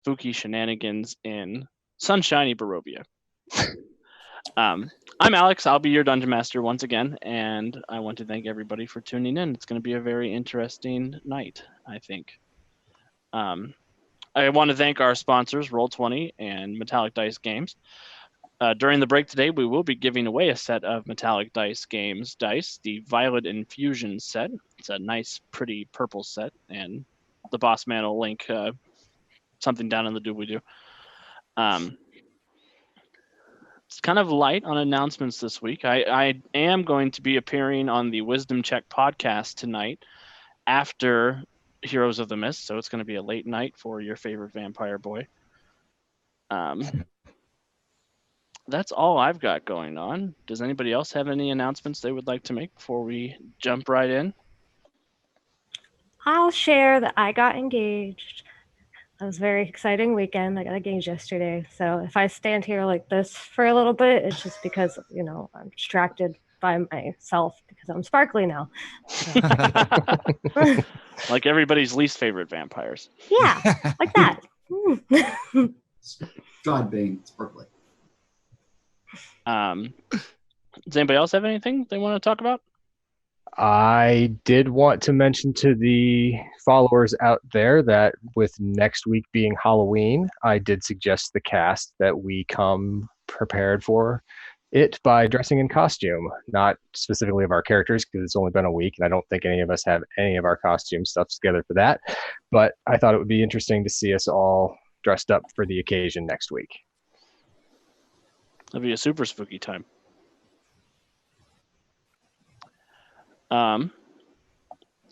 spooky shenanigans in sunshiny Barovia. I'm Alex. I'll be your dungeon master once again, and I want to thank everybody for tuning in. It's going to be a very interesting night, I think. I want to thank our sponsors, Roll20 and Metallic Dice Games. During the break today, we will be giving away a set of Metallic Dice Games dice, the Violet Infusion set. It's a nice, pretty purple set, and the boss man will link something down in the doobly-doo. It's kind of light on announcements this week. I am going to be appearing on the Wisdom Check podcast tonight after Heroes of the Mist, so it's going to be a late night for your favorite vampire boy. That's all I've got going on. Does anybody else have any announcements they would like to make before we jump right in? I'll share that I got engaged. It was a very exciting weekend. I got engaged yesterday. So if I stand here like this for a little bit, it's just because, I'm distracted by myself because I'm sparkly now. Like everybody's least favorite vampires. Yeah, like that. God being sparkly. Does anybody else have anything they want to talk about? I did want to mention to the followers out there that with next week being Halloween, I did suggest the cast that we come prepared for it by dressing in costume, not specifically of our characters because it's only been a week and I don't think any of us have any of our costume stuff together for that. But I thought it would be interesting to see us all dressed up for the occasion next week. It'll be a super spooky time. Well,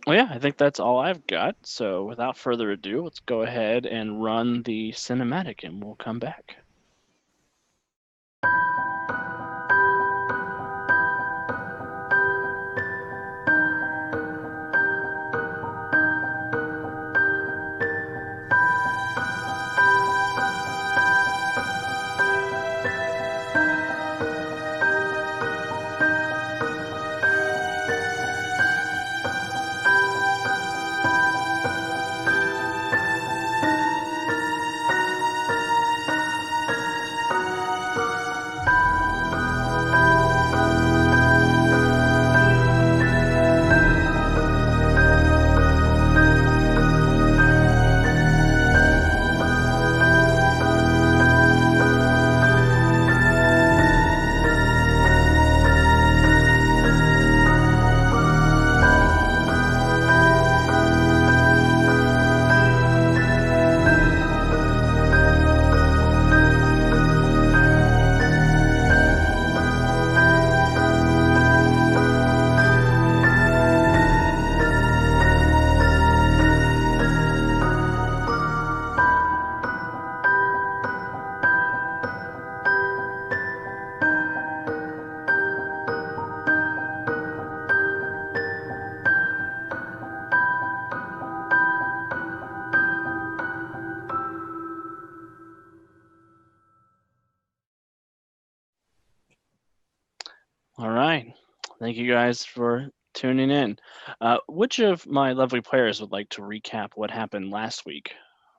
yeah, I think that's all I've got. So without further ado, let's go ahead and run the cinematic and we'll come back. All right. Thank you guys for tuning in. Which of my lovely players would like to recap what happened last week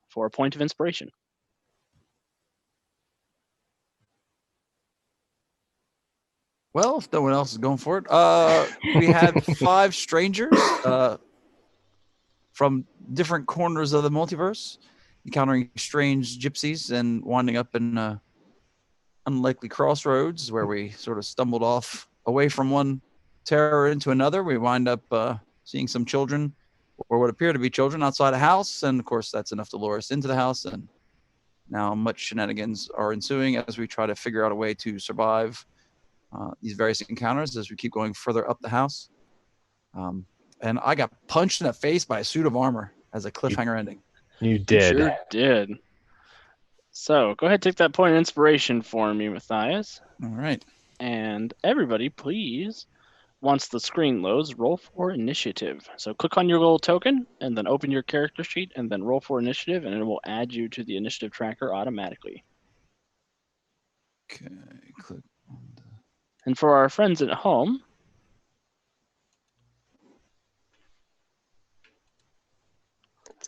for a point of inspiration? Well, if no one else is going for it, we had 5 strangers from different corners of the multiverse encountering strange gypsies and winding up in unlikely crossroads where we sort of stumbled off away from one terror into another. We wind up seeing some children, or what appear to be children, outside a house, and of course that's enough to lure us into the house, and now much shenanigans are ensuing as we try to figure out a way to survive these various encounters as we keep going further up the house. And I got punched in the face by a suit of armor as a cliffhanger ending. You did. You sure did. So go ahead and take that point of inspiration for me, Matthias. All right. And everybody, please, once the screen loads, roll for initiative. So click on your little token and then open your character sheet and then roll for initiative, and it will add you to the initiative tracker automatically. Okay, click on the... And for our friends at home,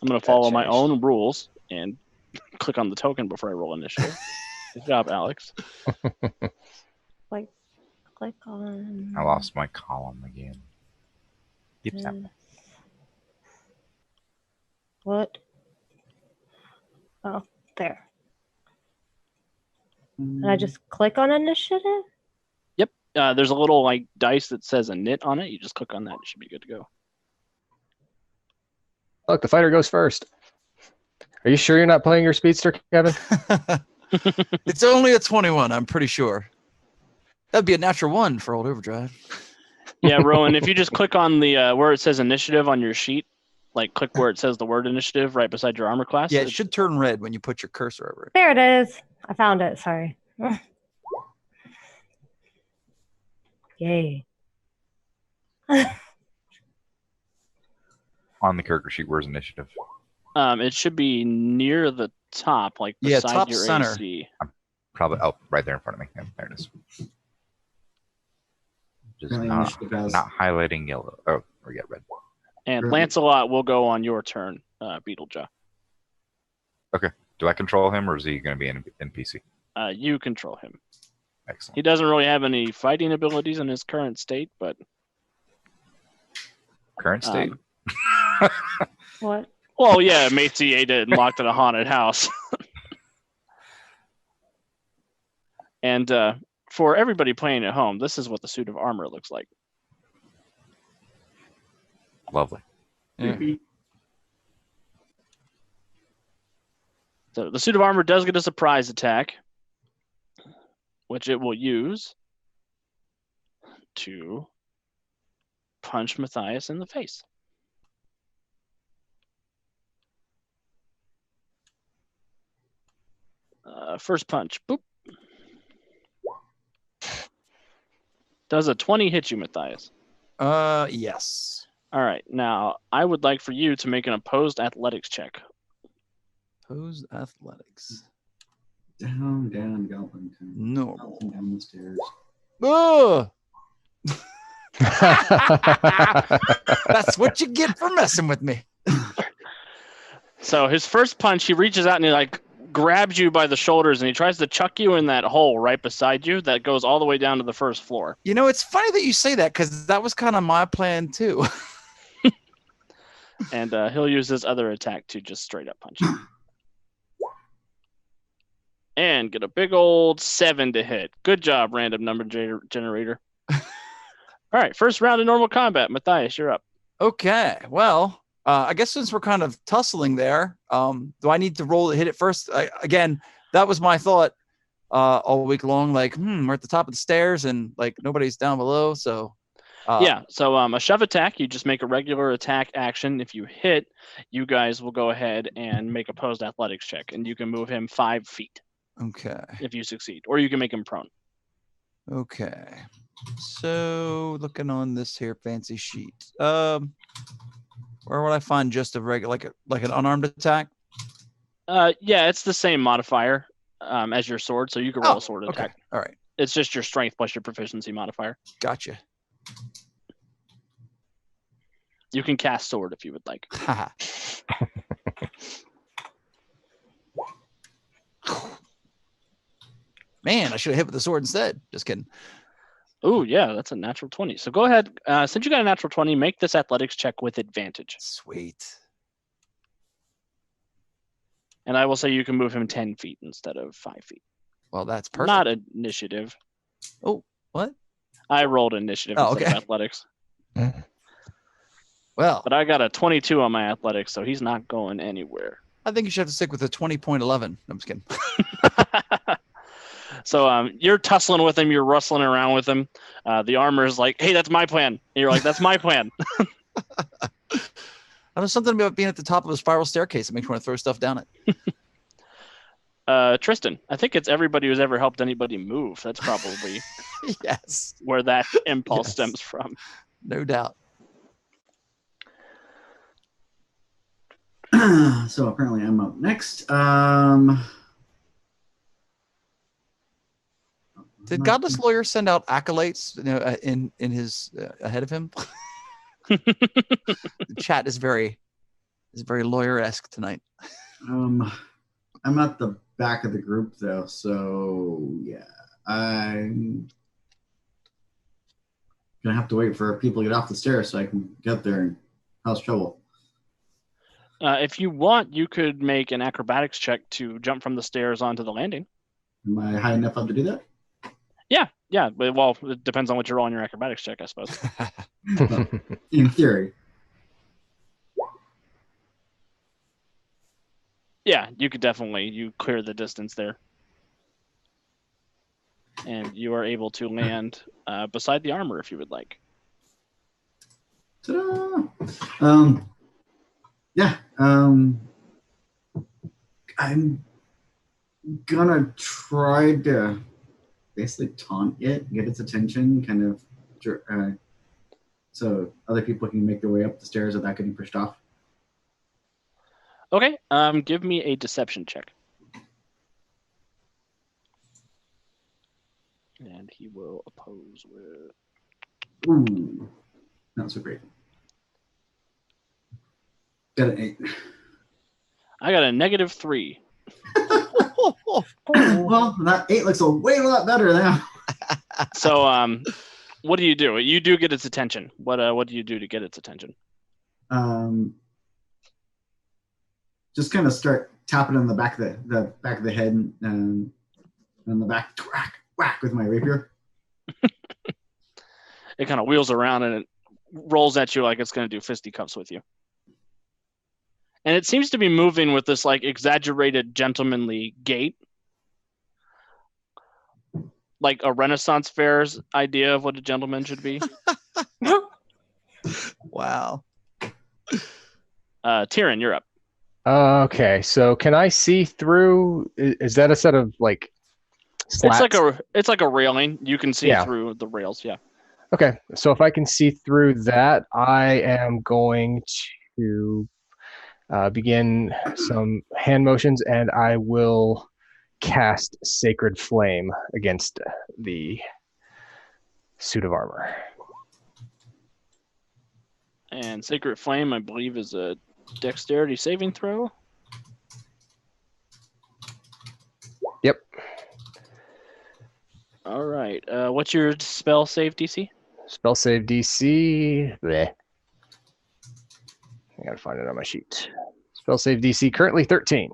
I'm going to follow my own rules and click on the token before I roll initiative. Good job, Alex. Like, click on. I lost my column again. Keeps happening. What? Oh, there. And I just click on initiative? Yep. There's a little like dice that says a knit on it. You just click on that. It should be good to go. Look, the fighter goes first. Are you sure you're not playing your speedster, Kevin? It's only a 21, I'm pretty sure. That'd be a natural 1 for old Overdrive. Yeah, Rowan, if you just click on the where it says initiative on your sheet, like click where it says the word initiative right beside your armor class. Yeah, it should turn red when you put your cursor over it. There it is. I found it. Sorry. Yay. On the character sheet, where's initiative? It should be near the top, like Yeah, beside top your center. AC. Probably right there in front of me. Yeah, there it is. Just Apparently initiative has- not highlighting yellow. Oh, or yeah, red. And Perfect. Lancelot will go on your turn, Beetlejaw. Do I control him, or is he going to be an NPC? You control him. Excellent. He doesn't really have any fighting abilities in his current state, but Current state? What? well, yeah, emaciated and locked in a haunted house. And for everybody playing at home, this is what the suit of armor looks like. Lovely. Yeah. So the suit of armor does get a surprise attack, which it will use to punch Matthias in the face. First punch. Boop. Does a 20 hit you, Matthias? Yes. All right. Now, I would like for you to make an opposed athletics check. Opposed athletics. Down, Goblin. Normal. Down the stairs. Ugh! That's what you get for messing with me. So his first punch, he reaches out and he like grabs you by the shoulders and he tries to chuck you in that hole right beside you that goes all the way down to the first floor. You know, it's funny that you say that because that was kind of my plan too. And he'll use his other attack to just straight up punch you. And get a big old 7 to hit. Good job, random number generator. All right, first round of normal combat. Matthias, you're up. Okay, well, I guess since we're kind of tussling there, do I need to roll to hit it first? Again, that was my thought all week long. Like, we're at the top of the stairs and like nobody's down below. So yeah, so a shove attack, you just make a regular attack action. If you hit, you guys will go ahead and make a opposed athletics check, and you can move him 5 feet okay, if you succeed, or you can make him prone. okay. So looking on this here fancy sheet, where would I find just a regular like an unarmed attack? Yeah, it's the same modifier as your sword, so you can roll a sword Okay, attack. all right, It's just your strength plus your proficiency modifier. gotcha. You can cast sword if you would like. Haha. Man, I should have hit with the sword instead. Just kidding. Oh, yeah, that's a natural 20. So go ahead. Since you got a natural 20, make this athletics check with advantage. Sweet. And I will say you can move him 10 feet instead of 5 feet. Well, that's perfect. Not initiative. Oh, what? I rolled initiative Oh, instead okay. of athletics. Well, But I got a 22 on my athletics, so he's not going anywhere. I think you should have to stick with the 20.11. I'm just kidding. So you're tussling with him, you're rustling around with him. The armor is like, hey, that's my plan. And you're like, that's my plan. I know something about being at the top of a spiral staircase that makes you want to throw stuff down it. Tristan, I think it's everybody who's ever helped anybody move. That's probably Yes, where that impulse Yes. stems from. no doubt. So apparently I'm up next. Did Godless Lawyer send out accolades in his ahead of him? The chat is very lawyer-esque tonight. I'm at the back of the group though, so yeah, I'm gonna have to wait for people to get off the stairs so I can get there and cause trouble. If you want, you could make an acrobatics check to jump from the stairs onto the landing. Am I high enough up to do that? Yeah. Well, it depends on what you roll on your acrobatics check, I suppose. In theory. Yeah, you could you clear the distance there. And you are able to land beside the armor if you would like. Ta-da! Yeah. I'm gonna try to basically taunt it, get its attention, kind of, so other people can make their way up the stairs without getting pushed off. Okay, give me a deception check. And he will oppose with... Ooh, not so great. Got an 8. I got a -3. Well, that 8 looks a lot better now. So, what do? You do get its attention. What do you do to get its attention? Just kind of start tapping on the back of the back of the head and on the back, whack with my rapier. It kind of wheels around and it rolls at you like it's going to do fisticuffs with you. And it seems to be moving with this like exaggerated gentlemanly gait. Like a Renaissance fair's idea of what a gentleman should be. Wow. Tyrion, you're up. Okay, so can I see through? Is that a set of like slats? It's like a railing. You can see through the rails. Yeah. Okay, so if I can see through that, I am going to begin some hand motions, and I will cast Sacred Flame against the suit of armor. And Sacred Flame, I believe, is a dexterity saving throw. Yep. All right. What's your spell save DC? Spell save DC. Bleh. I gotta find it on my sheet. Spell save DC currently 13.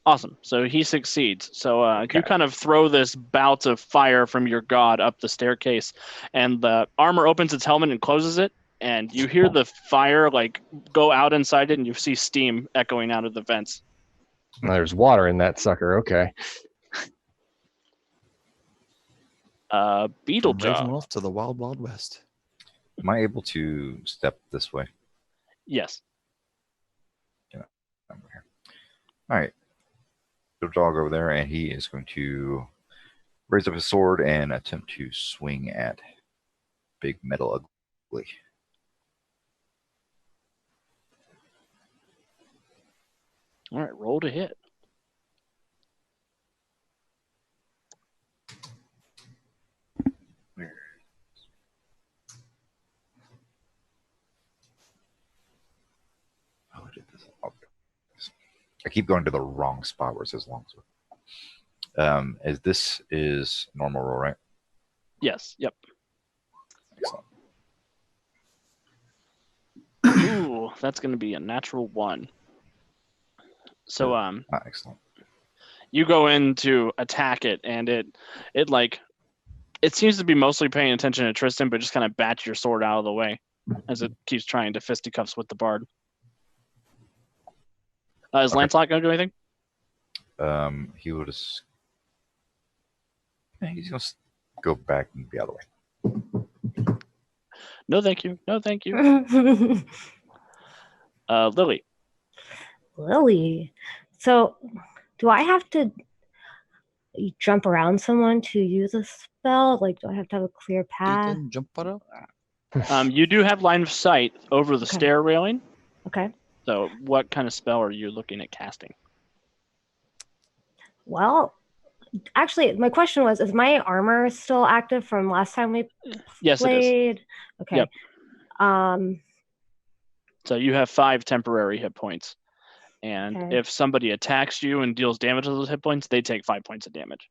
Awesome. So he succeeds. So you kind of throw this bout of fire from your god up the staircase, and the armor opens its helmet and closes it, and you hear the fire like go out inside it, and you see steam echoing out of the vents. There's water in that sucker. Okay. Beetlejaw. Off to the wild, wild west. Am I able to step this way? Yes. Over here. All right. Beetlejaw over there, and he is going to raise up his sword and attempt to swing at Big Metal Ugly. All right, roll to hit. Oh, I did this. Okay. I keep going to the wrong spot where it says longsword. As this is normal roll, right? Yes. Yep. Excellent. Ooh, that's going to be a natural 1. So Excellent. you go in to attack it, and it seems to be mostly paying attention to Tristan, but just kind of bats your sword out of the way as it keeps trying to fisticuffs with the bard. Is Lancelot going to do anything? He will just. He's going to go back and the other way. No, thank you. No, thank you. Lily. Lily. So, do I have to jump around someone to use a spell? Like, do I have to have a clear You path? can jump on it. You do have line of sight over the stair railing. Okay. So, what kind of spell are you looking at casting? Well, actually, my question was, is my armor still active from last time we Yes, played? it is. Okay. Yep. So you have 5 temporary hit points. And Okay. if somebody attacks you and deals damage to those hit points, they take 5 points of damage.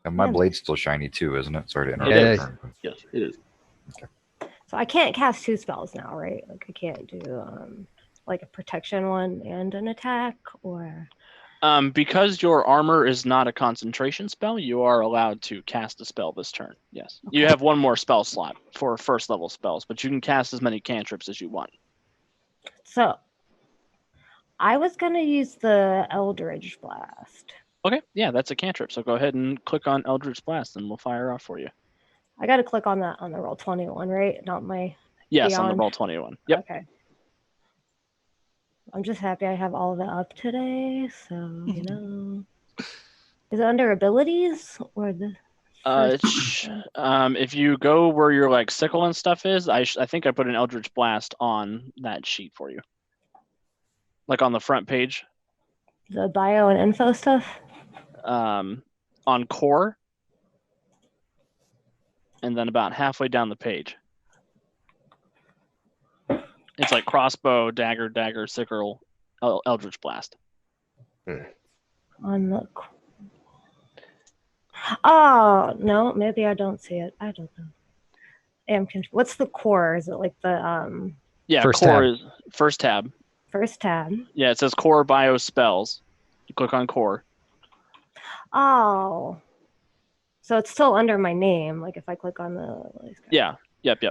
And my Yeah. blade's still shiny too, isn't it? Sorry to interrupt. It is. your turn, but- Yes, it is. So I can't cast 2 spells now, right? Like I can't do like a protection one and an attack, or Because your armor is not a concentration spell, you are allowed to cast a spell this turn. Yes. You Okay. have 1 more spell slot for first level spells, but you can cast as many cantrips as you want. so I was gonna use the Eldritch Blast. Okay, yeah, that's a cantrip. So go ahead and click on Eldritch Blast and we'll fire off for you. I got to click on that on the roll 21, right? Not my Yes, on the Beyond. roll 21. Yep. Okay. I'm just happy I have all of it up today. So, you know. Is it under abilities or the If you go where your like sickle and stuff is, I think I put an Eldritch Blast on that sheet for you. Like on the front page. the bio and info stuff? On core. And then about halfway down the page. It's like crossbow, dagger, sickle, Eldritch Blast. On the Oh, no, maybe I don't see it. I don't know. What's the core? Is it like the Yeah, First core tab. is first tab. first tab? Yeah, it says core bio spells. You click on core. Oh. So it's still under my name. Like if I click on the Yeah. Yep.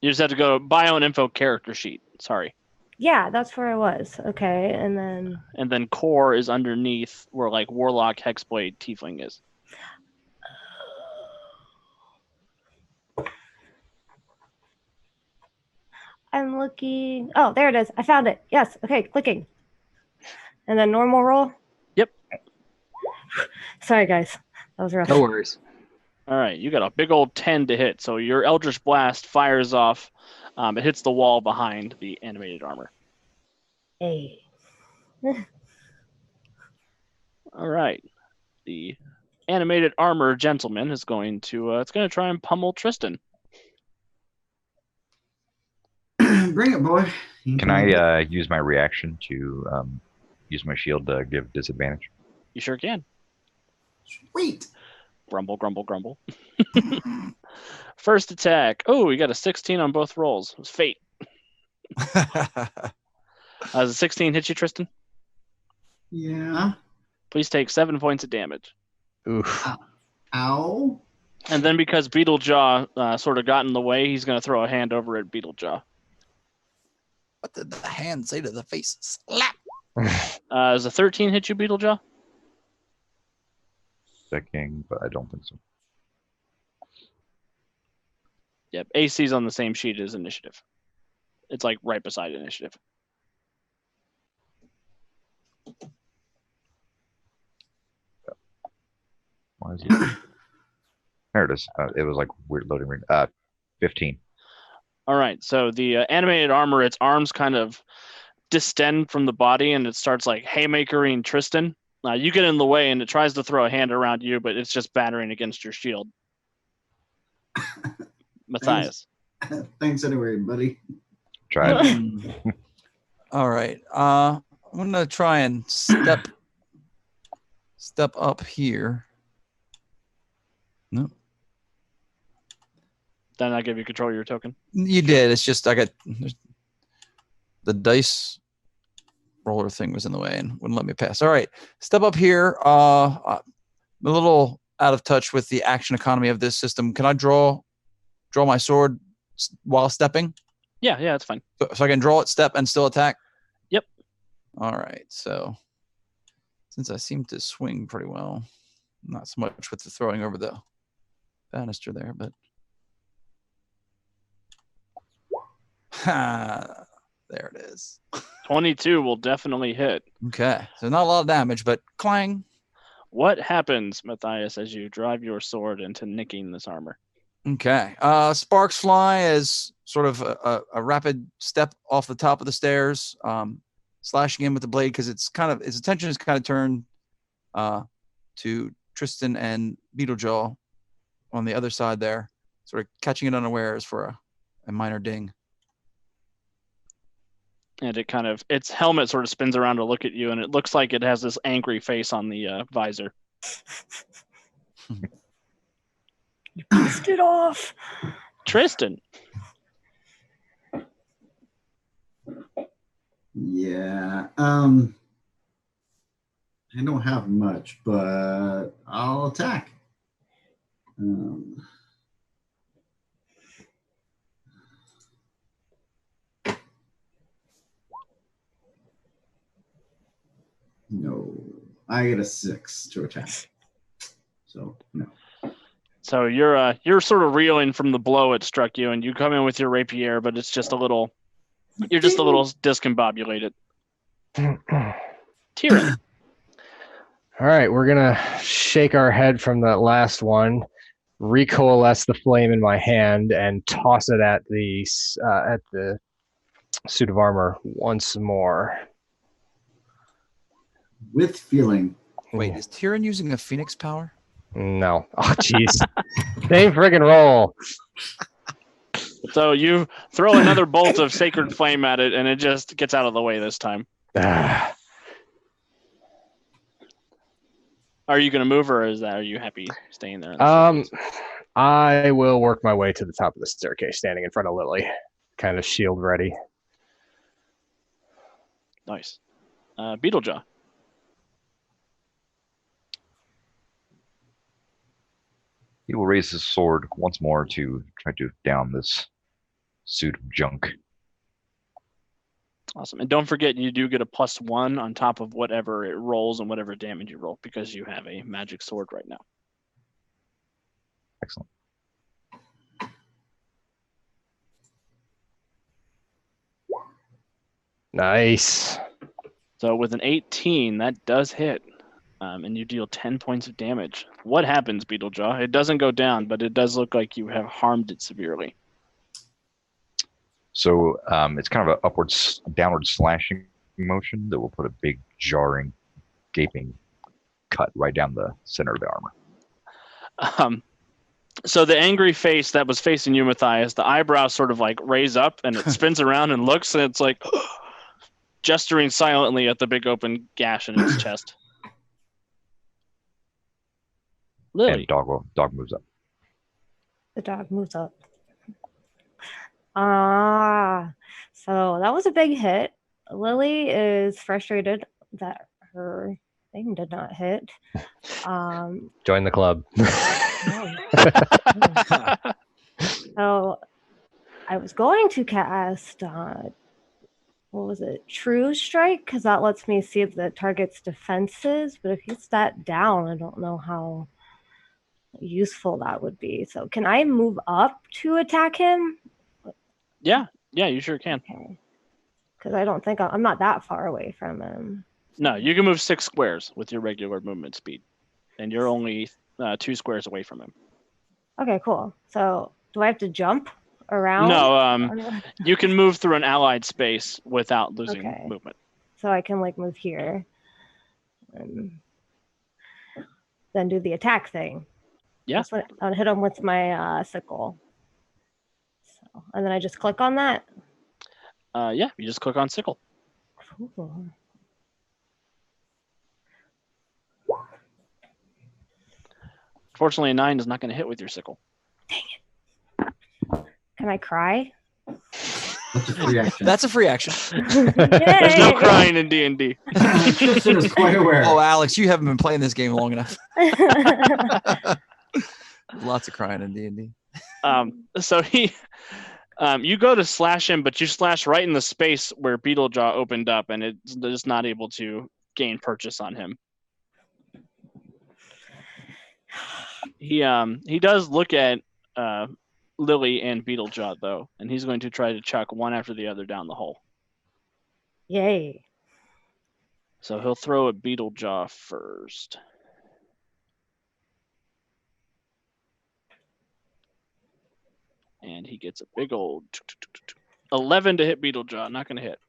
You just have to go bio and info character sheet. Sorry. Yeah, that's where I was. Okay, and then Core is underneath where like Warlock, Hexblade, Tiefling is. I'm looking. Oh, there it is. I found it. Yes. Okay, clicking. And then normal roll. Yep. Sorry, guys. That was rough. No worries. All right, you got a big old 10 to hit. So your Eldritch Blast fires off. It hits the wall behind the animated armor. Hey. All right. The animated armor gentleman is going to try and pummel Tristan. Bring it, boy. Can I use my reaction to use my shield to give disadvantage? You sure can. Sweet. Grumble, grumble, grumble. First attack. Oh, you got a 16 on both rolls. It was fate. Does a 16 hit you, Tristan? Yeah. Please take 7 points of damage. Oof. Ow. And then because Beetlejaw sort of got in the way, he's going to throw a hand over at Beetlejaw. What did the hand say to the face? Slap. Does a 13 hit you, Beetlejaw? Checking, but I don't think so. Yep. AC's on the same sheet as initiative. It's like right beside initiative. Why is it? There it is. It was like weird loading. 15. All right. So the animated armor, its arms kind of distend from the body and it starts like haymakering Tristan. You get in the way and it tries to throw a hand around you, but it's just battering against your shield. Matthias. Thanks anyway, buddy. Try it. All right. I'm gonna try and step up here. No, Then I give you control of your token. you did. It's just I got the dice roller thing was in the way and wouldn't let me pass. All right, step up here. I'm a little out of touch with the action economy of this system. Can I draw my sword while stepping? Yeah, it's fine. So I can draw it, step, and still attack? Yep. All right. So since I seem to swing pretty well, not so much with the throwing over the banister there, but there it is. 22 will definitely hit. Okay. So not a lot of damage, but clang. What happens, Matthias, as you drive your sword into nicking this armor? Okay. Sparks fly as sort of a rapid step off the top of the stairs, slashing in with the blade because its attention is kind of turned to Tristan and Beetlejaw on the other side there, sort of catching it unawares for a minor ding. And its helmet sort of spins around to look at you, and it looks like it has this angry face on the visor. You pissed it off. Tristan. Yeah. I don't have much, but I'll attack. No, I get a 6 to attack. So no. So you're sort of reeling from the blow it struck you, and you come in with your rapier, but it's just a little. You're just a little discombobulated. Tyrion. All right, we're gonna shake our head from that last one, recoalesce the flame in my hand, and toss it at the suit of armor once more. With feeling. Wait, is Tyrion using a phoenix power? No. Oh, jeez. Same friggin' roll. So you throw another bolt of sacred flame at it, and it just gets out of the way this time. Are you going to move, or are you happy staying there? I will work my way to the top of the staircase, standing in front of Lily, kind of shield ready. Nice. Beetlejaw. He will raise his sword once more to try to down this suit of junk. Awesome. And don't forget, you do get a +1 on top of whatever it rolls and whatever damage you roll, because you have a magic sword right now. Excellent. Nice. So with an 18, that does hit, and you deal 10 points of damage. What happens, Beetlejaw? It doesn't go down, but it does look like you have harmed it severely. So it's kind of an downward slashing motion that will put a big, jarring, gaping cut right down the center of the armor. So the angry face that was facing you, Matthias, the eyebrows sort of like raise up, and it spins around and looks, and it's like gesturing silently at the big open gash in its chest. Lily. And dog moves up. The dog moves up. So that was a big hit. Lily is frustrated that her thing did not hit. Join the club. So I was going to cast what was it? True Strike, because that lets me see if the target's defenses, but if he's that down, I don't know how useful that would be. So can I move up to attack him? Yeah, you sure can. Okay. Because I don't think I'm not that far away from him. No, you can move 6 squares with your regular movement speed, and you're only 2 squares away from him. Okay, cool. So do I have to jump around? No, you can move through an allied space without losing movement. So I can like move here and then do the attack thing. Yeah. I'll hit him with my sickle. So, and then I just click on that. Yeah, you just click on sickle. Cool. Fortunately, a 9 is not going to hit with your sickle. Can I cry? That's a free action. That's a free action. There's no crying in D&D. Tristan is quite aware. Oh, Alex, you haven't been playing this game long enough. Lots of crying in D&D. So you go to slash him, but you slash right in the space where Beetlejaw opened up, and it's just not able to gain purchase on him. He does look at Lily and Beetlejaw, though, and he's going to try to chuck one after the other down the hole. Yay. So he'll throw at Beetlejaw first. And he gets a big old 11 to hit Beetlejaw. Not going to hit.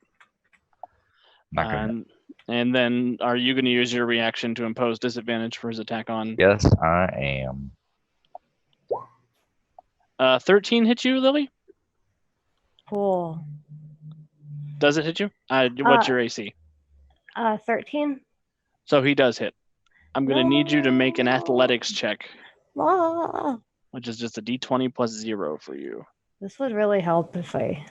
Not gonna. And then are you going to use your reaction to impose disadvantage for his attack on? Yes, I am. 13 hit you, Lily? Cool. Does it hit you? What's your AC? 13. So he does hit. I'm going to need you to make an athletics check, Ah, which is just a d20 plus 0 for you. this would really help if I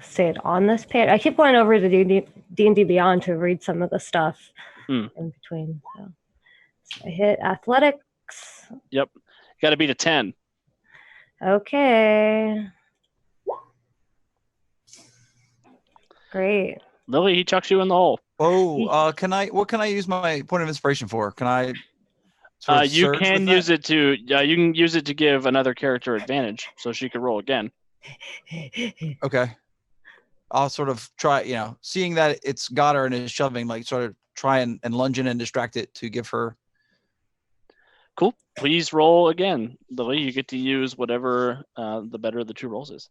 stayed on this page. I keep going over to D&D Beyond to read some of the stuff Hmm. in between. So I hit athletics. Yep. Got to beat a 10. Okay. Great. Lily, he chucks you in the hole. Oh, what can I use my point of inspiration for? Can I sort of You surge can with use that? it to you can use it to give another character advantage, so she could roll again. Okay. I'll sort of try, seeing that it's got her and is shoving, like sort of try and lunge in and distract it to give her. Cool. Please roll again, Lily. You get to use whatever the better of the two rolls is.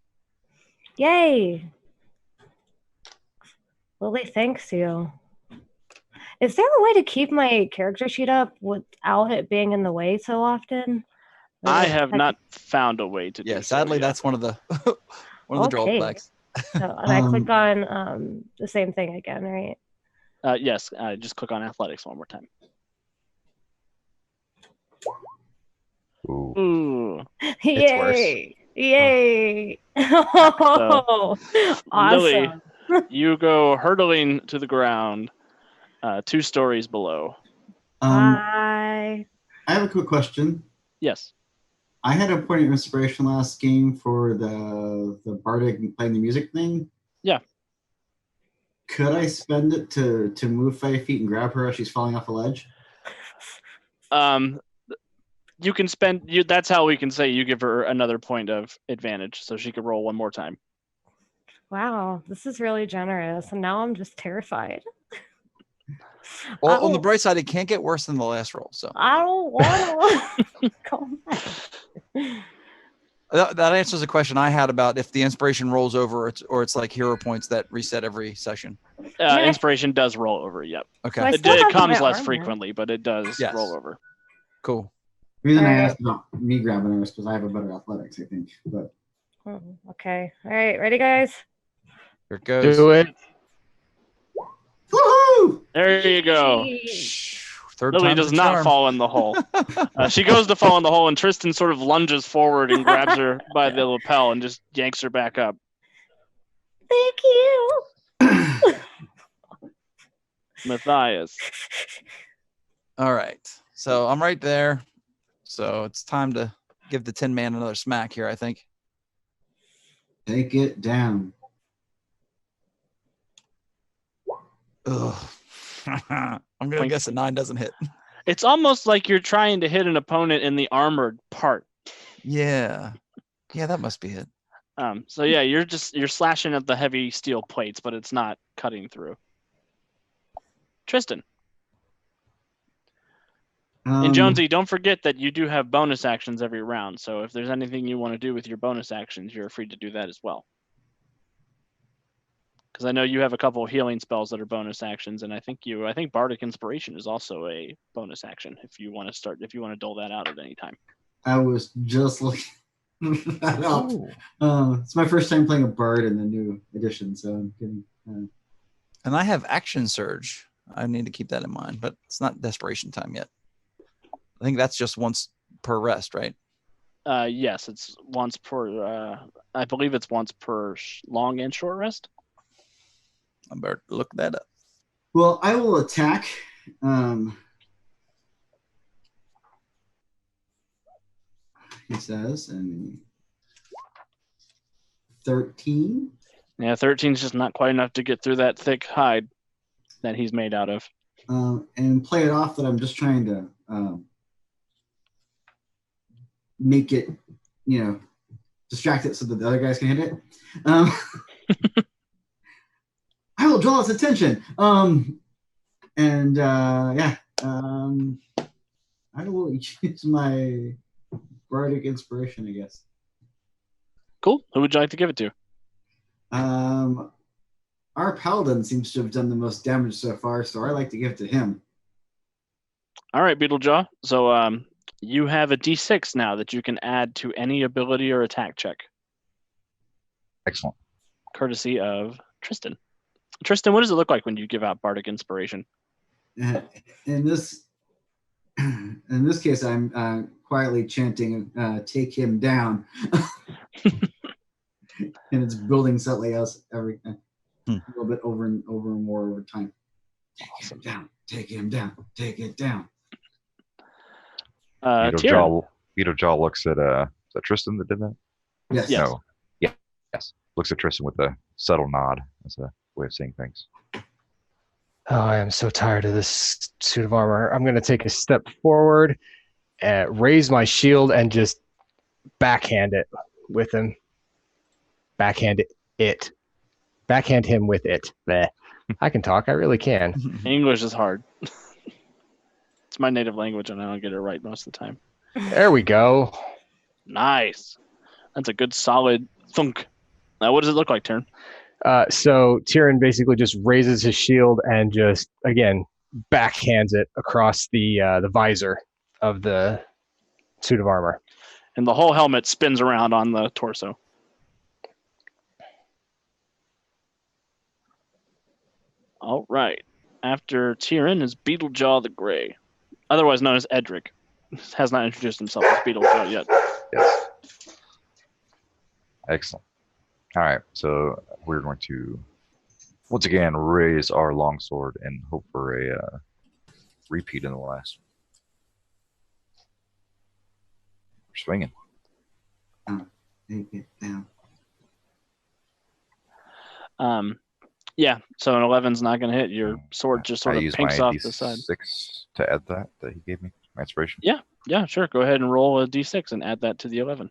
Yay. Lily, thanks you. Is there a way to keep my character sheet up without it being in the way so often? I have not found a way to do Yeah, so sadly, yet. that's one of the one of the Okay. drawbacks. So, and I click on the same thing again, right? Yes. Just click on athletics one more time. Ooh. Ooh. It's worse. Yay! Yay! Oh, Lily, awesome. you go hurtling to the ground, 2 stories below. Hi. I have a quick question. Yes. I had a point of inspiration last game for the bardic playing the music thing. Yeah. Could I spend it to move 5 feet and grab her as she's falling off a ledge? You can spend you. That's how we can say you give her another point of advantage, so she could roll one more time. Wow, this is really generous, and now I'm just terrified. Well, on the bright side, it can't get worse than the last roll. So I don't want to go back. that answers a question I had about if the inspiration rolls over, or it's like hero points that reset every session. Inspiration does roll over. Yep. Okay. So I It still have comes my less armor. frequently, but it does Yes. roll over. Cool. The reason I Alright. asked about me grabbing her is because I have a better athletics, I think. But Okay. All right. Ready, guys? Here it goes. Do it. woohoo! There you go. Third Lily time's does the not charm. fall in the hole. She goes to fall in the hole, and Tristan sort of lunges forward and grabs her by the lapel and just yanks her back up. Thank you. Matthias. All right. So I'm right there. So it's time to give the Tin Man another smack here, I think. Take it down. Ugh. I'm going to guess a 9 doesn't hit. It's almost like you're trying to hit an opponent in the armored part. Yeah. Yeah, that must be it. So yeah, you're slashing at the heavy steel plates, but it's not cutting through. Tristan. And Jonesy, don't forget that you do have bonus actions every round. So if there's anything you want to do with your bonus actions, you're free to do that as well. Because I know you have a couple of healing spells that are bonus actions, and I think Bardic Inspiration is also a bonus action if you want to dole that out at any time. I was just looking that up. It's my first time playing a bard in the new edition, so I'm getting. And I have Action Surge. I need to keep that in mind, but it's not Desperation time yet. I think that's just once per rest, right? Yes, it's once per. I believe it's once per long and short rest. I better look that up. Well, I will attack. He says, and 13. Yeah, 13 is just not quite enough to get through that thick hide that he's made out of. And play it off that I'm just trying to make it, distract it so that the other guys can hit it. I will draw its attention. I will use my bardic inspiration, I guess. Cool. Who would you like to give it to? Our paladin seems to have done the most damage so far, so I like to give it to him. All right, Beetlejaw. So you have a D6 now that you can add to any ability or attack check, Excellent. courtesy of Tristan. Tristan, what does it look like when you give out bardic inspiration? In this case, I'm quietly chanting, "Take him down," and it's building slightly else a little bit over and more over time. Take him down. Take him down. Take it down. Tyrion. Beetlejaw looks at is that Tristan that did that? Yes. Yes. No. Yeah. Yes. Looks at Tristan with a subtle nod as a way of saying things. Oh, I am so tired of this suit of armor. I'm going to take a step forward, raise my shield, and just backhand it with him. Backhand it. Backhand him with it. Bleh. I can talk. I really can. English is hard. It's my native language, and I don't get it right most of the time. There we go. Nice. That's a good solid thunk. Now, what does it look like, Tyrion? So Tyrion basically just raises his shield and just, again, backhands it across the visor of the suit of armor. And the whole helmet spins around on the torso. All right. After Tyrion is Beetlejaw the Grey, otherwise known as Edric. Has not introduced himself as Beetlejaw yet. Yes. Excellent. All right. So we're going to once again raise our longsword and hope for a repeat in the last. We're swinging. Take it down. Yeah, so an 11's not going to hit. Your sword just sort I of use pinks my off the side. D6 to add that he gave me, my inspiration. Yeah, sure. Go ahead and roll a d6 and add that to the 11.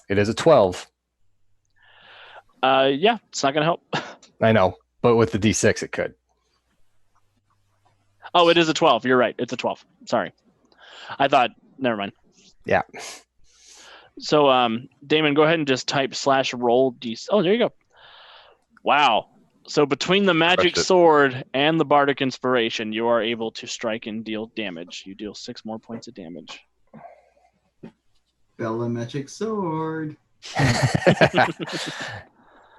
It is a 12. Yeah, it's not going to help. I know, but with the D6, it could. Oh, it is a 12. You're right. It's a 12. Sorry. I thought, never mind. Yeah. So, Damon, go ahead and just type /roll d. Oh, there you go. Wow. So between the magic sword and the bardic inspiration, you are able to strike and deal damage. You deal 6 more points of damage. Bella magic sword.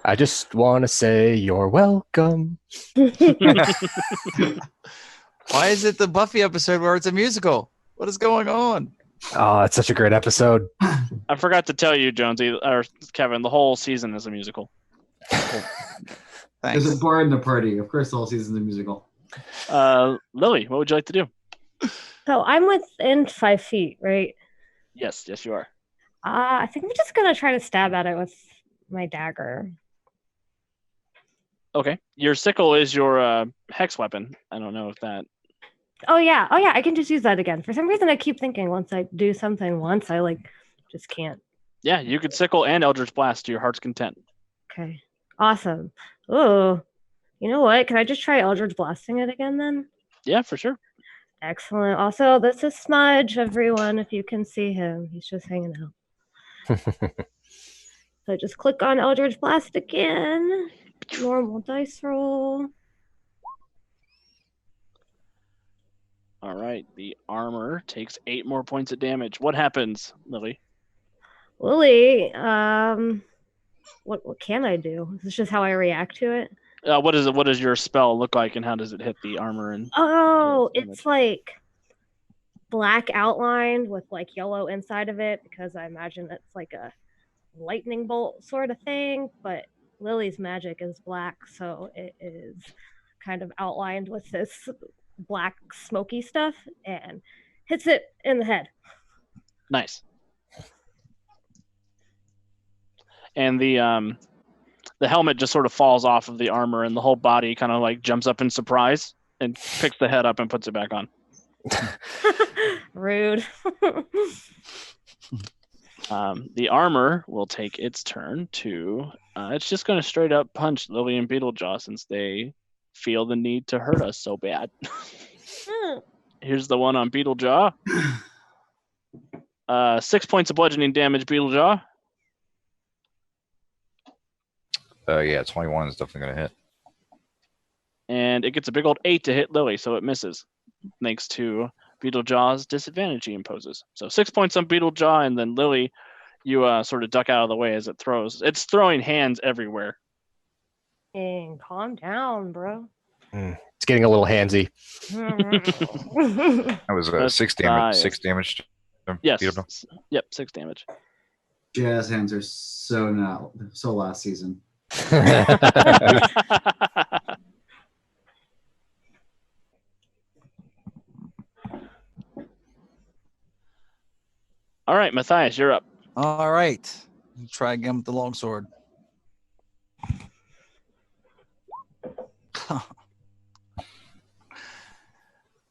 I just want to say you're welcome. Why is it the Buffy episode where it's a musical? What is going on? Oh, that's such a great episode. I forgot to tell you, Jonesy, or Kevin, the whole season is a musical. There's Thanks. a bar in the party. Of course, the whole season's a musical. Lily, what would you like to do? So I'm within 5 feet, right? Yes, you are. I think I'm just gonna try to stab at it with my dagger. Okay. Your sickle is your hex weapon. I don't know if that... Oh yeah, I can just use that again. For some reason, I keep thinking once I do something once, I just can't. Yeah, you could sickle and Eldritch Blast to your heart's content. Okay, awesome. Ooh, you know what? Can I just try Eldritch Blasting it again then? Yeah, for sure. Excellent. Also, this is Smudge, everyone, if you can see him. He's just hanging out. So just click on Eldritch Blast again. Normal dice roll. All right. The armor takes 8 more points of damage. What happens, Lily? Lily, what can I do? This is just how I react to it. What does your spell look like, and how does it hit the armor? And Oh, damage? it's like black outlined with like yellow inside of it because I imagine it's like a lightning bolt sort of thing, but Lily's magic is black, so it is kind of outlined with this black smoky stuff and hits it in the head. Nice. And the helmet just sort of falls off of the armor, and the whole body kind of like jumps up in surprise and picks the head up and puts it back on. Rude. The armor will take its turn to... it's just going to straight up punch Lily and Beetlejaw since they feel the need to hurt us so bad. Here's the one on Beetlejaw. 6 points of bludgeoning damage, Beetlejaw. Yeah, 21 is definitely going to hit. And it gets a big old 8 to hit Lily, so it misses. Thanks to Beetlejaw's disadvantage he imposes. So 6 points on Beetlejaw, and then Lily, you sort of duck out of the way as it throws. It's throwing hands everywhere. Calm down, bro. It's getting a little handsy. That was That's 6 damage. 6 biased. damage. Yes. Beetle. Yep, 6 damage. Jazz hands are so last season. All right, Matthias, you're up. All right. Try again with the longsword.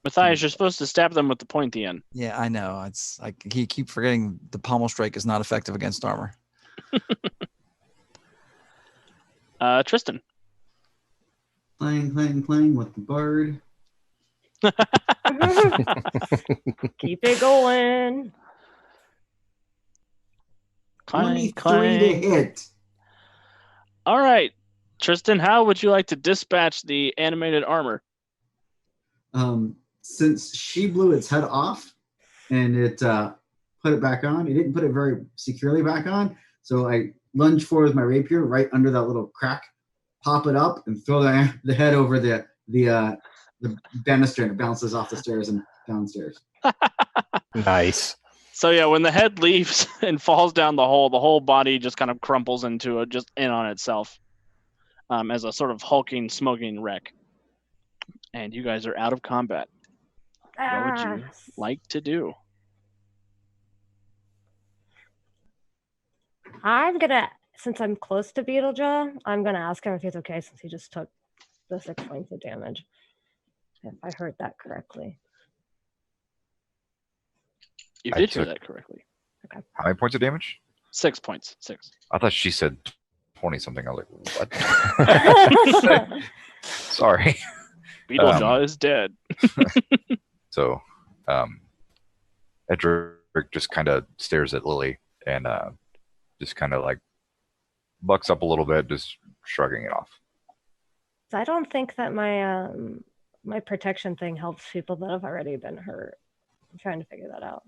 Matthias, you're supposed to stab them with the pointy end. Yeah, I know. It's like he keep forgetting the pommel strike is not effective against armor. Tristan. Playing with the bard. Keep it going. 23 Clang. to hit. All right, Tristan, how would you like to dispatch the animated armor? Since she blew its head off and it put it back on, it didn't put it very securely back on. So I lunge forward with my rapier right under that little crack, pop it up, and throw the head over the banister, and it bounces off the stairs and downstairs. Nice. So yeah, when the head leaves and falls down the whole body just kind of crumples into just in on itself, as a sort of hulking, smoking wreck. And you guys are out of combat. What would you like to do? Since I'm close to Beetlejaw, I'm gonna ask him if he's okay since he just took the 6 points of damage. If I heard that correctly. You I did hear took- that correctly. How many points of damage? 6 points. 6. I thought she said 20 something. I was like, what? Sorry. Beetlejaw is dead. So, Edric just kind of stares at Lily and just kind of like bucks up a little bit, just shrugging it off. I don't think that my my protection thing helps people that have already been hurt. I'm trying to figure that out.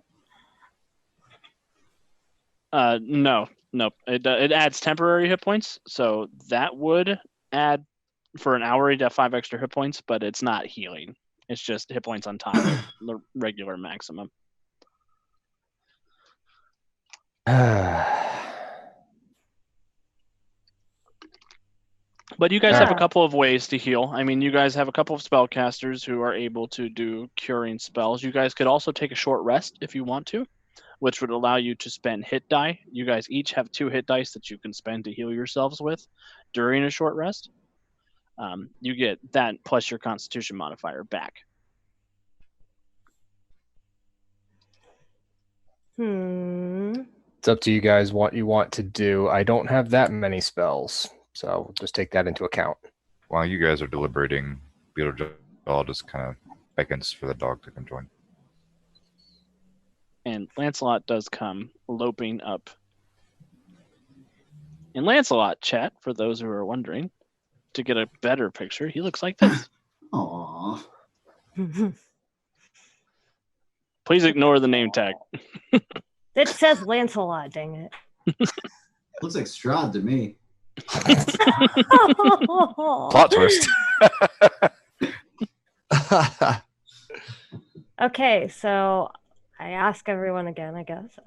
No. It adds temporary hit points, so that would add for an hour. You'd have 5 extra hit points, but it's not healing. It's just hit points on top of the regular maximum. But you guys have a couple of ways to heal. I mean, you guys have a couple of spellcasters who are able to do curing spells. You guys could also take a short rest if you want to, which would allow you to spend hit die. You guys each have 2 hit dice that you can spend to heal yourselves with during a short rest. You get that plus your Constitution modifier back. It's up to you guys what you want to do. I don't have that many spells, so just take that into account. While you guys are deliberating, Beetlejuice just kind of beckons for the dog to come join. And Lancelot does come loping up. And Lancelot, chat, for those who are wondering, to get a better picture, he looks like this. Aww. Please ignore the name tag. It says Lancelot, dang it. Looks like Strahd to me. Plot twist. Okay, so I ask everyone again, I guess.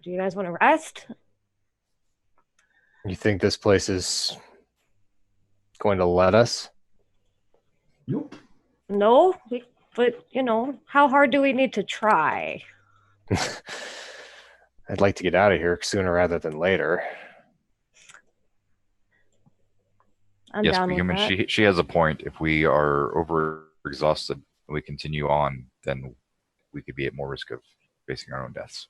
Do you guys want to rest? You think this place is going to let us? Nope. No, but how hard do we need to try? I'd like to get out of here sooner rather than later. I'm Yes, down but with human, that. she has a point. If we are over exhausted and we continue on, then we could be at more risk of facing our own deaths.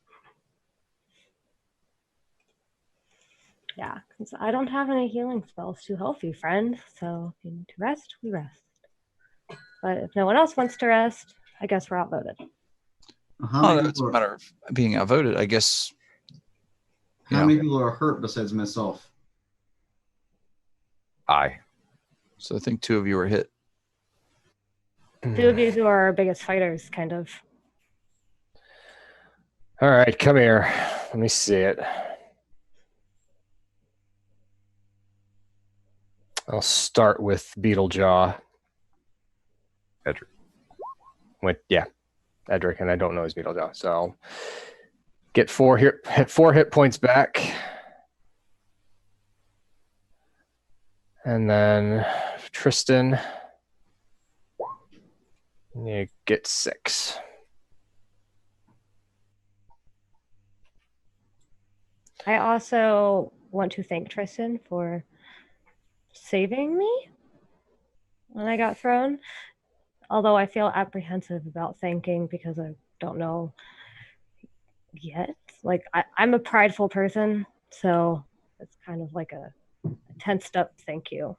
Yeah, 'cause I don't have any healing spells to help you, friend. So if you need to rest, we rest. But if no one else wants to rest, I guess we're outvoted. How Oh, many it's people a are, matter of being outvoted, I guess. how many people are hurt besides myself? Aye. So I think 2 of you were hit. 2 of you who are our biggest fighters, kind of. All right, come here. Let me see it. I'll start with Beetlejaw. Edric. Edric, and I don't know his Beetlejaw, so I'll get 4 hit points back. And then Tristan, you get 6. I also want to thank Tristan for saving me when I got thrown. Although I feel apprehensive about thanking because I don't know yet. Like I'm a prideful person, so it's kind of like a tensed up thank you.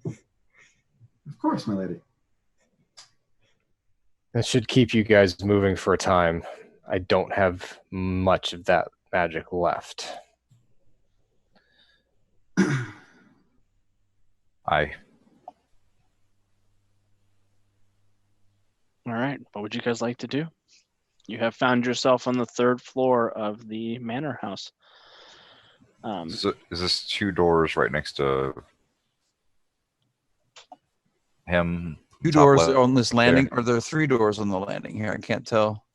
Of course, my lady. That should keep you guys moving for a time. I don't have much of that magic left. Aye. All right. What would you guys like to do? You have found yourself on the 3rd floor of the manor house. So is this 2 doors right next to him? 2 top doors left on this landing, there? or there are 3 doors on the landing here? I can't tell.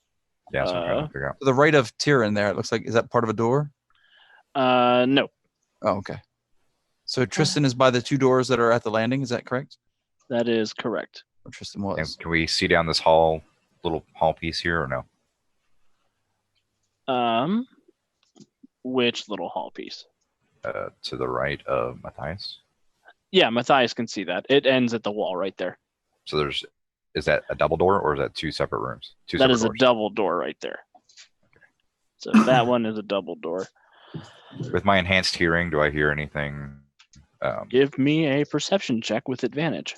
Yeah, that's what I'm trying to figure out. To the right of Tyrion there, it looks like, is that part of a door? No. Oh, okay. So Tristan is by the 2 doors that are at the landing, is that correct? That is correct. Or Tristan was. And can we see down this little hall piece here or no? Which little hall piece? To the right of Matthias. Yeah, Matthias can see that. It ends at the wall right there. So is that a double door or is that 2 separate rooms? That is a double door right there. So that one is a double door. With my enhanced hearing, do I hear anything? Give me a perception check with advantage.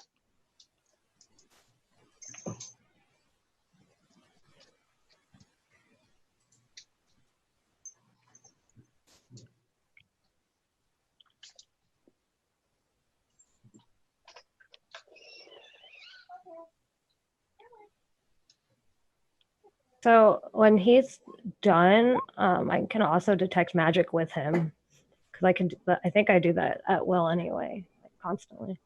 So when he's done, I can also detect magic with him because I think I do that at will anyway, like constantly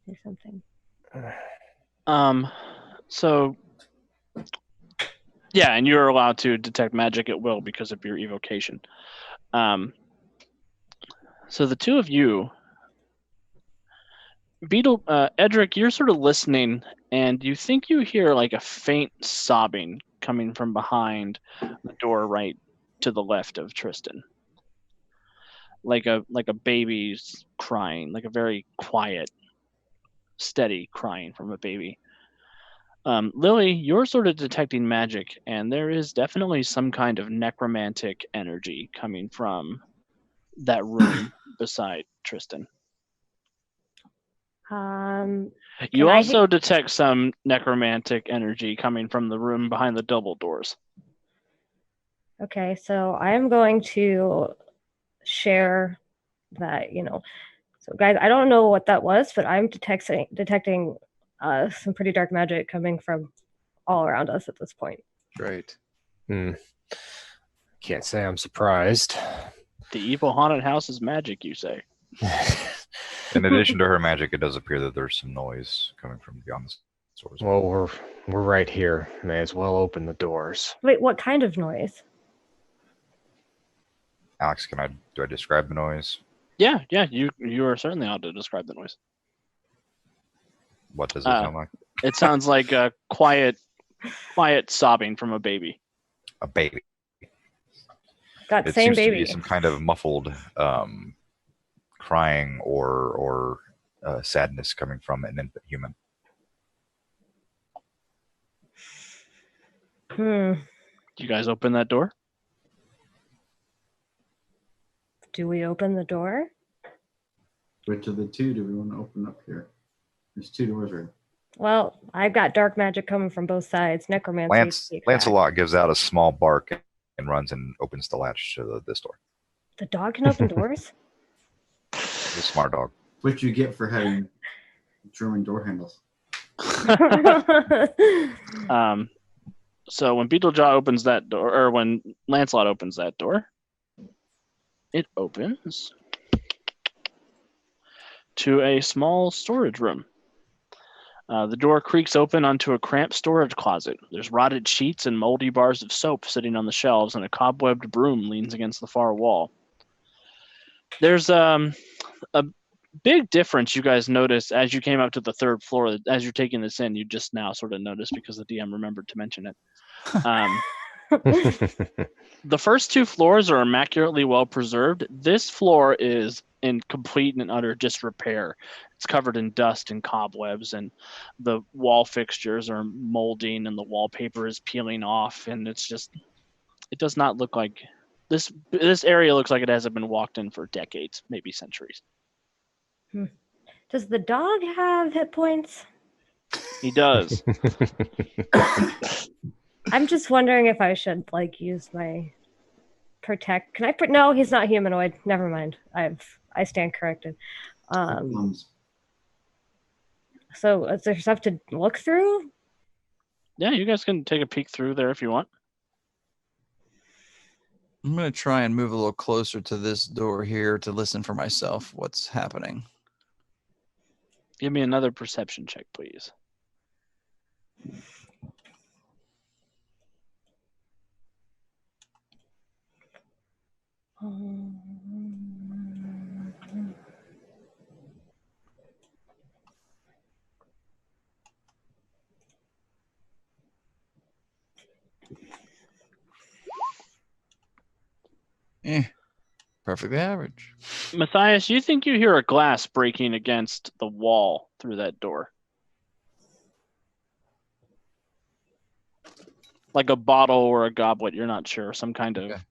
or something. So yeah, and you're allowed to detect magic at will because of your evocation. So the 2 of you, Edric, you're sort of listening, and you think you hear like a faint sobbing coming from behind the door right to the left of Tristan. Like a baby's crying, like a very quiet, steady crying from a baby. Lily, you're sort of detecting magic, and there is definitely some kind of necromantic energy coming from that room beside Tristan. You also detect some necromantic energy coming from the room behind the double doors. Okay, so I am going to share that, So guys, I don't know what that was, but I'm detecting some pretty dark magic coming from all around us at this point. Great. Can't say I'm surprised. The evil haunted house is magic, you say? In addition to her magic, it does appear that there's some noise coming from beyond the doors. Well, we're right here. May as well open the doors. Wait, what kind of noise? Alex, do I describe the noise? Yeah, you are certainly allowed to describe the noise. What does it sound like? It sounds like a quiet sobbing from a baby. A baby. That It same seems baby. to be some kind of muffled crying or sadness coming from an infant human. Do you guys open that door? Do we open the door? Which of the 2 do we want to open up here? There's 2 doors right. Well, I've got dark magic coming from both sides. Necromancy. Lancelot gives out a small bark and runs and opens the latch to this door. The dog can open doors? He's a smart dog. What you get for having German door handles. So when Beetlejaw opens that door, or when Lancelot opens that door, it opens to a small storage room. The door creaks open onto a cramped storage closet. There's rotted sheets and moldy bars of soap sitting on the shelves, and a cobwebbed broom leans against the far wall. There's a big difference you guys notice as you came up to the third floor. As you're taking this in, you just now sort of noticed because the DM remembered to mention it. The first 2 floors are immaculately well preserved. This floor is in complete and utter disrepair. It's covered in dust and cobwebs, and the wall fixtures are molding, and the wallpaper is peeling off, and it does not look like this area looks like it hasn't been walked in for decades, maybe centuries. Does the dog have hit points? He does. I'm just wondering if I should use my protect. Can I? No, he's not humanoid. Never mind. I stand corrected. So is there stuff to look through? Yeah, you guys can take a peek through there if you want. I'm going to try and move a little closer to this door here to listen for myself what's happening. Give me another perception check, please. Perfectly average. Matthias, you think you hear a glass breaking against the wall through that door? Like a bottle or a goblet, you're not sure. Some kind of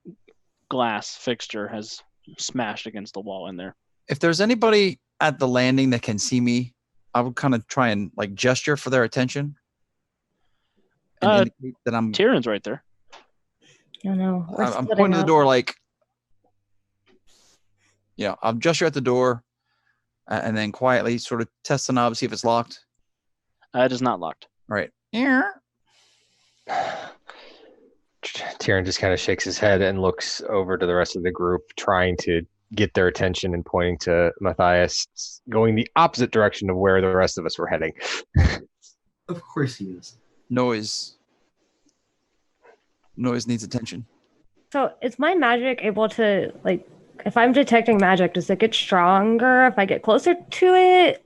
glass fixture has smashed against the wall in there. If there's anybody at the landing that can see me, I would kind of try and gesture for their attention. And indicate that I'm... Tyrion's right there. Oh, no. I'm pointing to the door I'll gesture at the door and then quietly sort of test the knob, see if it's locked. It is not locked. All right. Tyrion just kind of shakes his head and looks over to the rest of the group, trying to get their attention and pointing to Matthias, going the opposite direction of where the rest of us were heading. Of course he is. Noise needs attention. So is my magic able to, if I'm detecting magic, does it get stronger if I get closer to it?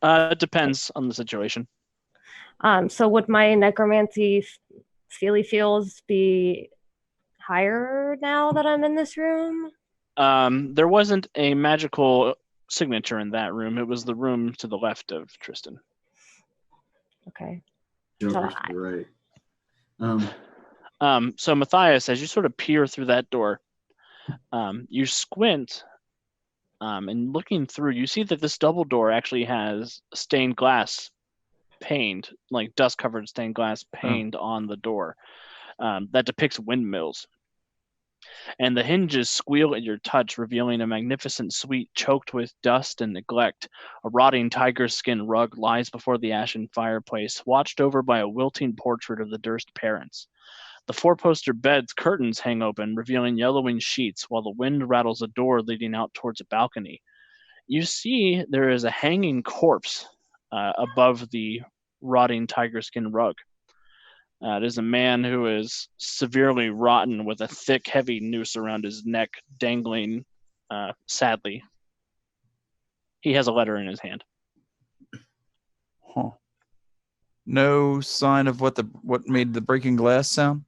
It depends on the situation. So would my necromancy feely feels be higher now that I'm in this room? There wasn't a magical signature in that room. It was the room to the left of Tristan. Okay. Joker's right. So Matthias, as you sort of peer through that door, you squint, and looking through, you see that this double door actually has stained glass painted, like dust-covered stained glass painted on the door that depicts windmills. And the hinges squeal at your touch, revealing a magnificent suite choked with dust and neglect. A rotting tiger skin rug lies before the ashen fireplace, watched over by a wilting portrait of the Durst parents. The four-poster bed's curtains hang open, revealing yellowing sheets, while the wind rattles a door leading out towards a balcony. You see there is a hanging corpse above the rotting tiger skin rug. It is a man who is severely rotten with a thick, heavy noose around his neck, dangling sadly. He has a letter in his hand. Huh. No sign of what made the breaking glass sound?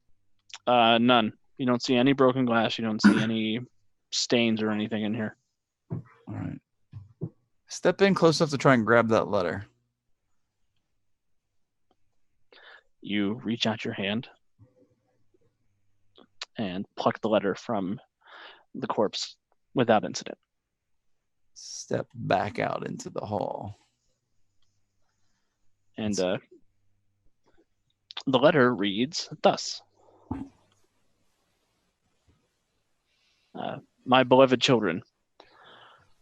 None. You don't see any broken glass. You don't see any stains or anything in here. All right. Step in close enough to try and grab that letter. You reach out your hand and pluck the letter from the corpse without incident. Step back out into the hall. And the letter reads thus. My beloved children,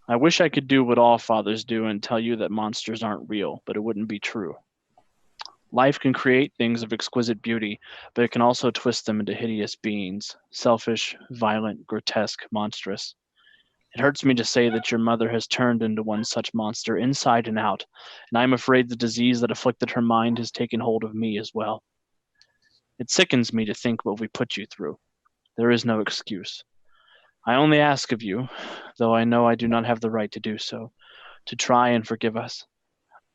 I wish I could do what all fathers do and tell you that monsters aren't real, but it wouldn't be true. Life can create things of exquisite beauty, but it can also twist them into hideous beings, selfish, violent, grotesque, monstrous. It hurts me to say that your mother has turned into one such monster inside and out, and I am afraid the disease that afflicted her mind has taken hold of me as well. It sickens me to think what we put you through. There is no excuse. I only ask of you, though I know I do not have the right to do so, to try and forgive us.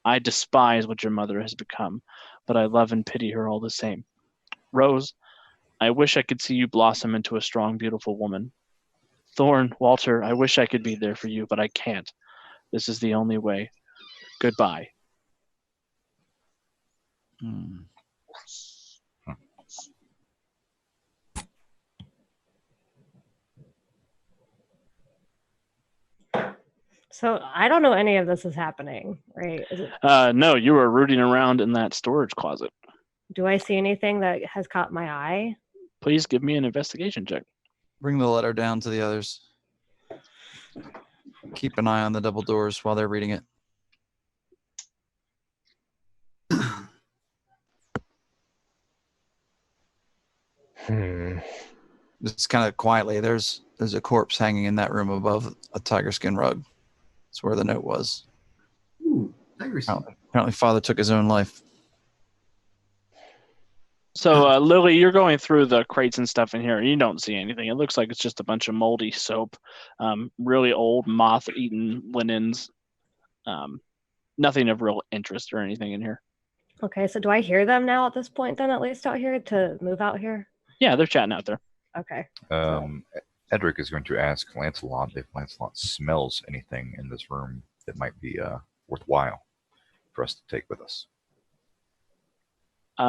I despise what your mother has become, but I love and pity her all the same. Rose, I wish I could see you blossom into a strong, beautiful woman. Thorn, Walter, I wish I could be there for you, but I can't. This is the only way. Goodbye. Hmm. So I don't know any of this is happening, right? Is it, No, you were rooting around in that storage closet. do I see anything that has caught my eye? Please give me an investigation check. Bring the letter down to the others. Keep an eye on the double doors while they're reading it. Just kind of quietly, there's a corpse hanging in that room above a tiger skin rug. That's where the note was. Ooh, tiger skin. Apparently father took his own life. So, Lily, you're going through the crates and stuff in here. You don't see anything. It looks like it's just a bunch of moldy soap, really old, moth-eaten linens. Nothing of real interest or anything in here. Okay, so do I hear them now at this point then, at least out here, to move out here? Yeah, they're chatting out there. Okay. Edric is going to ask Lancelot if Lancelot smells anything in this room that might be worthwhile for us to take with us.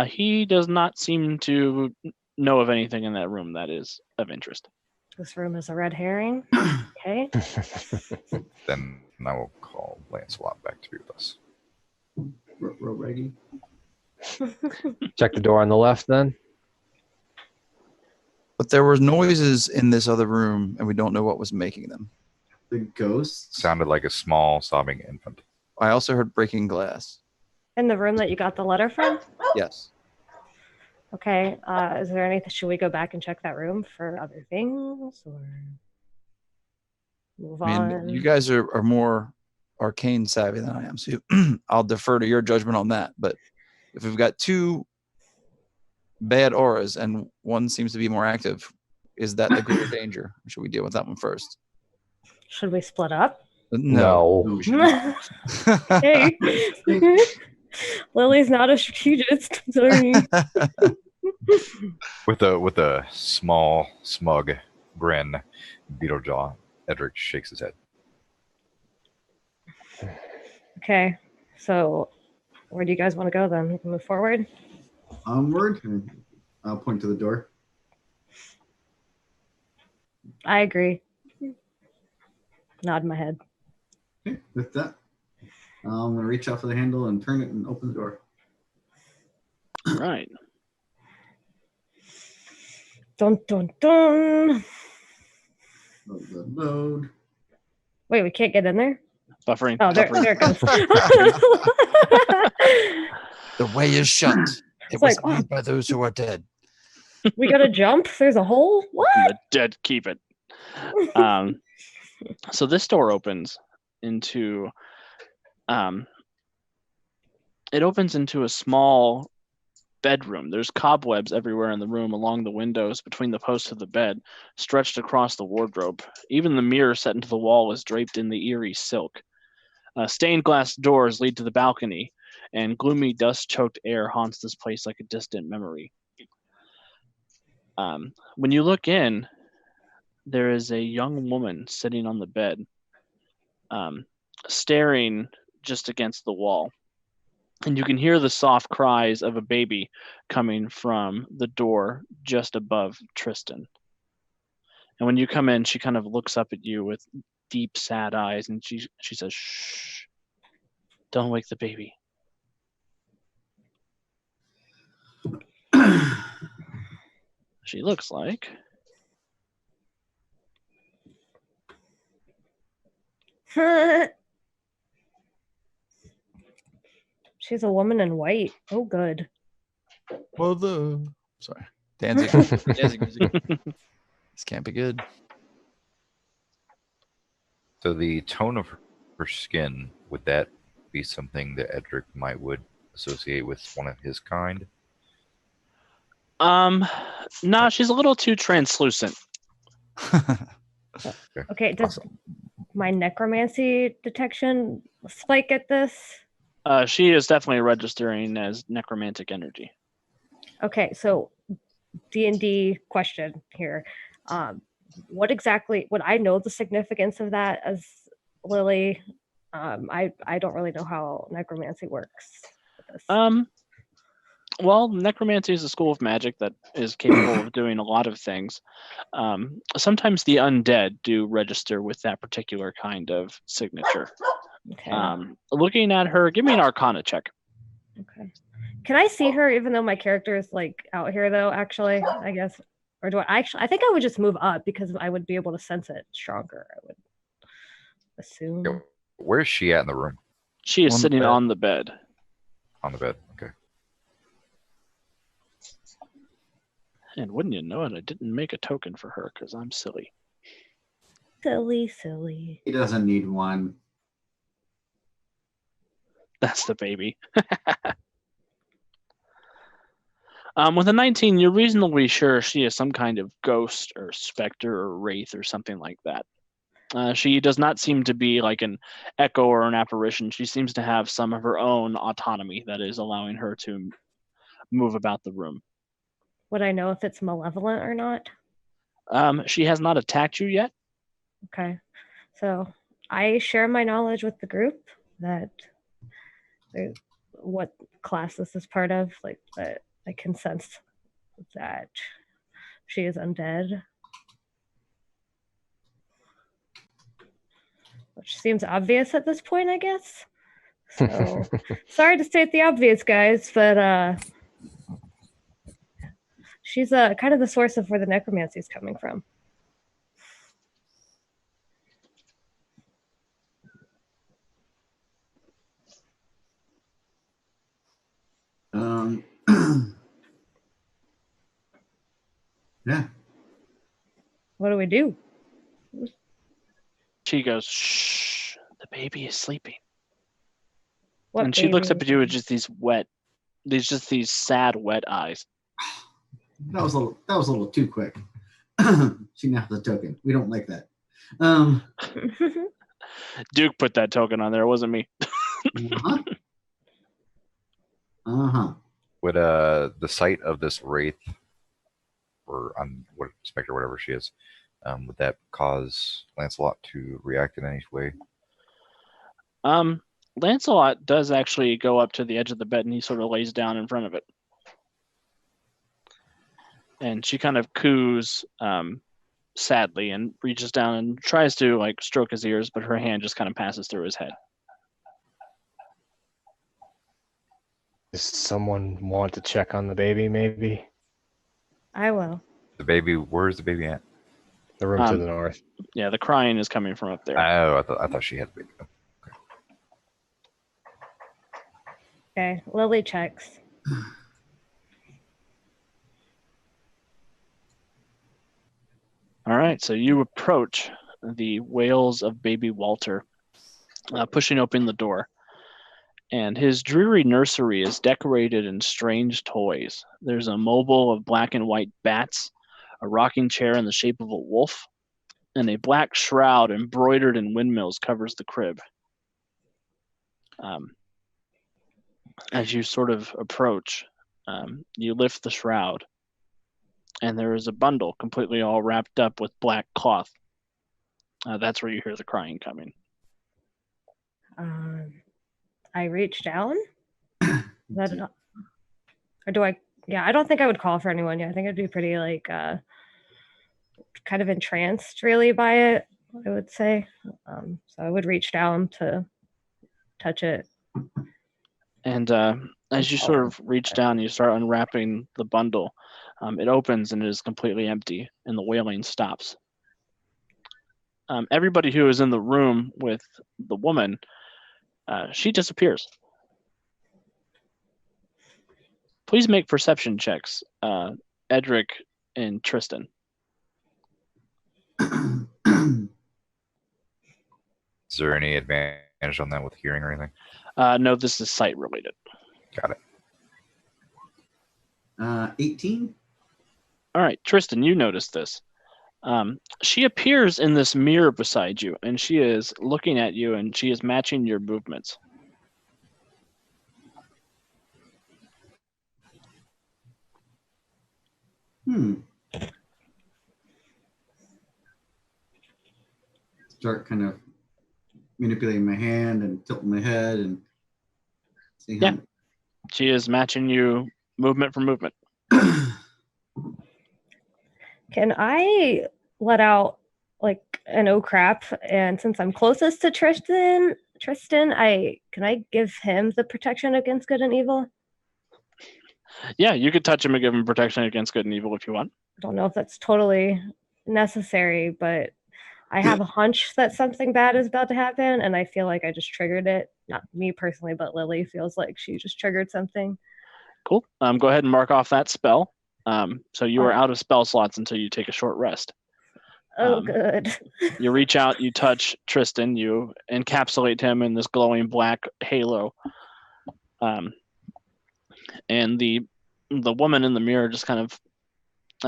He does not seem to know of anything in that room that is of interest. This room is a red herring. Okay. Then I will call Lancelot back to be with us. Row ready. Check the door on the left then. But there were noises in this other room, and we don't know what was making them. The ghosts. Sounded like a small sobbing infant. I also heard breaking glass. In the room that you got the letter from? Yes. Okay. Is there anything? Should we go back and check that room for other things, or move I mean, on? you guys are more arcane savvy than I am, so I'll defer to your judgment on that. But if we've got two bad auras and one seems to be more active, is that the greater danger? Or should we deal with that one first? Should we split up? No. No. We should not. Hey, Lily's not a strategist. Sorry. With a small, smug grin, Beetlejaw, Edric shakes his head. Okay, so where do you guys want to go then? We can move forward. Onward. And I'll point to the door. I agree. Nod my head. Okay, with that, I'm gonna reach out for the handle and turn it and open the door. Right. Dun dun dun. Load. Wait, we can't get in there? Buffering. Oh, there buffering. it goes. The way is shut. It It's was like, made by those who are dead. We gotta jump? There's a hole? What? The dead keep it. So this door opens into it opens into a small bedroom. There's cobwebs everywhere in the room, along the windows, between the posts of the bed, stretched across the wardrobe. Even the mirror set into the wall is draped in the eerie silk. Stained glass doors lead to the balcony, and gloomy, dust-choked air haunts this place like a distant memory. When you look in, there is a young woman sitting on the bed, staring just against the wall. And you can hear the soft cries of a baby coming from the door just above Tristan. And when you come in, she kind of looks up at you with deep, sad eyes, and she says, "Shh, don't wake the baby." She looks like She's a woman in white. Oh, good. Mother. Sorry. Danzig music. This can't be good. So the tone of her skin, would that be something that Edric would associate with one of his kind? No, she's a little too translucent. Okay, does my necromancy detection spike at this? She is definitely registering as necromantic energy. Okay, so D&D question here. What exactly would I know the significance of that as Lily? I don't really know how necromancy works with this. Well, necromancy is a school of magic that is capable of doing a lot of things. Sometimes the undead do register with that particular kind of signature. Okay. Looking at her, give me an Arcana check. Okay. Can I see her even though my character is like out here though, actually, I guess? Or do I think I would just move up because I would be able to sense it stronger, I would assume. Yeah. Where's she at in the room? She is On the sitting bed. on the bed. On the bed. Okay. And wouldn't you know it, I didn't make a token for her because I'm silly. Silly. He doesn't need one. That's the baby. With a 19, you're reasonably sure she is some kind of ghost or specter or wraith or something like that. She does not seem to be like an echo or an apparition. She seems to have some of her own autonomy that is allowing her to move about the room. Would I know if it's malevolent or not? She has not attacked you yet. Okay. So I share my knowledge with the group that what class this is part of, like that I can sense that she is undead. Which seems obvious at this point, I guess. So sorry to state the obvious, guys, but she's kind of the source of where the necromancy is coming from. Yeah. What do we do? She goes, shh, the baby is sleeping. What And she looks up baby? at you with just these sad, wet eyes. That was a little too quick. She now has a token. We don't like that. Duke put that token on there. It wasn't me. Uh-huh. Uh-huh. Would the sight of this wraith or what specter, whatever she is, would that cause Lancelot to react in any way? Lancelot does actually go up to the edge of the bed and he sort of lays down in front of it. And she kind of coos sadly and reaches down and tries to like stroke his ears, but her hand just kind of passes through his head. Does someone want to check on the baby, maybe? I will. The baby, where's the baby at? The room to the north. Yeah, the crying is coming from up there. Oh, I thought she had the baby. Okay, Lily checks. All right, so you approach the wails of baby Walter, pushing open the door. And his dreary nursery is decorated in strange toys. There's a mobile of black and white bats, a rocking chair in the shape of a wolf, and a black shroud embroidered in windmills covers the crib. As you sort of approach, you lift the shroud, and there is a bundle completely all wrapped up with black cloth. That's where you hear the crying coming. I reach down. Or do I? Yeah, I don't think I would call for anyone yet. I think I'd be pretty like kind of entranced really by it, I would say. So I would reach down to touch it. And as you sort of reach down, you start unwrapping the bundle. It opens and it is completely empty, and the wailing stops. Everybody who is in the room with the woman, she disappears. Please make perception checks, Edric and Tristan. Is there any advantage on that with hearing or anything? No, this is sight related. Got it. 18. All right, Tristan, you noticed this. She appears in this mirror beside you, and she is looking at you, and she is matching your movements. Start kind of manipulating my hand and tilting my head and see Yeah. She is matching you movement for movement. Can I let out like an oh crap? And since I'm closest to Tristan, can I give him the protection against good and evil? Yeah, you could touch him and give him protection against good and evil if you want. I don't know if that's totally necessary, but I have a hunch that something bad is about to happen, and I feel like I just triggered it. Not me personally, but Lily feels like she just triggered something. Cool. Go ahead and mark off that spell. So you are out of spell slots until you take a short rest. Oh, good. You reach out, you touch Tristan, you encapsulate him in this glowing black halo. And the woman in the mirror just kind of,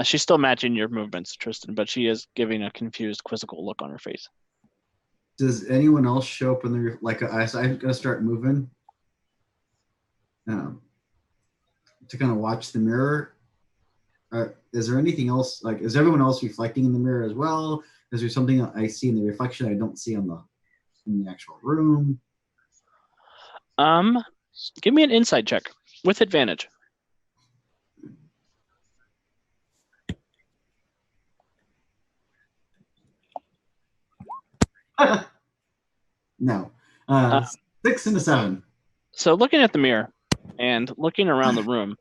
she's still matching your movements, Tristan, but she is giving a confused, quizzical look on her face. Does anyone else show up in the I'm gonna start moving to kind of watch the mirror? Is there anything else? Like, is everyone else reflecting in the mirror as well? Is there something I see in the reflection I don't see in the actual room? Give me an insight check with advantage. No. 6 and a 7. So looking at the mirror and looking around the room,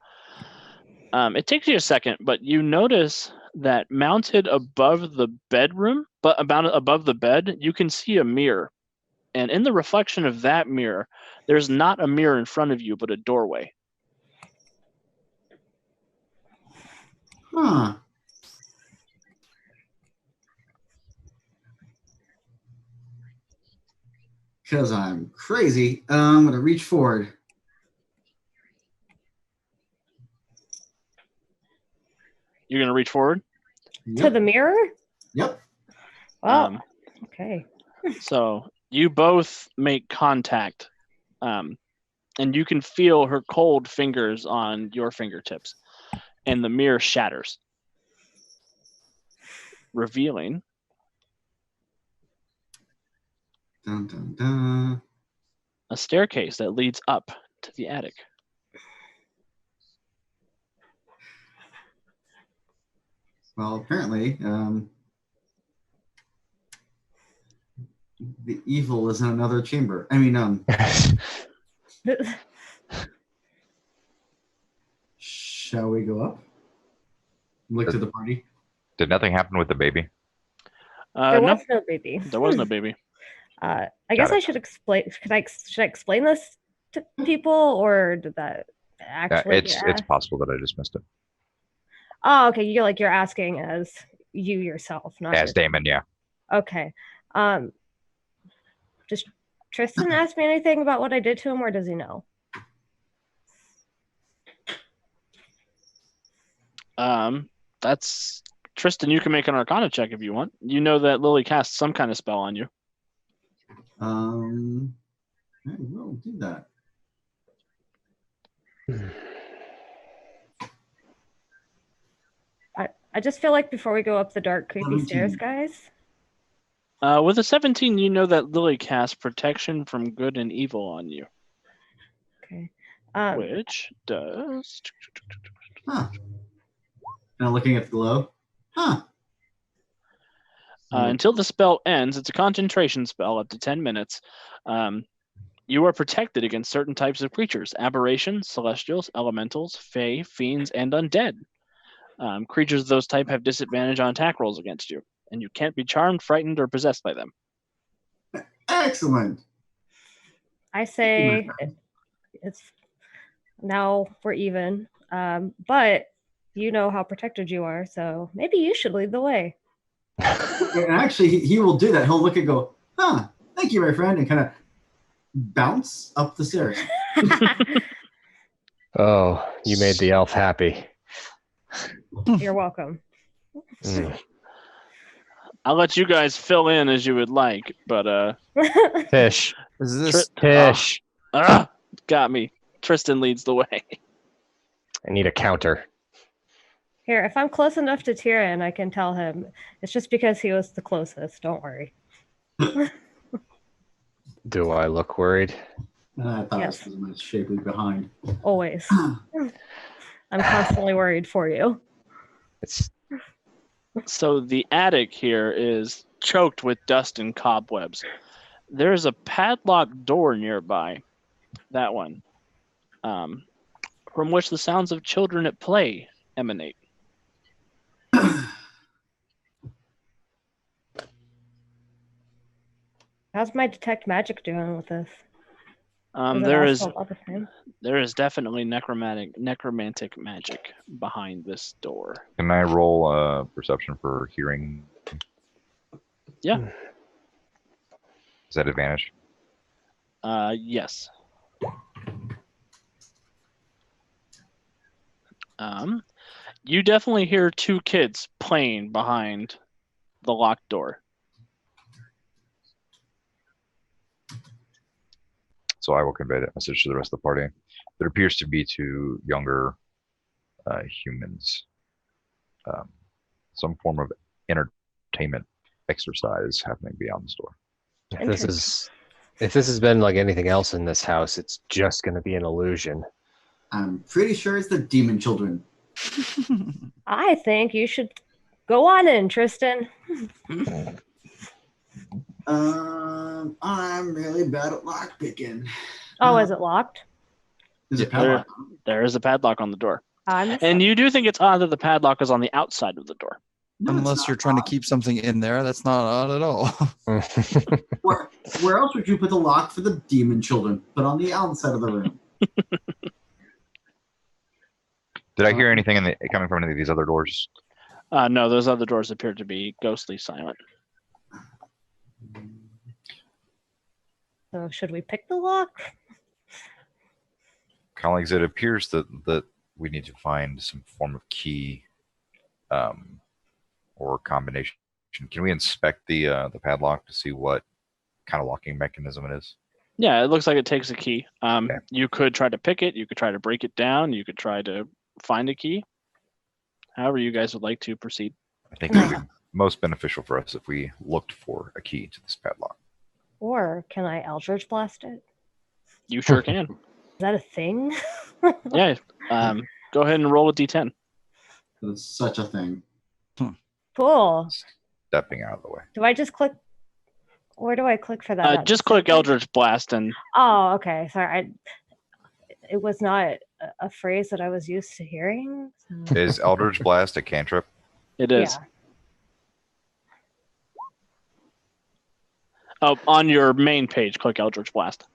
it takes you a second, but you notice that mounted above the bedroom, but above the bed, you can see a mirror. And in the reflection of that mirror, there's not a mirror in front of you, but a doorway. Huh. Because I'm crazy, I'm going to reach forward. You're going to reach forward? To the mirror? Yep. Well, okay. So you both make contact, and you can feel her cold fingers on your fingertips, and the mirror shatters, revealing Dun, dun, dun. a staircase that leads up to the attic. Well, apparently, the evil is in another chamber. I mean, shall we go up? Look to the party. Did nothing happen with the baby? There was no baby. There was no baby. I guess I should explain. Should I explain this to people, or did that actually? It's possible that I just missed it. Oh, okay. You're asking as you yourself, not as Damon. Yeah. Okay. Does Tristan ask me anything about what I did to him, or does he know? That's Tristan. You can make an Arcana check if you want. You know that Lily cast some kind of spell on you. I will do that. I just feel like before we go up the dark, creepy 17. stairs, guys. With a 17, you know that Lily casts protection from good and evil on you. Okay. Which does. Huh. Now looking at the glow. Huh. Until the spell ends, it's a concentration spell up to 10 minutes. You are protected against certain types of creatures: aberrations, celestials, elementals, fae, fiends, and undead. Creatures of those type have disadvantage on attack rolls against you, and you can't be charmed, frightened, or possessed by them. Excellent. I say it's now we're even, but you know how protected you are, so maybe you should lead the way. And actually, he will do that. He'll look and go, huh, thank Thank you, my friend, and kind of bounce up the stairs. Oh, you made the elf happy. You're welcome. Mm. I'll let you guys fill in as you would like, but Fish. Is this Fish. got me. Tristan leads the way. I need a counter. Here, if I'm close enough to Tyrion, I can tell him. It's just because he was the closest. Don't worry. Do I look worried? I thought Yes. this was my shapely behind. Always. I'm constantly worried for you. It's So the attic here is choked with dust and cobwebs. There is a padlocked door nearby. That one. From which the sounds of children at play emanate. How's my detect magic doing with this? Is it There all is still about the same? there is definitely necromantic magic behind this door. Can I roll perception for hearing? Yeah. Is that advantage? Yes. You definitely hear two kids playing behind the locked door. So I will convey that message to the rest of the party. There appears to be two younger humans. Some form of entertainment exercise happening beyond the store. If this has been like anything else in this house, it's just going to be an illusion. I'm pretty sure it's the demon children. I think you should go on in, Tristan. I'm really bad at lock picking. Oh, is it locked? Is it There, padlock? there is a padlock on the door. I missed And it. you do think it's odd that the padlock is on the outside of the door. No, it's Unless not you're trying to odd. keep something in there, that's not odd at all. Where else would you put the lock for the demon children? But on the outside of the room. Did I hear anything coming from any of these other doors? No, those other doors appear to be ghostly silent. So should we pick the lock? Colleagues, it appears that we need to find some form of key or combination. Can we inspect the padlock to see what kind of locking mechanism it is? Yeah, it looks like it takes a key. Okay. You could try to pick it. You could try to break it down. You could try to find a key. However you guys would like to proceed. I think it would be most beneficial for us if we looked for a key to this padlock. Or can I Eldritch Blast it? You sure can. Is that a thing? Yeah. Go ahead and roll a d10. It's such a thing. Cool. Stepping out of the way. Do I just click? Where do I click for that? Just click Eldritch Blast and Oh, okay. Sorry. It was not a phrase that I was used to hearing. So. Is Eldritch Blast a cantrip? it is. Yeah. Oh, on your main page, click Eldritch Blast.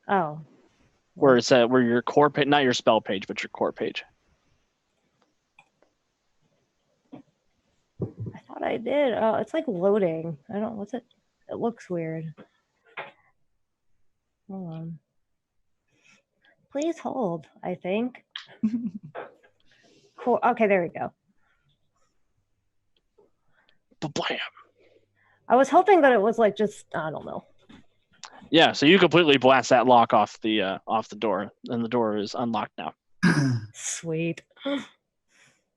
Oh. Where it's at, where your core page, not your spell page, but your core page. I thought I did. Oh, it's like loading. I don't. What's it? It looks weird. Hold on. Please hold. I think. Cool. Okay, there we go. Blam. I was hoping that it was like just I don't know. Yeah, so you completely blast that lock off the door, and the door is unlocked now. Sweet.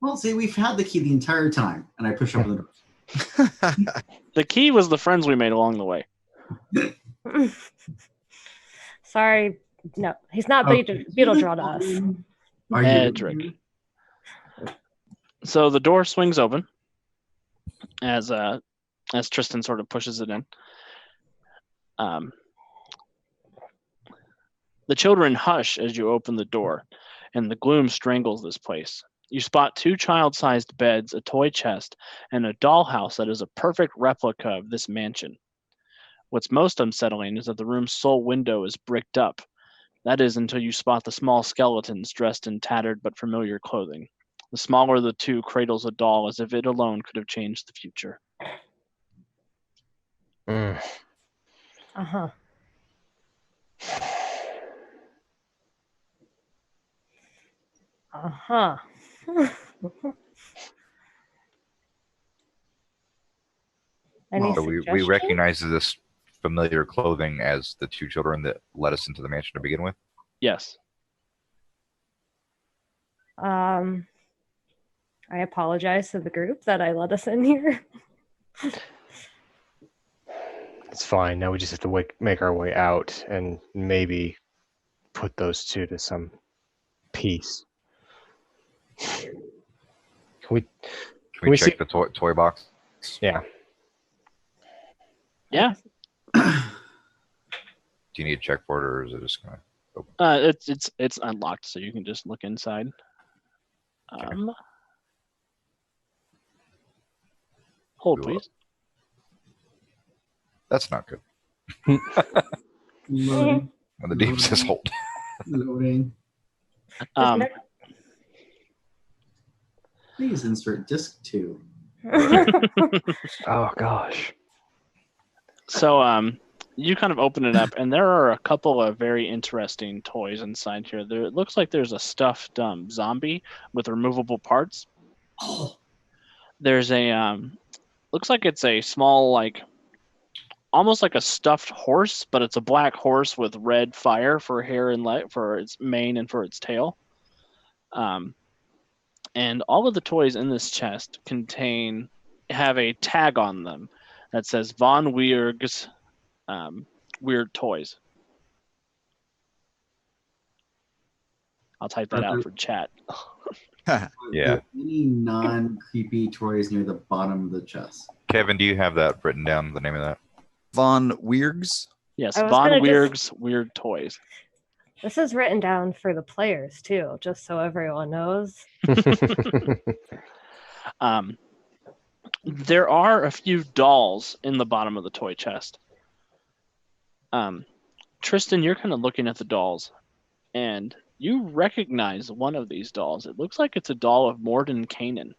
Well, see, we've had the key the entire time, and I push open the door. The key was the friends we made along the way. Sorry. No, he's not Okay. Beetlejuice to us. Are you? Edric. So the door swings open as Tristan sort of pushes it in. The children hush as you open the door, and the gloom strangles this place. You spot 2 child-sized beds, a toy chest, and a dollhouse that is a perfect replica of this mansion. What's most unsettling is that the room's sole window is bricked up. That is until you spot the small skeletons dressed in tattered but familiar clothing. The smaller of the 2 cradles a doll as if it alone could have changed the future. Uh-huh. Uh-huh. Any So we suggestions? recognize this familiar clothing as the two children that led us into the mansion to begin with. Yes. I apologize to the group that I let us in here. It's fine. Now we just have to make our way out and maybe put those two to some peace. Can we? Can we we check see- the toy box? Yeah. Yeah. Do you need a check for it, or is it just gonna? It's unlocked, so you can just look inside. Hold, Cool. please. That's not good. Loading. When the DM says hold. Loading. Um, Please insert disc 2. Oh gosh. So you kind of open it up, and there are a couple of very interesting toys inside here. It looks like there's a stuffed zombie with removable parts. Oh, There's a looks like it's a small, like almost like a stuffed horse, but it's a black horse with red fire for hair and for its mane and for its tail. And all of the toys in this chest have a tag on them that says Von Weirg's Weird Toys. I'll type that out for chat. Yeah. Are any non-creepy toys near the bottom of the chest? Kevin, do you have that written down? The name of that? Von Weirgs. Yes, I was Von gonna Weirg's Weird Toys. This is written down for the players too, just so everyone knows. There are a few dolls in the bottom of the toy chest. Tristan, you're kind of looking at the dolls, and you recognize one of these dolls. It looks like it's a doll of Morden Kanan.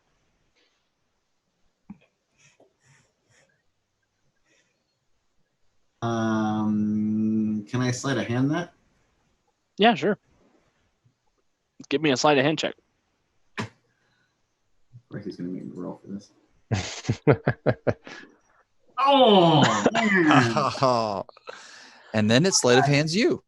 Can I sleight of hand that? Yeah, sure. Give me a sleight of hand check. Or he's gonna make me roll for this. Oh man! And then it sleight of hands you.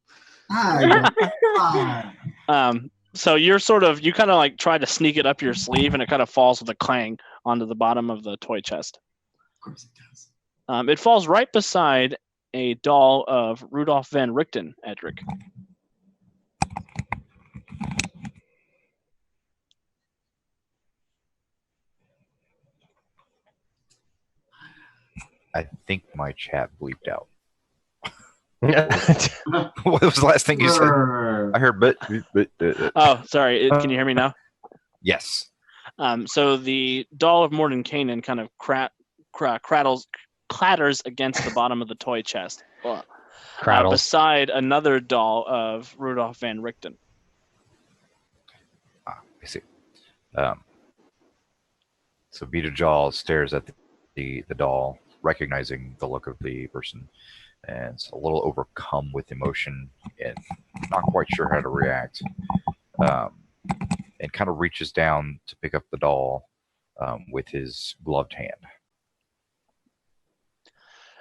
So you kind of like try to sneak it up your sleeve, and it kind of falls with a clang onto the bottom of the toy chest. Of course it does. It falls right beside a doll of Rudolph Van Richten, Edric. I think my chat bleeped out. What was the last thing you said? I heard but. Oh, sorry. Can you hear me now? Yes. So the doll of Morden Kanan kind of clatters against the bottom of the toy chest. Beside another doll of Rudolph Van Richten. I see. So Vita Jaw stares at the doll, recognizing the look of the person, and it's a little overcome with emotion and not quite sure how to react. And kind of reaches down to pick up the doll with his gloved hand.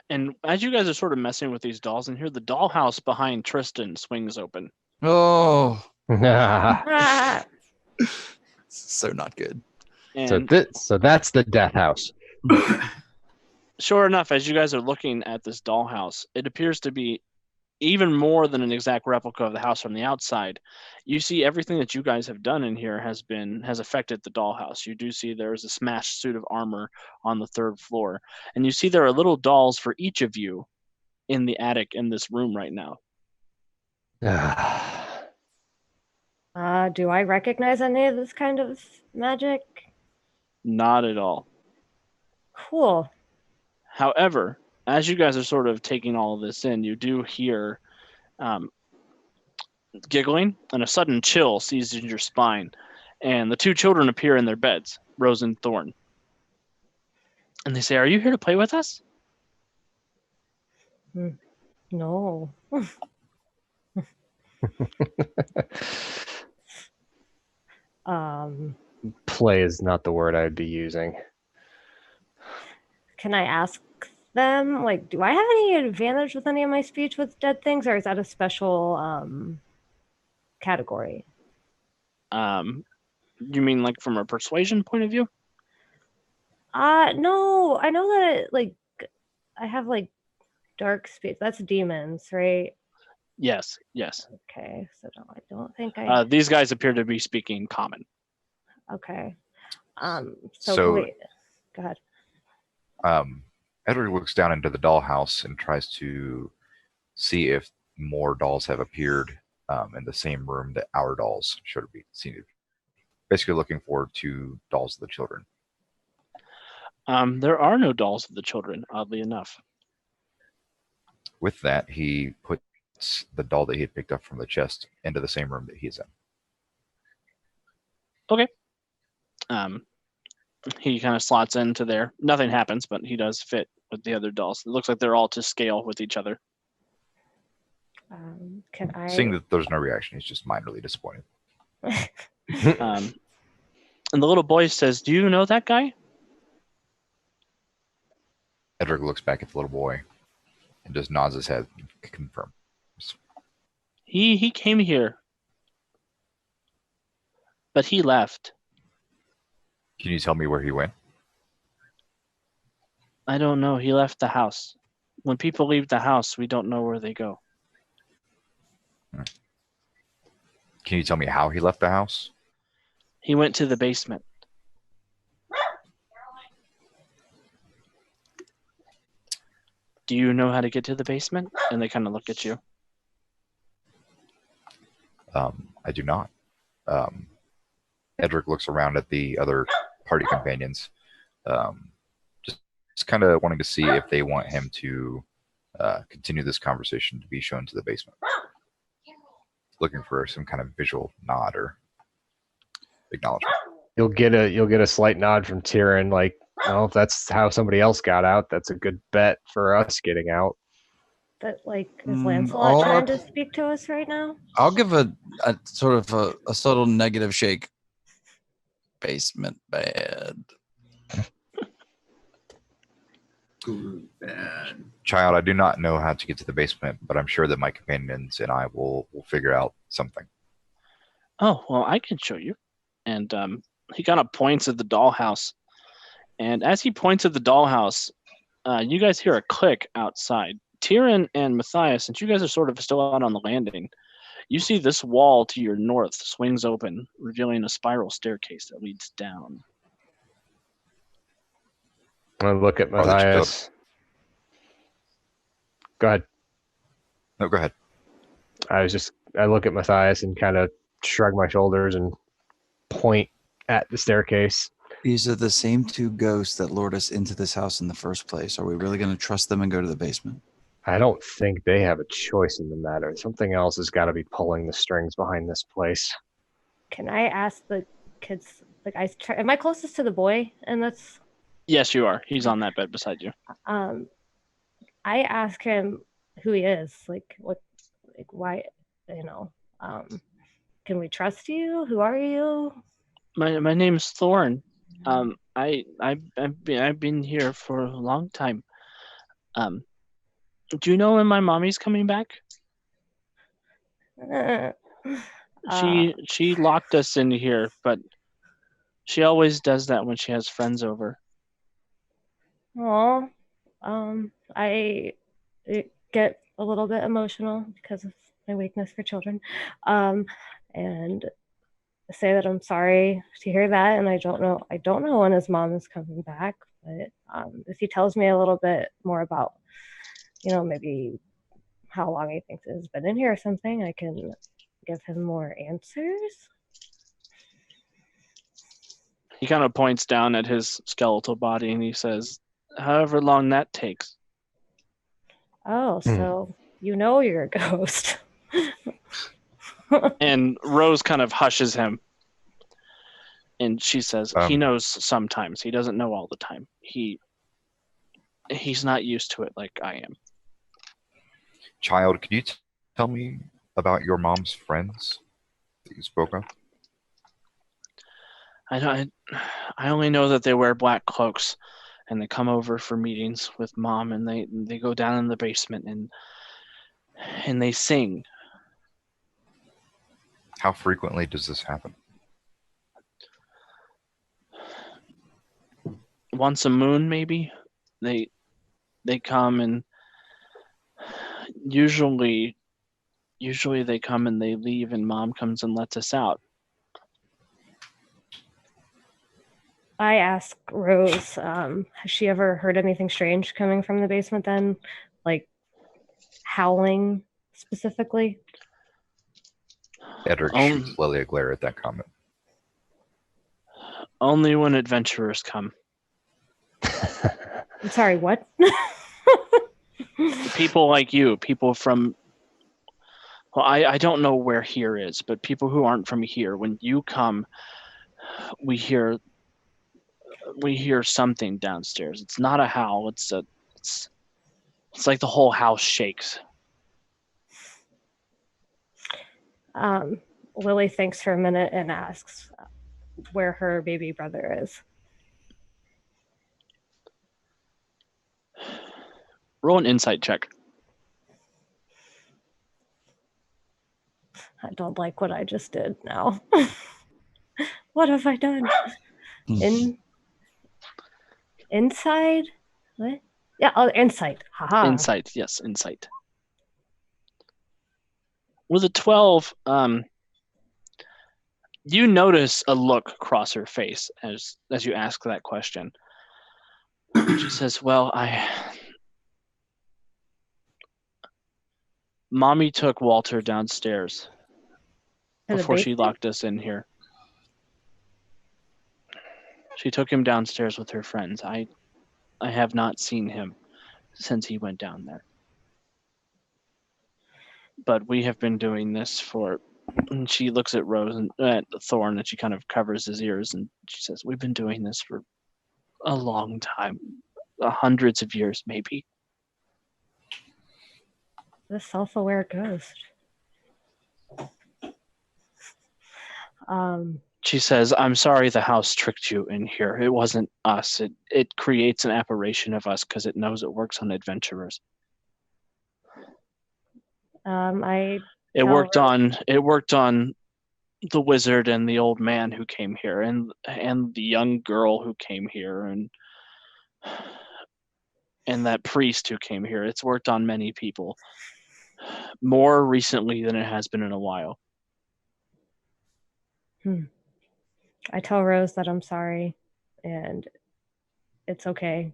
And as you guys are sort of messing with these dolls in here, the dollhouse behind Tristan swings open. Oh, Ah, so not good. And So that's the death house. sure enough, as you guys are looking at this dollhouse, it appears to be even more than an exact replica of the house from the outside. You see everything that you guys have done in here has affected the dollhouse. You do see there is a smashed suit of armor on the third floor, and you see there are little dolls for each of you in the attic in this room right now. do I recognize any of this kind of magic? Not at all. Cool. However, as you guys are sort of taking all of this in, you do hear giggling, and a sudden chill seizes your spine. And the two children appear in their beds, Rose and Thorn. And they say, "Are you here to play with us?" No. Play is not the word I'd be using. Can I ask them, like, do I have any advantage with any of my speech with dead things, or is that a special category? You mean like from a persuasion point of view? No, I know that like I have like dark speech. That's demons, right? Yes. Okay, so no, I don't think I. These guys appear to be speaking common. Okay. So- wait. Go ahead. Edward looks down into the dollhouse and tries to see if more dolls have appeared in the same room that our dolls should be seen. Basically looking for 2 dolls of the children. There are no dolls of the children, oddly enough. With that, he puts the doll that he had picked up from the chest into the same room that he's in. He kind of slots into there. Nothing happens, but he does fit with the other dolls. It looks like they're all to scale with each other. Can I? Seeing that there's no reaction, he's just minorly disappointed. And the little boy says, "Do you know that guy?" Edric looks back at the little boy and just nods his head and confirms. He came here, but he left. Can you tell me where he went? I don't know. He left the house. When people leave the house, we don't know where they go. Can you tell me how he left the house? He went to the basement. Do you know how to get to the basement? And they kind of look at you. I do not. Edric looks around at the other party companions, just kind of wanting to see if they want him to continue this conversation to be shown to the basement. Looking for some kind of visual nod or acknowledgement. You'll get a slight nod from Tyrion, like, well, if that's how somebody else got out, that's a good bet for us getting out. But like, is Lancelot trying to speak to us right now? I'll give a sort of a subtle negative shake. Basement bad. Bad. Child, I do not know how to get to the basement, but I'm sure that my companions and I will figure out something. Oh, well, I can show you. And he kind of points at the dollhouse. And as he points at the dollhouse, you guys hear a click outside. Tyrion and Matthias, since you guys are sort of still out on the landing, you see this wall to your north swings open, revealing a spiral staircase that leads down. I look at Matthias. Go ahead. No, go ahead. I look at Matthias and kind of shrug my shoulders and point at the staircase. These are the same 2 ghosts that lured us into this house in the first place. Are we really going to trust them and go to the basement? I don't think they have a choice in the matter. Something else has got to be pulling the strings behind this place. Can I ask the kids? Like, am I closest to the boy? And that's. Yes, you are. He's on that bed beside you. I ask him who he is. Like, what? Like, why? You know. Can we trust you? Who are you? My name's Thorn. I've been here for a long time. Do you know when my mommy's coming back? She locked us in here, but she always does that when she has friends over. Oh, I get a little bit emotional because of my weakness for children, and say that I'm sorry to hear that, and I don't know when his mom is coming back, but if he tells me a little bit more about, maybe how long he thinks it's been in here or something, I can give him more answers. He kind of points down at his skeletal body and he says, however long that takes. Oh, so you're a ghost. And Rose kind of hushes him. And she says, he knows sometimes. He doesn't know all the time. He's not used to it like I am. Child, can you tell me about your mom's friends that you spoke of? I only know that they wear black cloaks, and they come over for meetings with Mom, and they go down in the basement and they sing. How frequently does this happen? Once a moon, maybe. They come, and usually they come and they leave, and Mom comes and lets us out. I ask Rose, has she ever heard anything strange coming from the basement then? Like howling specifically? Edric shoots Lily a glare at that comment. Only when adventurers come. I'm sorry, what? People like you, people from... Well, I don't know where here is, but people who aren't from here, when you come, we hear something downstairs. It's not a howl. It's like the whole house shakes. Lily thinks for a minute and asks where her baby brother is. Roll an insight check. I don't like what I just did now. What have I done? Inside? What? Yeah, insight. Haha. Insight, yes, insight. With a 12, you notice a look cross her face as you ask that question. She says, well, Mommy took Walter downstairs before she locked us in here. She took him downstairs with her friends. I have not seen him since he went down there. But we have been doing this for... And she looks at Rose and at Thorn, and she kind of covers his ears, and she says, we've been doing this for a long time. Hundreds of years, maybe. The self-aware ghost. She says, I'm sorry the house tricked you in here. It wasn't us. It creates an apparition of us because it knows it works on adventurers. It worked on the wizard and the old man who came here, and the young girl who came here, and that priest who came here. It's worked on many people. More recently than it has been in a while. I tell Rose that I'm sorry and it's okay.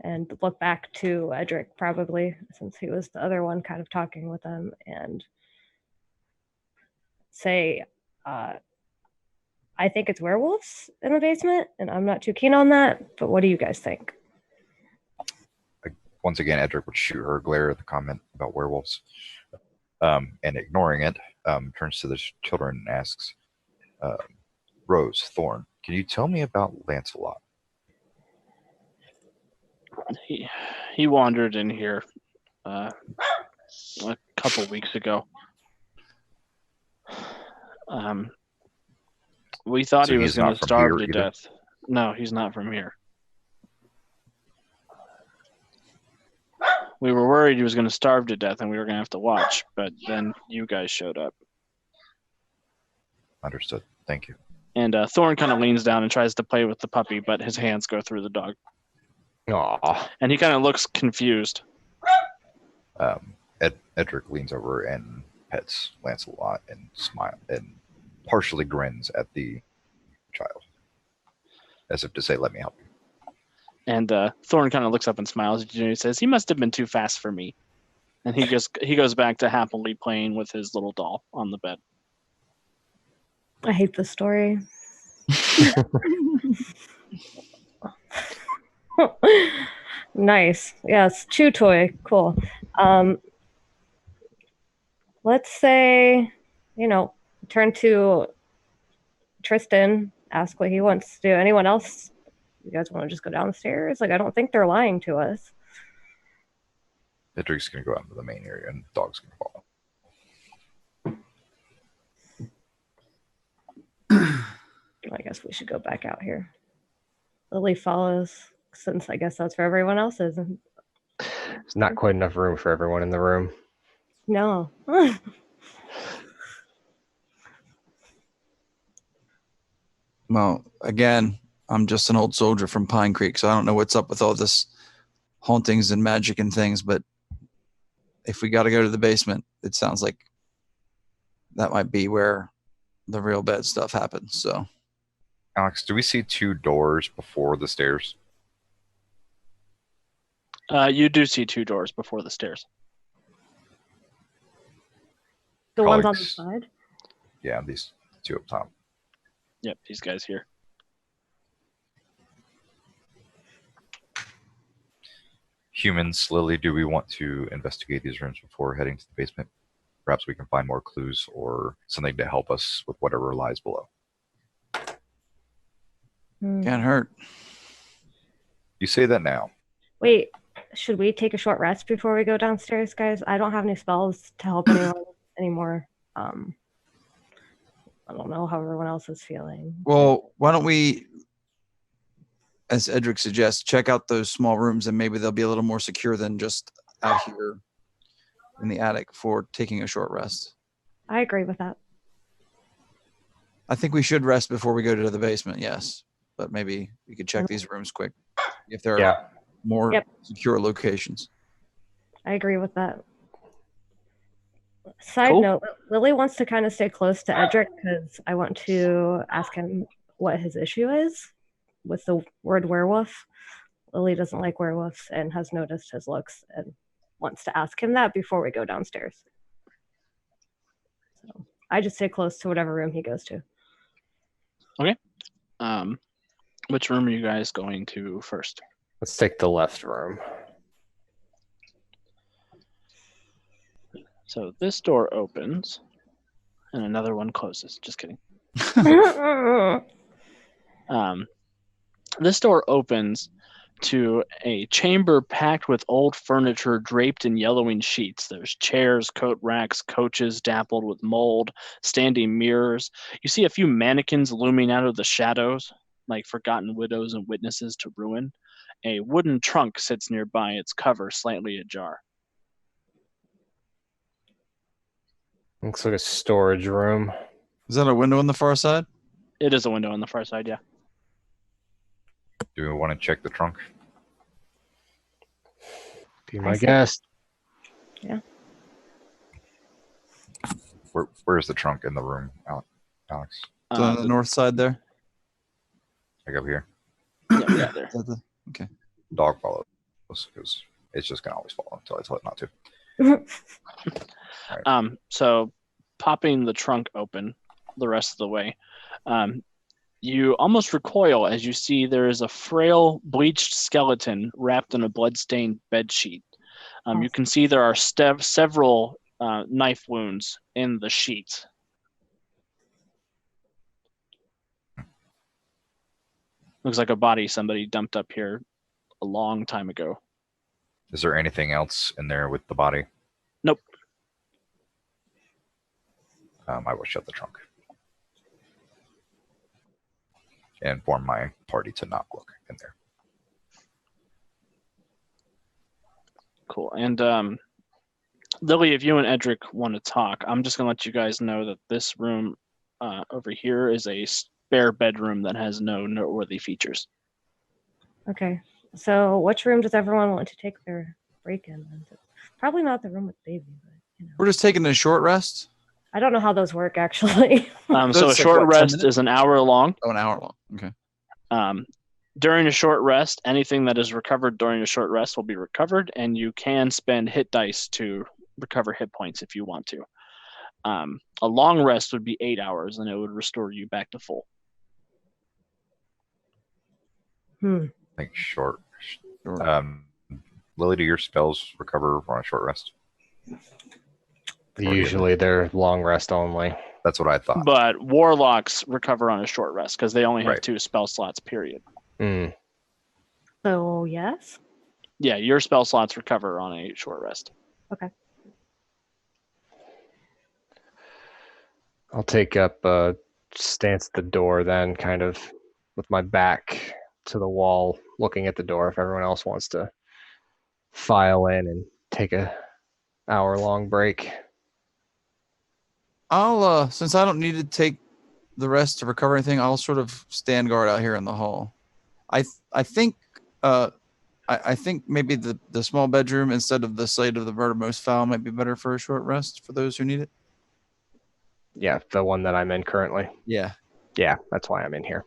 And look back to Edric, probably, since he was the other one kind of talking with them, and say, I think it's werewolves in the basement, and I'm not too keen on that, but what do you guys think? Once again, Edric would shoot her a glare at the comment about werewolves. And ignoring it, turns to the children and asks, Rose, Thorn, can you tell me about Lancelot? He wandered in here a couple weeks ago. We thought he was going to starve to death. No, he's not from here. We were worried he was going to starve to death and we were going to have to watch, but then you guys showed up. Understood. Thank you. And Thorn kind of leans down and tries to play with the puppy, but his hands go through the dog. Aww. And he kind of looks confused. Edric leans over and pets Lancelot and smile and partially grins at the child, as if to say, "Let me help you." And Thorn kind of looks up and smiles at you, and he says, "He must have been too fast for me." And he goes back to happily playing with his little doll on the bed. I hate this story. Nice. Yes, chew toy. Cool. Let's say, turn to Tristan, ask what he wants to do. Anyone else? You guys want to just go downstairs? I don't think they're lying to us. Edric's going to go out into the main area, and the dog's going to follow. I guess we should go back out here. Lily follows, since I guess that's where everyone else is. There's not quite enough room for everyone in the room. No. Well, again, I'm just an old soldier from Pine Creek, so I don't know what's up with all this hauntings and magic and things, but if we got to go to the basement, it sounds like that might be where the real bad stuff happens. So, Alex, do we see 2 doors before the stairs? You do see 2 doors before the stairs. The ones on the Colleagues. side? Yeah, these 2 up top. Yep, these guys here. Humans, Lily, do we want to investigate these rooms before heading to the basement? Perhaps we can find more clues or something to help us with whatever lies below. can't hurt. You say that now. Wait, should we take a short rest before we go downstairs, guys? I don't have any spells to help anyone anymore. I don't know how everyone else is feeling. Well, why don't we, as Edric suggests, check out those small rooms and maybe they'll be a little more secure than just out here in the attic for taking a short rest. I agree with that. I think we should rest before we go to the basement, yes. But maybe we could check these rooms quick if there are more secure locations. I agree with that. Side Cool. note, Lily wants to kind of stay close to Edric because I want to ask him what his issue is with the word werewolf. Lily doesn't like werewolves and has noticed his looks and wants to ask him that before we go downstairs. So I just stay close to whatever room he goes to. Which room are you guys going to first? Let's take the left room. So this door opens, and another one closes. Just kidding. This door opens to a chamber packed with old furniture draped in yellowing sheets. There's chairs, coat racks, coaches dappled with mold, standing mirrors. You see a few mannequins looming out of the shadows, like forgotten widows and witnesses to ruin. A wooden trunk sits nearby, its cover slightly ajar. Looks like a storage room. Is that a window on the far side? It is a window on the far side, yeah. Do we want to check the trunk? Be my guest. Yeah. Where's the trunk in the room, Alex? Is that on the north side there? Like up here? Yeah, there. Okay. Dog follows because it's just gonna always follow until I tell it not to. So popping the trunk open the rest of the way, you almost recoil as you see there is a frail, bleached skeleton wrapped in a blood-stained bedsheet. You can see there are several knife wounds in the sheet. Looks like a body somebody dumped up here a long time ago. Is there anything else in there with the body? Nope. I will shut the trunk and inform my party to not look in there. Cool. And Lily, if you and Edric want to talk, I'm just going to let you guys know that this room over here is a spare bedroom that has no noteworthy features. Okay. So which room does everyone want to take their break in? Probably not the room with baby, but you know. We're just taking a short rest. I don't know how those work actually. So a That's like, short what, 10 rest minutes? is an hour long. Oh, an hour long. Okay. During a short rest, anything that is recovered during a short rest will be recovered, and you can spend hit dice to recover hit points if you want to. A long rest would be 8 hours, and it would restore you back to full. I think short. Sure. Lily, do your spells recover on a short rest? Usually they're long rest only. That's what I thought. But warlocks recover on a short rest because they only have Right. 2 spell slots, period. So yes. Yeah, your spell slots recover on a short rest. Okay. I'll take up a stance at the door then, kind of with my back to the wall, looking at the door if everyone else wants to file in and take a hour-long break. I'll since I don't need to take the rest to recover anything, I'll sort of stand guard out here in the hall. I think I think maybe the small bedroom instead of the site of the murdermost fowl might be better for a short rest for those who need it. Yeah, the one that I'm in currently. Yeah. Yeah, that's why I'm in here.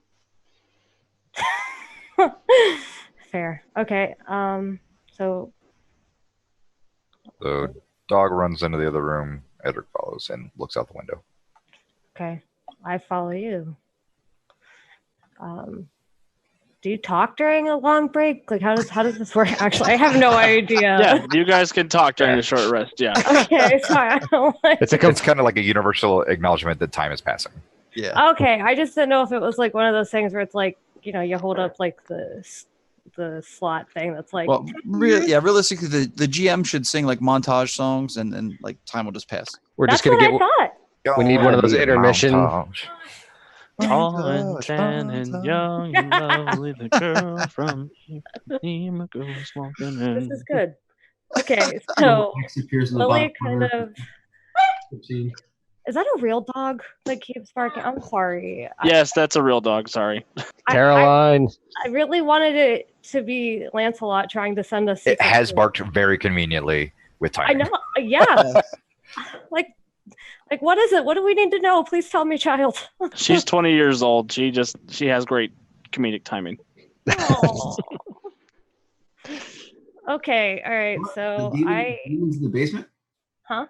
Fair. Okay. So The dog runs into the other room. Edric follows and looks out the window. okay, I follow you. Do you talk during a long break? Like, how does this work? Actually, I have no idea. Yeah, you guys can talk during the short rest. Yeah. Okay, sorry. I don't like... It's kind of like a universal acknowledgement that time is passing. Yeah. Okay, I just didn't know if it was like one of those things where it's like, you know, you hold up like the slot thing that's like. Well, realistically, the GM should sing like montage songs, and like time will just pass. We're That's just gonna what get. I thought. We need one of those Need a intermission. montage. Tall and tan and young and lovely, the girl from Ipanema goes walking in. This is good. Okay, so X appears in the Lily bottom kind corner. of. Is that a real dog that keeps barking? I'm sorry. Yes, that's a real dog. Sorry. Caroline. I really wanted it to be Lancelot trying to send us. It has barked very conveniently with I timing. know. Yeah. Like, what is it? What do we need to know? Please tell me, child. She's 20 years old. She has great comedic timing. Aw. Okay. All right. What? So The demons in the basement? Huh?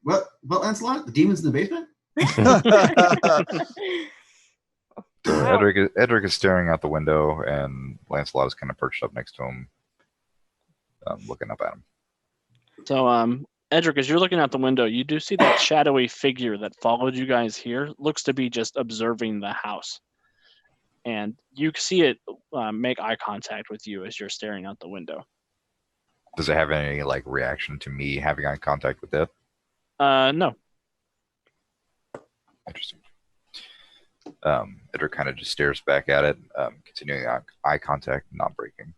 What, Lancelot? The demons in the basement? Wow. Edric is staring out the window, and Lancelot is kind of perched up next to him, looking up at him. So, Edric, as you're looking out the window, you do see that shadowy figure that followed you guys here. Looks to be just observing the house. And you see it make eye contact with you as you're staring out the window. Does it have any like reaction to me having eye contact with it? No. Interesting. Edric kind of just stares back at it, continuing eye contact, not breaking.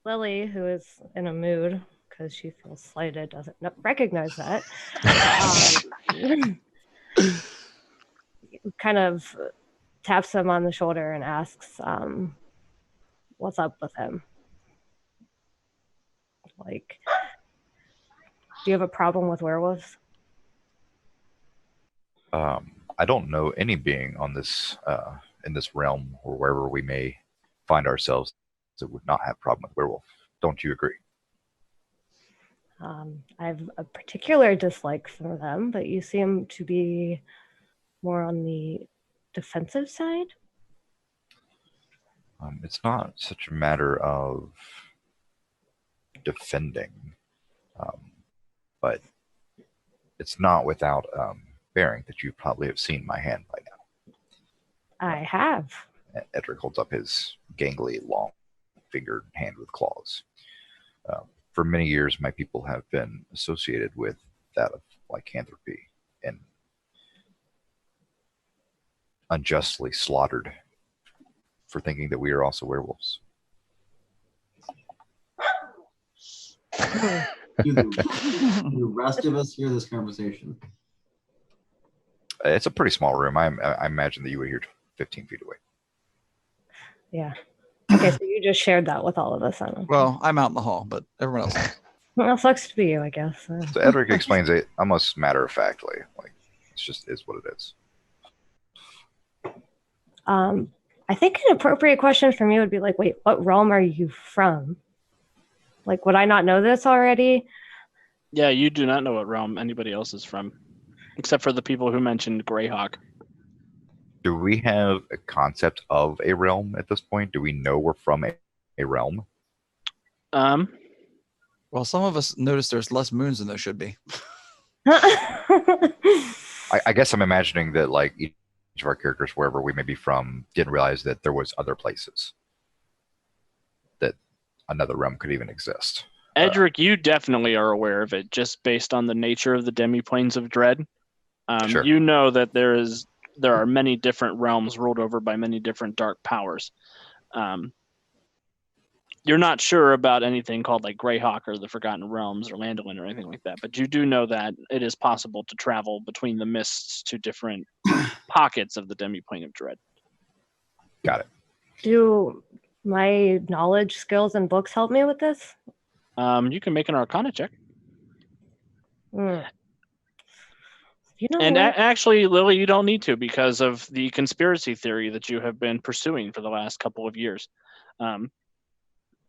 Lily, who is in a mood because she feels slighted, doesn't recognize that. Kind of taps him on the shoulder and asks, what's up with him? Like, do you have a problem with werewolves? I don't know any being on this in this realm or wherever we may find ourselves that would not have a problem with werewolf. Don't you agree? I have a particular dislike for them, but you seem to be more on the defensive side. It's not such a matter of defending, but it's not without bearing that you probably have seen my hand by now. I have. Edric holds up his gangly, long-fingered hand with claws. For many years, my people have been associated with that of lycanthropy and unjustly slaughtered for thinking that we are also werewolves. Do the rest of us hear this conversation? It's a pretty small room. I imagine that you would hear 15 feet away. Yeah. Okay, so you just shared that with all of us. Well, I'm out in the hall, but everyone else. Well, sucks to be you, I guess. So Edric explains it almost matter-of-factly. Like, it's just is what it is. I think an appropriate question for me would be like, wait, what realm are you from? Like, would I not know this already? Yeah, you do not know what realm anybody else is from, except for the people who mentioned Greyhawk. Do we have a concept of a realm at this point? Do we know we're from a realm? Well, some of us noticed there's less moons than there should be. I guess I'm imagining that like each of our characters, wherever we may be from, didn't realize that there was other places. another realm could even exist. Edric, you definitely are aware of it, just based on the nature of the demi-planes of dread. Sure. You know that there are many different realms ruled over by many different dark powers. You're not sure about anything called like Greyhawk or the Forgotten Realms or Landolin or anything like that, but you do know that it is possible to travel between the mists to different pockets of the demi-plane of dread. Got it. Do my knowledge, skills, and books help me with this? You can make an Arcana check. Hmm. You know And what? actually, Lily, you don't need to because of the conspiracy theory that you have been pursuing for the last couple of years.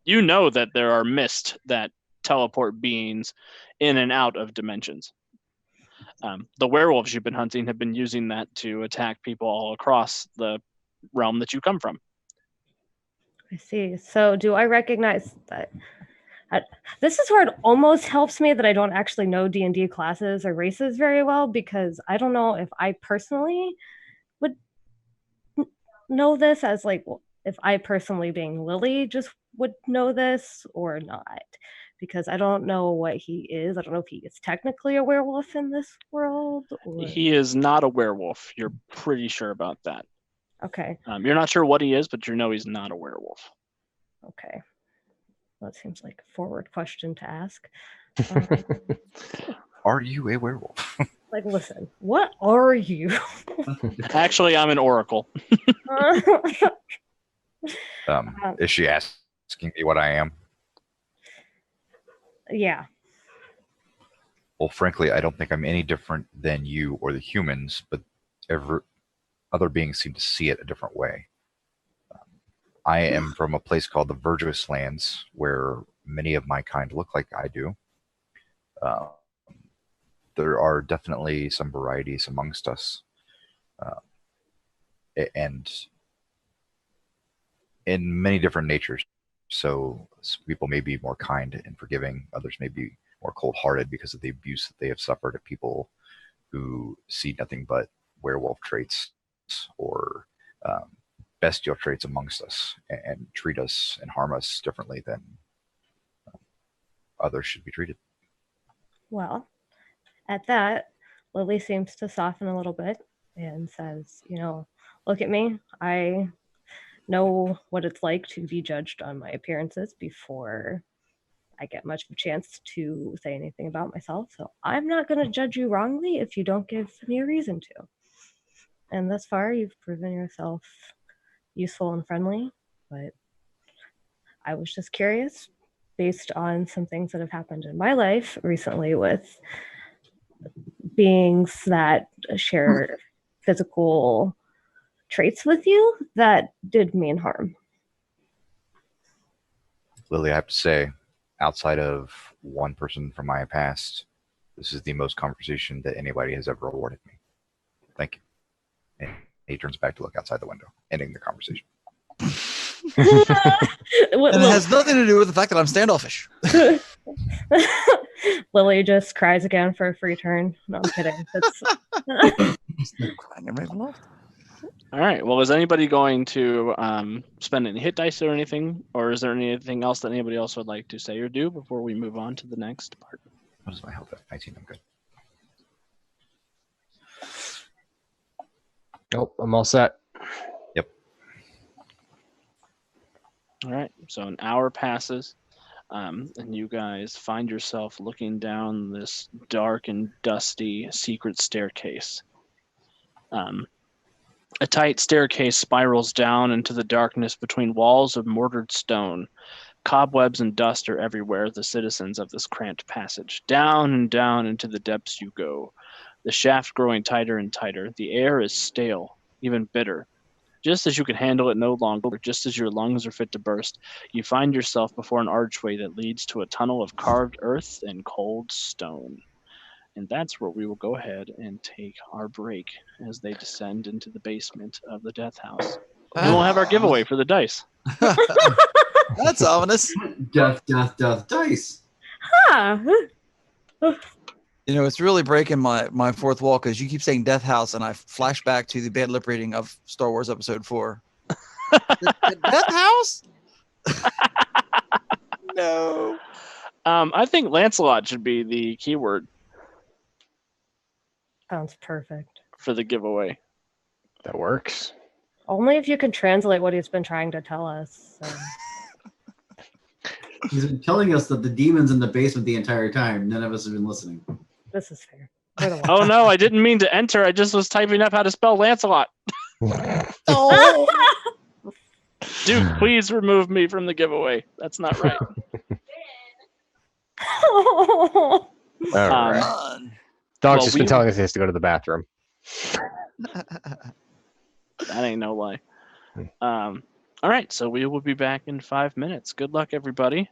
You know that there are mist that teleport beings in and out of dimensions. The werewolves you've been hunting have been using that to attack people all across the realm that you come from. I see. So do I recognize that? This is where it almost helps me that I don't actually know D&D classes or races very well, because I don't know if I personally would know this as like, if I personally being Lily just would know this or not, because I don't know what he is. I don't know if he is technically a werewolf in this world. Or... He is not a werewolf. You're pretty sure about that. Okay. You're not sure what he is, but you know he's not a werewolf. Okay. That seems like a forward question to ask. Are you a werewolf? Like, listen, what are you? Actually, I'm an oracle. Is she asking me what I am? Yeah. Well, frankly, I don't think I'm any different than you or the humans, but other beings seem to see it a different way. I am from a place called the Virtuous Lands, where many of my kind look like I do. There are definitely some varieties amongst us. And in many different natures. So some people may be more kind and forgiving. Others may be more cold-hearted because of the abuse that they have suffered at people who see nothing but werewolf traits or bestial traits amongst us and treat us and harm us differently than others should be treated. Well, at that, Lily seems to soften a little bit and says, look at me. I know what it's like to be judged on my appearances before I get much of a chance to say anything about myself. So I'm not going to judge you wrongly if you don't give me a reason to. And thus far, you've proven yourself useful and friendly, but I was just curious based on some things that have happened in my life recently with beings that share physical traits with you that did mean harm. Lily, I have to say, outside of one person from my past, this is the most conversation that anybody has ever awarded me. Thank you. And he turns back to look outside the window, ending the conversation. And it has nothing to do with the fact that I'm standoffish. Lily just cries again for a free turn. No, I'm kidding. All right. Well, is anybody going to spend any hit dice or anything? Or is there anything else that anybody else would like to say or do before we move on to the next part? What is my health at? 19, I'm good. Nope, I'm all set. Yep. All right. So an hour passes, and you guys find yourself looking down this dark and dusty secret staircase. A tight staircase spirals down into the darkness between walls of mortared stone. Cobwebs and dust are everywhere, the citizens of this cramped passage. Down and down into the depths you go, the shaft growing tighter and tighter. The air is stale, even bitter. Just as you can handle it no longer, just as your lungs are fit to burst, you find yourself before an archway that leads to a tunnel of carved earth and cold stone. And that's where we will go ahead and take our break as they descend into the basement of the death house. And we'll have our giveaway for the dice. That's ominous. Death, dice. Huh. It's really breaking my fourth wall because you keep saying Death House, and I flash back to the bad lip reading of Star Wars Episode 4. The Death House? no. I think Lancelot should be the keyword Sounds perfect. for the giveaway. That works. Only if you can translate what he's been trying to tell us. So. He's been telling us that the demon's in the basement the entire time. None of us have been listening. This is fair. We're the Oh no, I didn't mean to enter. I just was typing up how to spell Lancelot. Oh. Duke, please remove me from the giveaway. That's not right. All right. Fun. Dog's well, just been we- telling us he has to go to the bathroom. That ain't no lie. All right, so we will be back in 5 minutes. Good luck, everybody.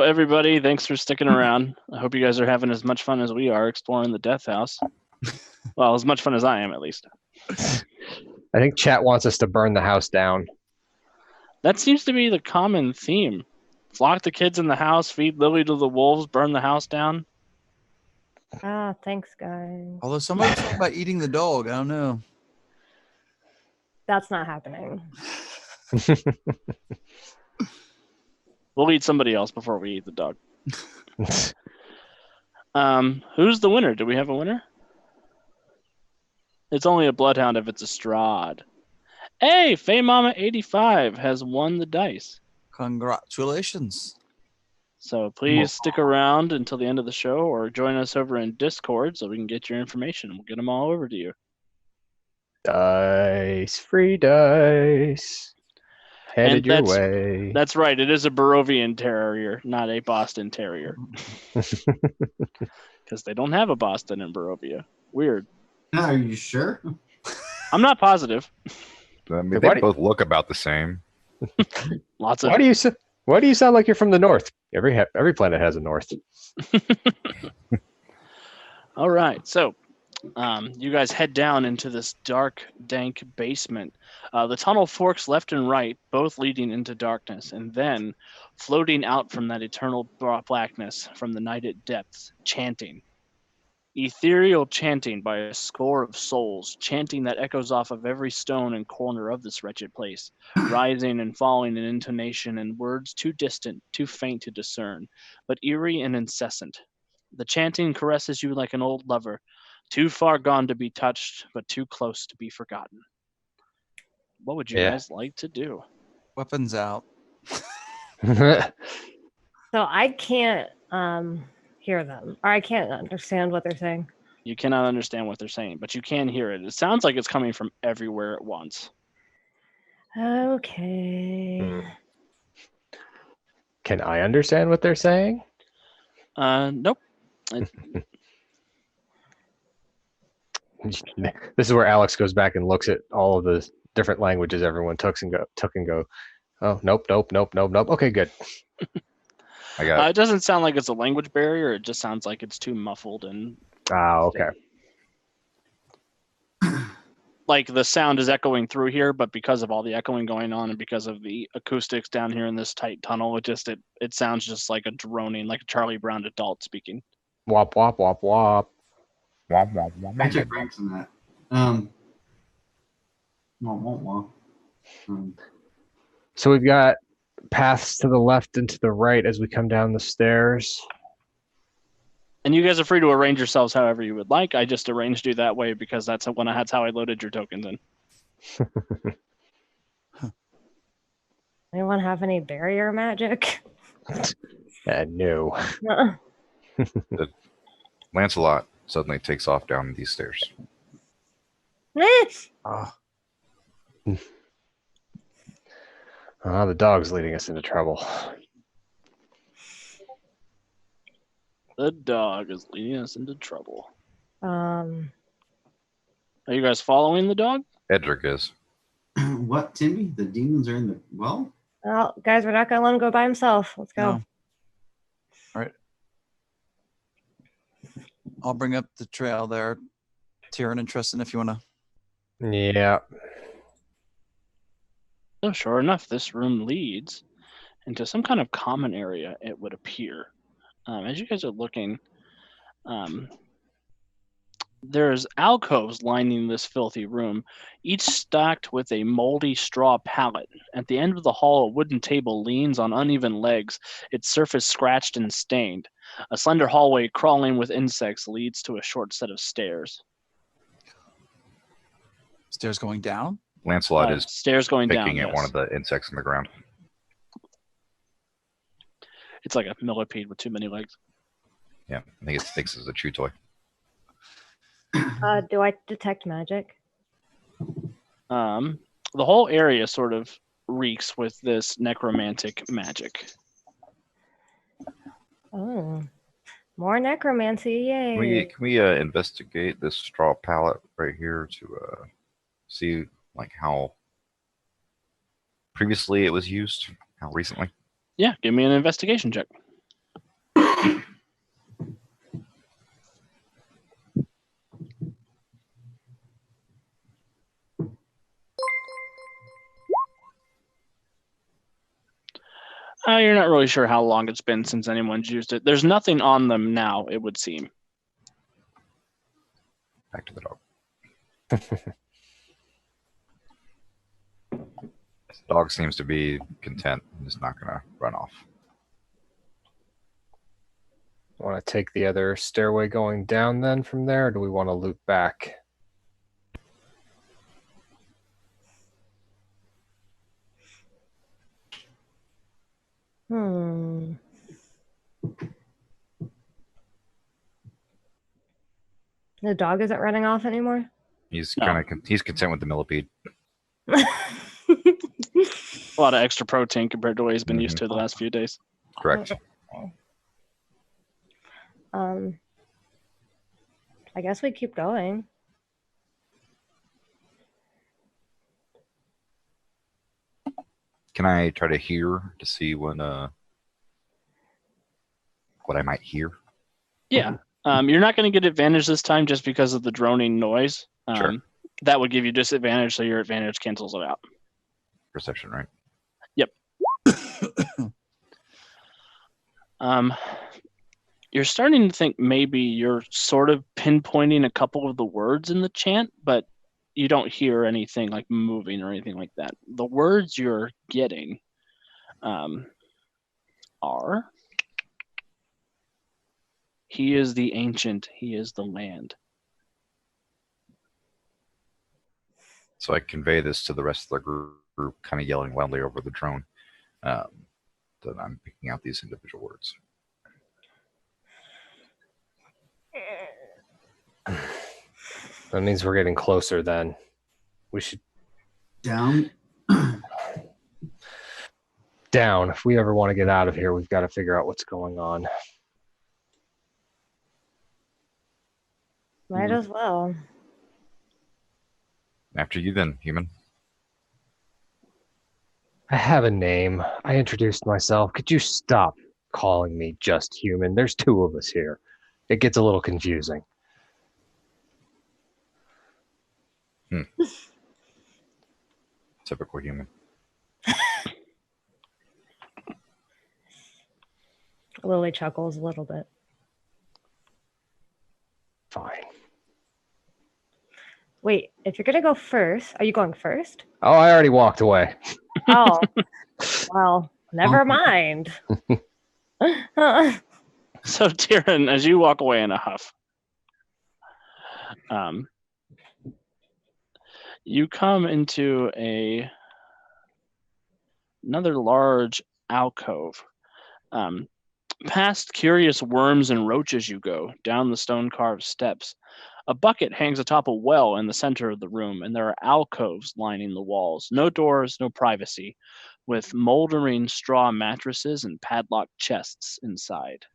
everybody, thanks for sticking around. I hope you guys are having as much fun as we are exploring the Death House. Well, as much fun as I am, at least. I think chat wants us to burn the house down. That seems to be the common theme. Lock the kids in the house, feed Lily to the wolves, burn the house down. Ah, thanks, guys. Although somebody was talking about eating the dog. I don't know. That's not happening. We'll eat somebody else before we eat the dog. Who's the winner? Do we have a winner? It's only a bloodhound if it's a Strahd. Hey, Faye Mama 85 has won the dice. Congratulations. So please stick around until the end of the show or join us over in Discord so we can get your information. We'll get them all over to you. Dice, free dice. Headed And your way. That's right. It is a Barovian Terrier, not a Boston Terrier. Because they don't have a Boston in Barovia. Weird. Are you sure? I'm not positive. I mean, they both look about the same. Lots of. Why do you sound like you're from the north? Every planet has a north. All right, so you guys head down into this dark, dank basement. The tunnel forks left and right, both leading into darkness, and then floating out from that eternal blackness from the night at depths, chanting. Ethereal chanting by a score of souls, chanting that echoes off of every stone and corner of this wretched place, rising and falling in intonation and words too distant, too faint to discern, but eerie and incessant. The chanting caresses you like an old lover, too far gone to be touched, but too close to be forgotten. What would you guys like to do? Weapons out. So I can't hear them, or I can't understand what they're saying. You cannot understand what they're saying, but you can hear it. It sounds like it's coming from everywhere at once. Okay. Can I understand what they're saying? Nope. This is where Alex goes back and looks at all of the different languages everyone took and go, oh, nope. Okay, good. It doesn't sound like it's a language barrier. It just sounds like it's too muffled and. Okay. Like the sound is echoing through here, but because of all the echoing going on and because of the acoustics down here in this tight tunnel, it sounds just like a droning, like a Charlie Brown adult speaking. Wop wop wop wop. Womp, womp, womp, I womp, took womp. ranks on that. Womp, womp, womp. So we've got paths to the left and to the right as we come down the stairs. And you guys are free to arrange yourselves however you would like. I just arranged you that way because that's how I loaded your tokens in. Anyone have any barrier magic? No. Lancelot suddenly takes off down these stairs. The dog's leading us into trouble. The dog is leading us into trouble. Are Are you guys following the dog? Edric is. What, Timmy? The demons are in the well? Well, guys, we're not gonna let him go by himself. Let's go. No. All right. I'll bring up the trail there, Tyrion and Tristan, if you want to. Yeah. Oh, sure enough, this room leads into some kind of common area, it would appear. As you guys are looking, there's alcoves lining this filthy room, each stacked with a moldy straw pallet. At the end of the hall, a wooden table leans on uneven legs, its surface scratched and stained. A slender hallway crawling with insects leads to a short set of stairs. Stairs going down? Lancelot is stairs going down. picking at Yes. one of the insects in the ground. It's like a millipede with too many legs. Yeah, I think it thinks it's a chew toy. Do I detect magic? The whole area sort of reeks with this necromantic magic. Oh, more necromancy! Yay! Can we investigate this straw pallet right here to see like how previously it was used, how recently? Yeah, give me an investigation check. You're not really sure how long it's been since anyone's used it. There's nothing on them now, it would seem. Back to the dog. The dog seems to be content and is not going to run off. Want to take the other stairway going down then from there, or do we want to loop back? The dog isn't running off anymore? He's No. kind of he's content with the millipede. A lot of extra protein compared to what he's been used to the last few days. Correct. I guess we keep going. Can I try to hear to see what I might hear? Yeah. You're not going to get advantage this time just because of the droning noise. Sure. That would give you disadvantage, so your advantage cancels it out. Perception, right? Yep. You're starting to think maybe you're sort of pinpointing a couple of the words in the chant, but you don't hear anything like moving or anything like that. The words you're getting are, "He is the ancient, he is the land." So I convey this to the rest of the group, kind of yelling loudly over the drone. That I'm picking out these individual words. That means we're getting closer then. We should Down. down. If we ever want to get out of here, we've got to figure out what's going on. Might as well. After you then, human. I have a name. I introduced myself. Could you stop calling me just human? There's two of us here. It gets a little confusing. Typical human. Lily chuckles a little bit. Fine. Wait, if you're gonna go first, are you going first? Oh, I already walked away. Oh, well, never mind. So, Tyrion, as you walk away in a huff, you come into another large alcove. Past curious worms and roaches you go, down the stone-carved steps. A bucket hangs atop a well in the center of the room, and there are alcoves lining the walls. No doors, no privacy, with moldering straw mattresses and padlocked chests inside.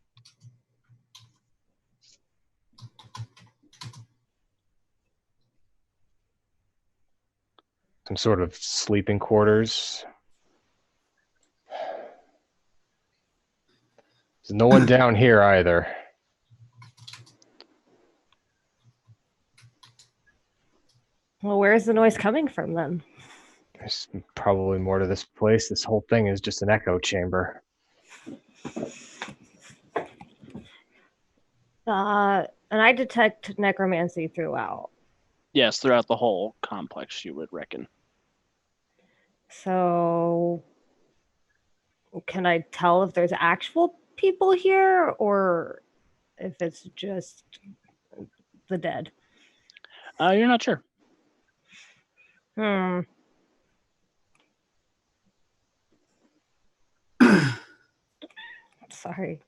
Some sort of sleeping quarters. There's no one down here either. Well, where's the noise coming from then? There's probably more to this place. This whole thing is just an echo chamber. And I detect necromancy throughout. Yes, throughout the whole complex, you would reckon. So, can I tell if there's actual people here or if it's just the dead? You're not sure. Sorry.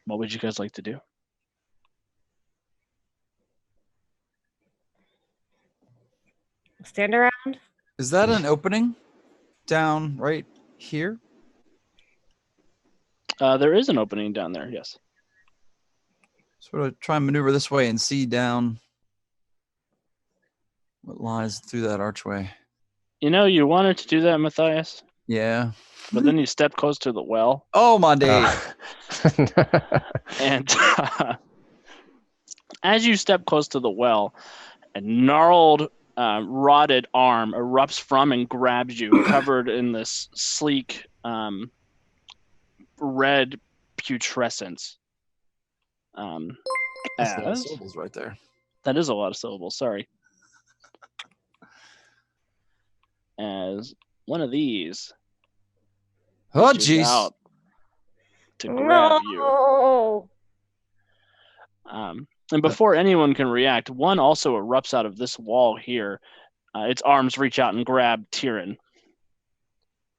What would you guys like to do? Stand around? Is that an opening down right here? There is an opening down there, yes. Sort of try and maneuver this way and see down what lies through that archway. You know, you wanted to do that, Matthias, Yeah. but then you stepped close to the well, Oh, my day. and as you step close to the well, a gnarled rotted arm erupts from and grabs you, covered in this sleek red putrescence. That's a lot of As syllables right there. that is a lot of syllables. Sorry. As one of these Oh, reaches jeez. out to grab you. No. And before anyone can react, one also erupts out of this wall here. Its arms reach out and grab Tyrion.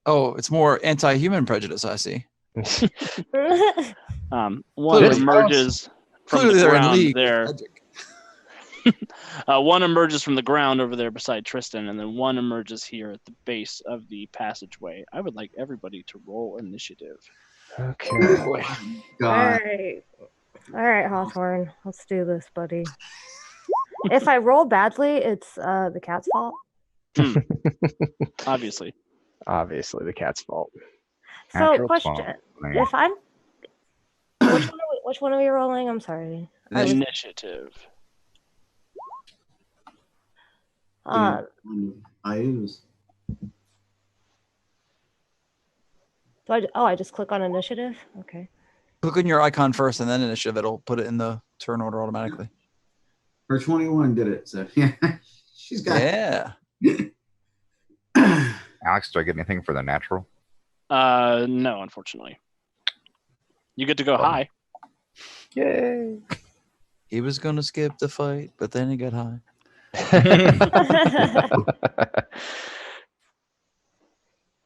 Oh, it's more anti-human prejudice, I see. One Clearly. emerges from Clearly the they're in ground league with there. Edric. One emerges from the ground over there beside Tristan, and then one emerges here at the base of the passageway. I would like everybody to roll initiative. Okay. Boy. God. All right, Hawthorne. Let's do this, buddy. If I roll badly, it's the cat's fault. Obviously. Obviously, the cat's fault. So, Natural question: 12. If I'm, which one are we rolling? I'm sorry. Initiative. I use. I just click on initiative. Okay. Click on your icon first and then initiative. It'll put it in the turn order automatically. Her 21 did it. So yeah, she's got. Yeah. Alex, do I get anything for the natural? No, unfortunately. You get to go high. Yay! He was going to skip the fight, but then he got high.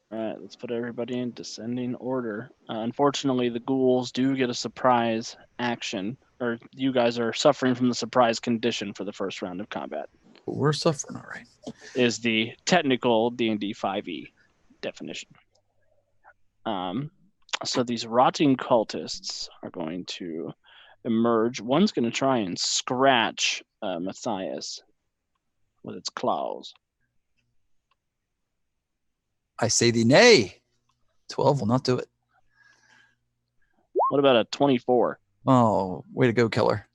All right, let's put everybody in descending order. Unfortunately, the ghouls do get a surprise action, or you guys are suffering from the surprise condition for the first round of combat. But we're suffering, all right. Is the technical D&D 5e definition. So these rotting cultists are going to emerge. One's going to try and scratch Matthias with its claws. I say thee nay. 12 will not do it. What about a 24? Oh, way to go, Keller.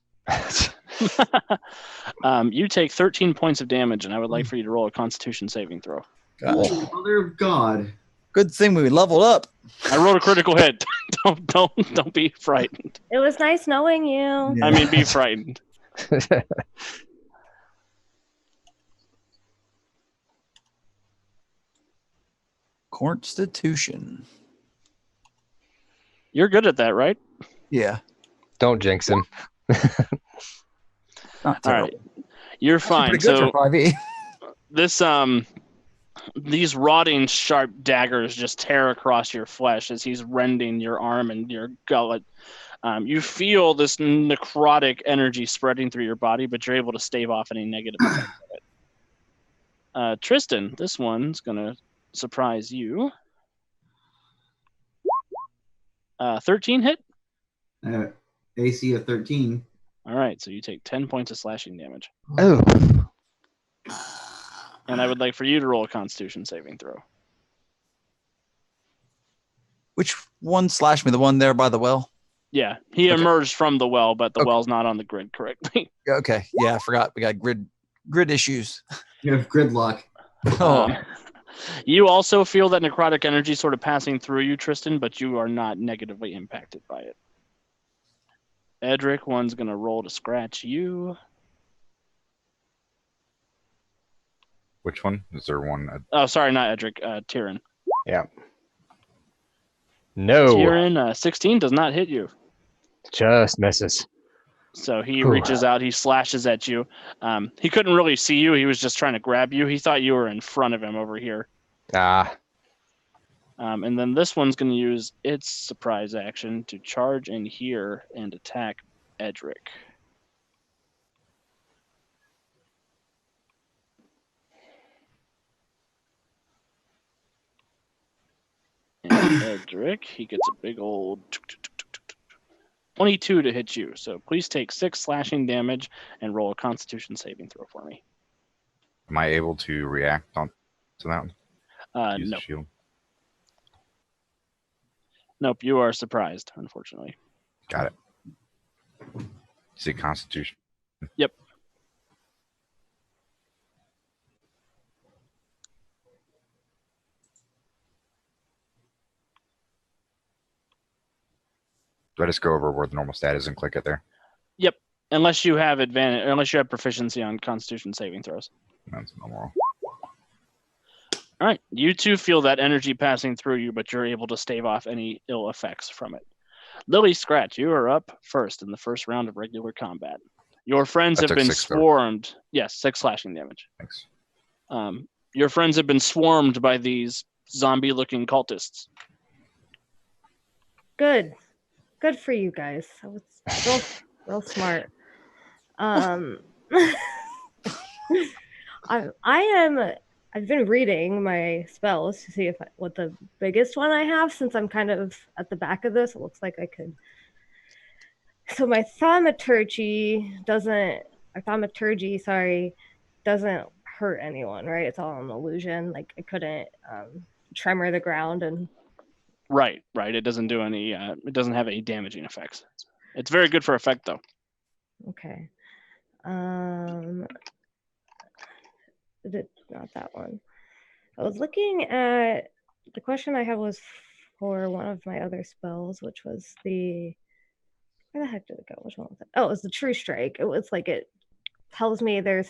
You take 13 points of damage, and I would like for you to roll a Constitution saving throw. Oh, Mother of God. Good thing we leveled up. I rolled a critical hit. Don't be frightened. It was nice knowing you. Yeah. I mean, be frightened. Constitution. You're good at that, right? Yeah. Don't jinx him. Not All terrible. right. You're fine. Pretty good So for 5e. this these rotting sharp daggers just tear across your flesh as he's rending your arm and your gullet. You feel this necrotic energy spreading through your body, but you're able to stave off any negative effects of it. Tristan, this one's gonna surprise you. 13 hit. AC of 13. All right, so you take 10 points of slashing damage, Oh, and I would like for you to roll a Constitution saving throw. Which one slashed me? The one there by the well? Yeah, he Okay. emerged from the well, but the Okay. well's not on the grid correctly. Okay. Yeah, I forgot. We got grid issues. You have gridlock. Oh, You also feel that necrotic energy sort of passing through you, Tristan, but you are not negatively impacted by it. Edric, one's going to roll to scratch you. Which one? Is there one? Oh, sorry, not Edric, Tyrion. no. Tyrion, 16 does not hit you. Just misses. So he Ooh. reaches out, he slashes at you. He couldn't really see you. He was just trying to grab you. He thought you were in front of him over here. Ah, And then this one's going to use its surprise action to charge in here and attack Edric. And Edric, he gets a big old 22 to hit you. So please take 6 slashing damage and roll a Constitution saving throw for me. Am I able to react to that one? Use No. the shield. Nope, you are surprised, unfortunately. Got it. See Constitution. Yep. Do I just go over where the normal stat is and click it there? Yep. Unless you have advantage, unless you have proficiency on Constitution saving throws. That's normal. All right. You two feel that energy passing through you, but you're able to stave off any ill effects from it. Lily Scratch, you are up first in the first round of regular combat. Your friends I have took been 6 though. swarmed. Yes, 6 slashing damage. Thanks. Your friends have been swarmed by these zombie-looking cultists. Good for you guys. That was real smart. I've been reading my spells to see what the biggest one I have, since I'm kind of at the back of this. It looks like I could. So my thaumaturgy doesn't hurt anyone, right? It's all an illusion. Like I couldn't tremor the ground and. Right. It doesn't do any. It doesn't have any damaging effects. It's very good for effect, though. Okay. Not that one. I was looking at the question I had was for one of my other spells, which was where the heck did it go? Which one was it? Oh, it was the True Strike. It was like it tells me their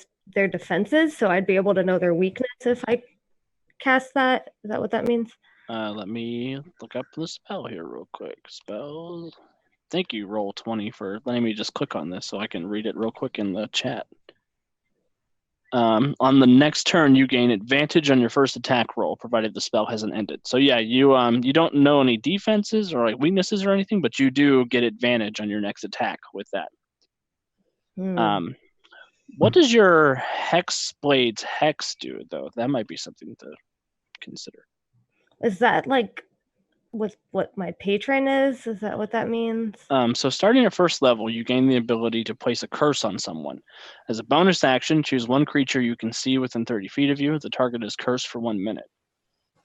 defenses, so I'd be able to know their weakness if I cast that. Is that what that means? Let me look up the spell here real quick. Spells. Thank you, Roll20, for letting me just click on this so I can read it real quick in the chat. On the next turn, you gain advantage on your first attack roll, provided the spell hasn't ended. So yeah, you don't know any defenses or like weaknesses or anything, but you do get advantage on your next attack with that. What does your Hex Blade's Hex do, though? That might be something to consider. Is that like with what my patron is? Is that what that means? So starting at first level, you gain the ability to place a curse on someone. As a bonus action, choose one creature you can see within 30 feet of you. The target is cursed for 1 minute.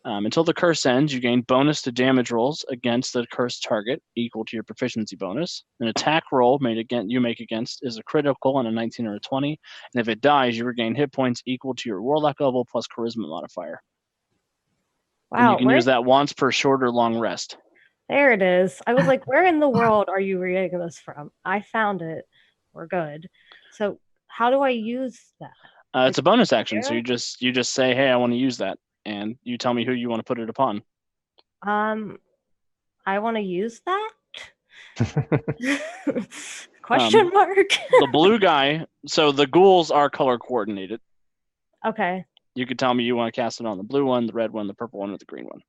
Until the curse ends, you gain bonus to damage rolls against the cursed target, equal to your proficiency bonus. An attack roll you make against is a critical on a 19 or a 20, and if it dies, you regain hit points equal to your warlock level plus charisma modifier. Wow, and you can use that once per short or long rest. There it is. I was like, where in the world are you reading this from? I found it. We're good. So how do I use that? It's a bonus action, so you just say, hey, I want to use that, and you tell me who you want to put it upon. I want to use that? Question mark? The blue guy, so the ghouls are color coordinated. Okay. You could tell me you want to cast it on the blue one, the red one, the purple one, or the green one.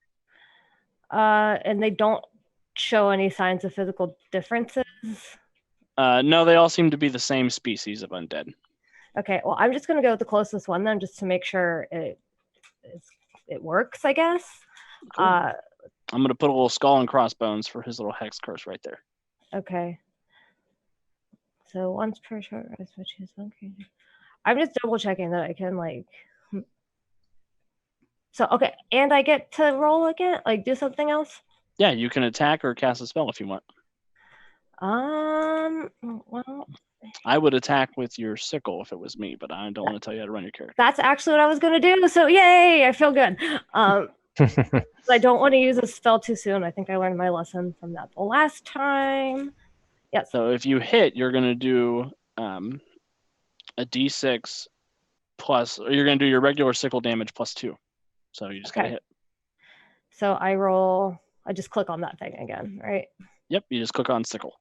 And they don't show any signs of physical differences? No, they all seem to be the same species of undead. Okay, well, I'm just going to go with the closest one then, just to make sure it works, I guess. Cool. I'm going to put a little skull and crossbones for his little hex curse right there. Okay. So once per short rest, which is one creature. I'm just double checking that I can like. So okay, and I get to roll again, like do something else. Yeah, you can attack or cast a spell if you want. Well, I would attack with your sickle if it was me, but I don't want to tell you how to run your character. That's actually what I was going to do. So yay, I feel good. I don't want to use a spell too soon. I think I learned my lesson from that the last time. Yes. So if you hit, you're going to do a d6 plus, or you're going to do your regular sickle damage plus 2. So you just got to hit. So I just click on that thing again, right? Yep, you just click on sickle.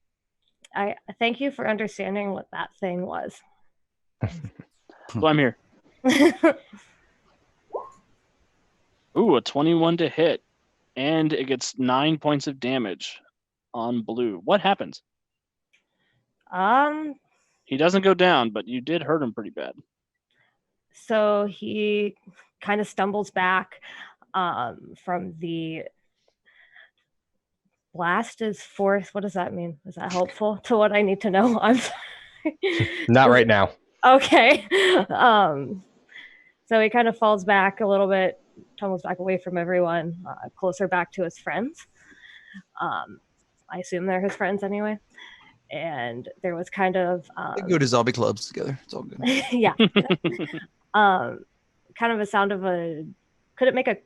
I thank you for understanding what that thing was. Well, I'm here. Ooh, a 21 to hit. And it gets 9 points of damage on blue. What happens? He doesn't go down, but you did hurt him pretty bad. So he kind of stumbles back from the blast is force. What does that mean? Is that helpful to what I need to know? I'm sorry. Not right now. Okay. So he kind of falls back a little bit, tumbles back away from everyone, closer back to his friends. I assume they're his friends anyway. And there was kind of they go to zombie clubs together. It's all good. Yeah. Kind of a sound of could it make a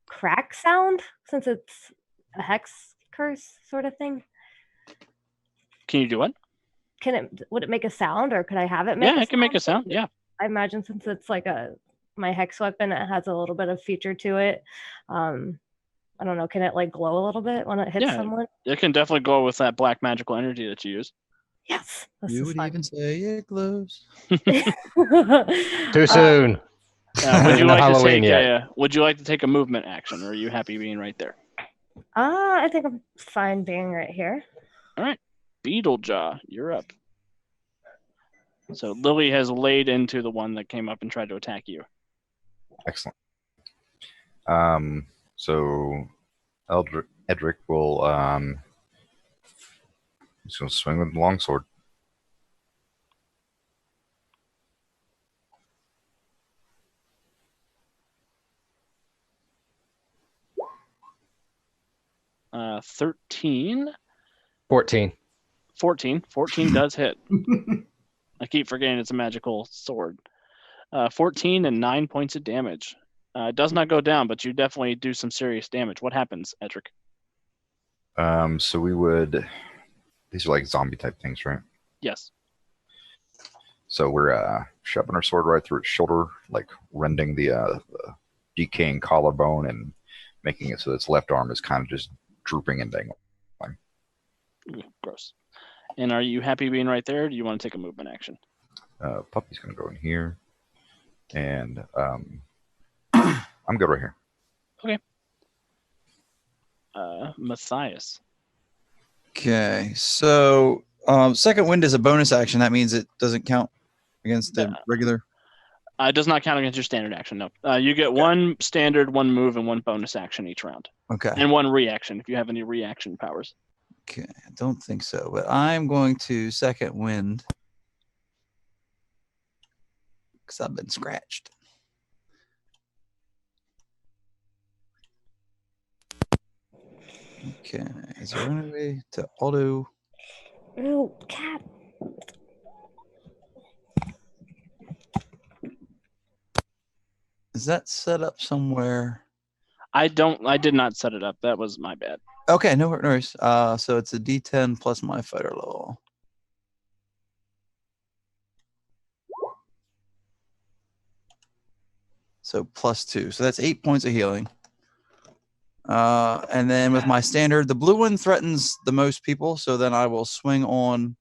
crack sound since it's a hex curse sort of thing? Can you do it? Would it make a sound, or could I have it make? Yeah, it can make a sound. Yeah. I imagine since it's like my hex weapon, it has a little bit of feature to it. I don't know. Can it like glow a little bit when it hits someone? It can definitely glow with that black magical energy that you use. Yes. You would even say it glows. Too soon. Would you like Halloween to take yet. Would you like to take a movement action, or are you happy being right there? I think I'm fine being right here. All right, Beetlejaw, you're up. So Lily has laid into the one that came up and tried to attack you. Excellent. So Edric will he's going to swing with the longsword. Uh, 13. 14. 14. 14 does hit. I keep forgetting it's a magical sword. 14 and 9 points of damage. It does not go down, but you definitely do some serious damage. What happens, Edric? So we would. These are like zombie type things, right? Yes. So we're shoving our sword right through its shoulder, like rending the decaying collarbone and making it so its left arm is kind of just drooping and dangling. Gross. And are you happy being right there, or do you want to take a movement action? Puppy's going to go in here. And I'm good right here. Okay. Matthias. Okay, so second wind is a bonus action. That means it doesn't count against the regular. It does not count against your standard action, no. You get one standard, one move, and one bonus action each round. Okay. And one reaction if you have any reaction powers. Okay, I don't think so, but I'm going to second wind because I've been scratched. Okay, is there any way to auto? Oh, cat. Is that set up somewhere? I did not set it up. That was my bad. Okay, no worries. So it's a D10 plus my fighter level. So +2. So that's 8 points of healing. And then with my standard, the blue one threatens the most people. So then I will swing on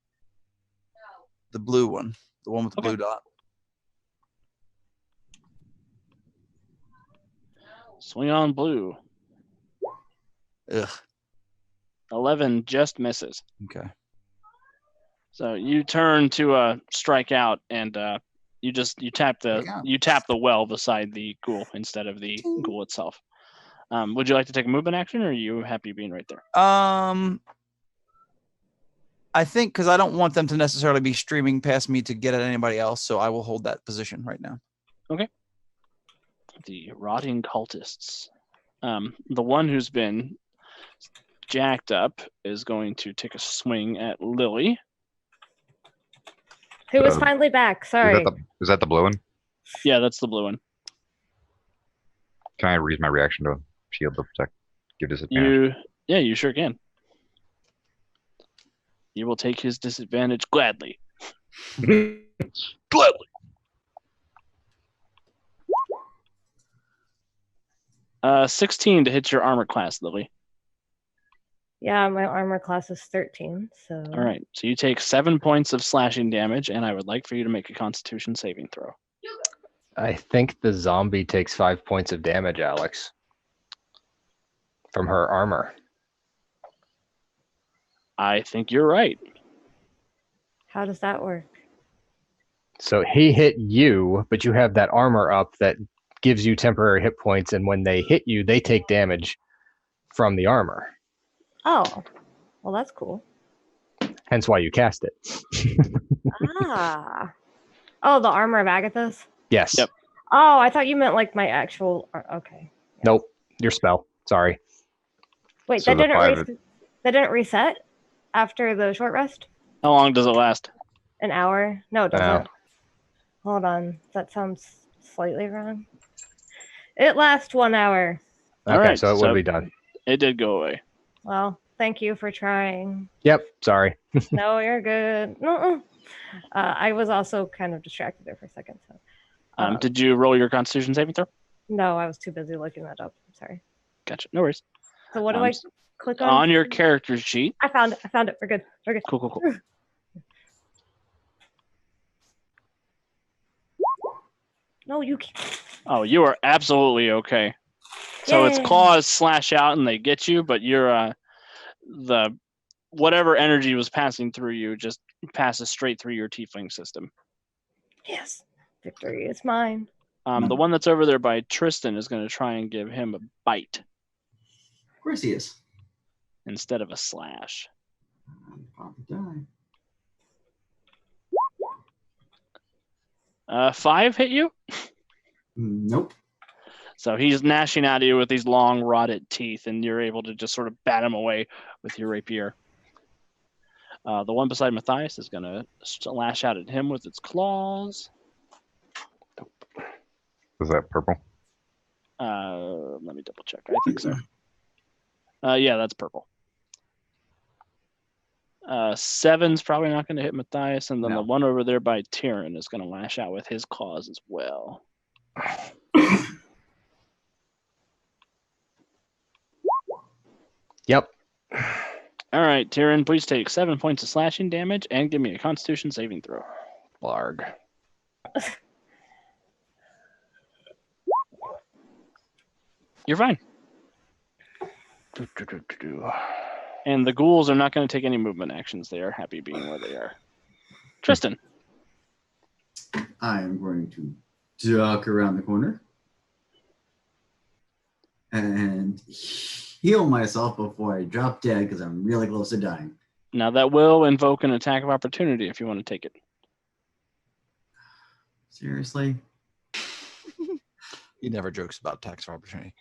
the blue one, the one with the blue dot. Swing on blue. Ugh. 11 just misses. Okay. So you turn to strike out, and you tap the well beside the ghoul instead of the ghoul itself. Would you like to take a movement action, or are you happy being right there? I think because I don't want them to necessarily be streaming past me to get at anybody else, so I will hold that position right now. Okay. The rotting cultists. The one who's been jacked up is going to take a swing at Lily. Who is finally back? Sorry. Is that the blue one? Yeah, that's the blue one. Can I use my reaction to shield to protect? Give disadvantage? You sure can. You will take his disadvantage gladly. Gladly. 16 to hit your armor class, Lily. Yeah, my armor class is 13. So. All right. So you take 7 points of slashing damage, and I would like for you to make a Constitution saving throw. I think the zombie takes 5 points of damage, Alex, from her armor. I think you're right. How does that work? So he hit you, but you have that armor up that gives you temporary hit points, and when they hit you, they take damage from the armor. Oh, well, that's cool. Hence why you cast it. Ah. Oh, the armor of Agatha's? Yes. Yep. Oh, I thought you meant like my actual. Okay. Nope. Your spell. Sorry. Wait, So that didn't reset after the short rest? How long does it last? An hour? No, it doesn't. No. Hold on. That sounds slightly wrong. It lasts 1 hour. Okay, All right, so it would be done. It did go away. Well, Thank you for trying. Yep. Sorry. No, you're good. No. I was also kind of distracted there for a second. So. Did you roll your Constitution saving throw? No, I was too busy looking that up. I'm sorry. Gotcha. No worries. So what do I click on? On your character sheet. I found it. We're good. Cool. No, you can't. Oh, you are absolutely okay. So its Yay. claws slash out and they get you, but you're the whatever energy was passing through you just passes straight through your tiefling system. Yes, victory is mine. The one that's over there by Tristan is going to try and give him a bite Of course he is. instead of a slash. Pop a die. 5 hit you? Nope. So he's gnashing at you with these long, rotted teeth, and you're able to just sort of bat him away with your rapier. The one beside Matthias is going to lash out at him with its claws. Is that purple? Let me double check. I think so. Yeah, that's purple. 7's probably not going to hit Matthias, and then the one over there by Tyrion is going to lash out with his claws as well. Yep. All right, Tyrion, please take 7 points of slashing damage and give me a Constitution saving throw. Blarg. You're fine. And the ghouls are not going to take any movement actions. They are happy being where they are. Tristan. I am going to duck around the corner and heal myself before I drop dead because I'm really close to dying. Now that will invoke an attack of opportunity if you want to take it. Seriously? He never jokes about tax of opportunity.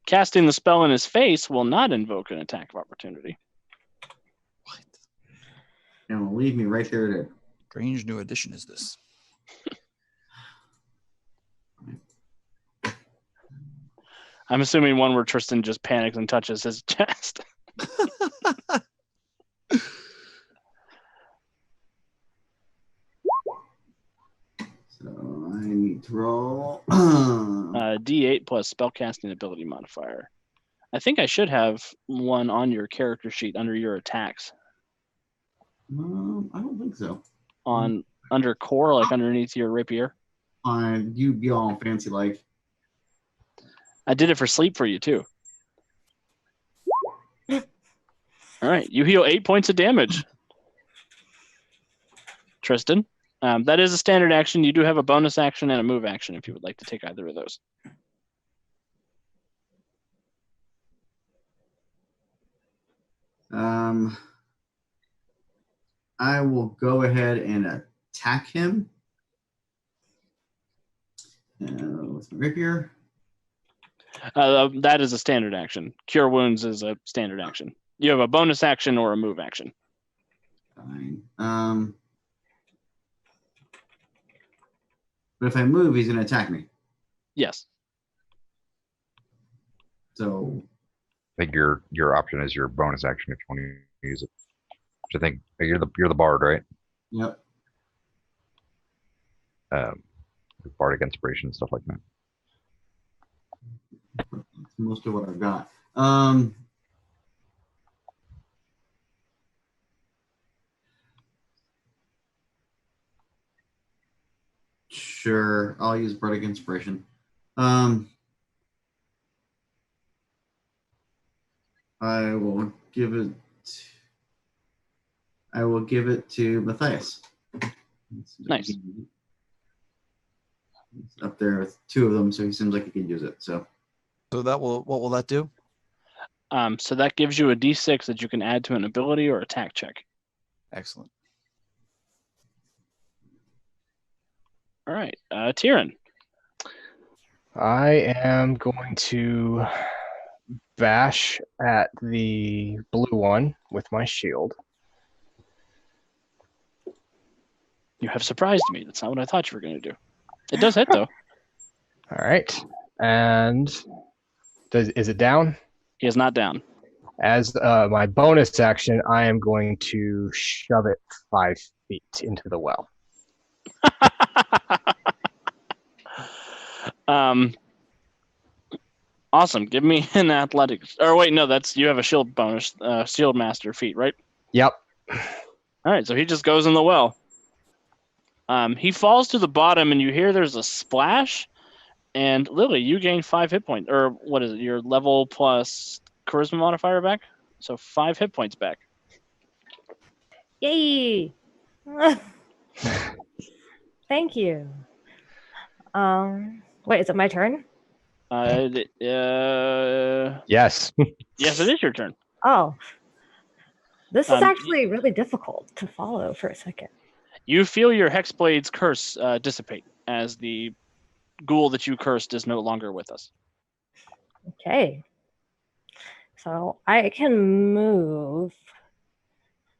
Casting the spell in his face will not invoke an attack of opportunity. What? And will leave me right there to... Strange new addition is this? I'm assuming one where Tristan just panics and touches his chest. So I need to roll... D8 plus spellcasting ability modifier. I think I should have one on your character sheet under your attacks. I don't think so. Under core, like underneath your rapier. You be all fancy like. I did it for sleep for you too. All right, you heal 8 points of damage. Tristan, that is a standard action. You do have a bonus action and a move action if you would like to take either of those. I will go ahead and attack him. With my rapier. That is a standard action. Cure wounds is a standard action. You have a bonus action or a move action. Fine. But if I move, he's going to attack me. Yes. So I think your option is your bonus action if you want to use it. Which I think you're the bard, right? Yep. Bardic inspiration and stuff like that. That's most of what I've got. Sure, I'll use Bardic Inspiration. I will give it to Matthias. Nice. It's up there with two of them, so he seems like he could use it. So What will that do? So that gives you a D6 that you can add to an ability or attack check. Excellent. All right, Tyrion. I am going to bash at the blue one with my shield. You have surprised me. That's not what I thought you were going to do. It does hit, though. All right. And is it down? He is not down. As my bonus action, I am going to shove it 5 feet into the well. Awesome. Give me an athletics. Or wait, no, that's you have a shield bonus, shield master feat, right? Yep. All right, so he just goes in the well. He falls to the bottom, and you hear there's a splash. And Lily, you gain 5 hit points, or what is it? Your level plus charisma modifier back, so 5 hit points back. Yay! Thank you. Wait, is it my turn? Yes. Yes, it is your turn. Oh, this is Um, actually really difficult to follow for a second. You feel your Hexblade's curse dissipate as the ghoul that you cursed is no longer with us. Okay. So I can move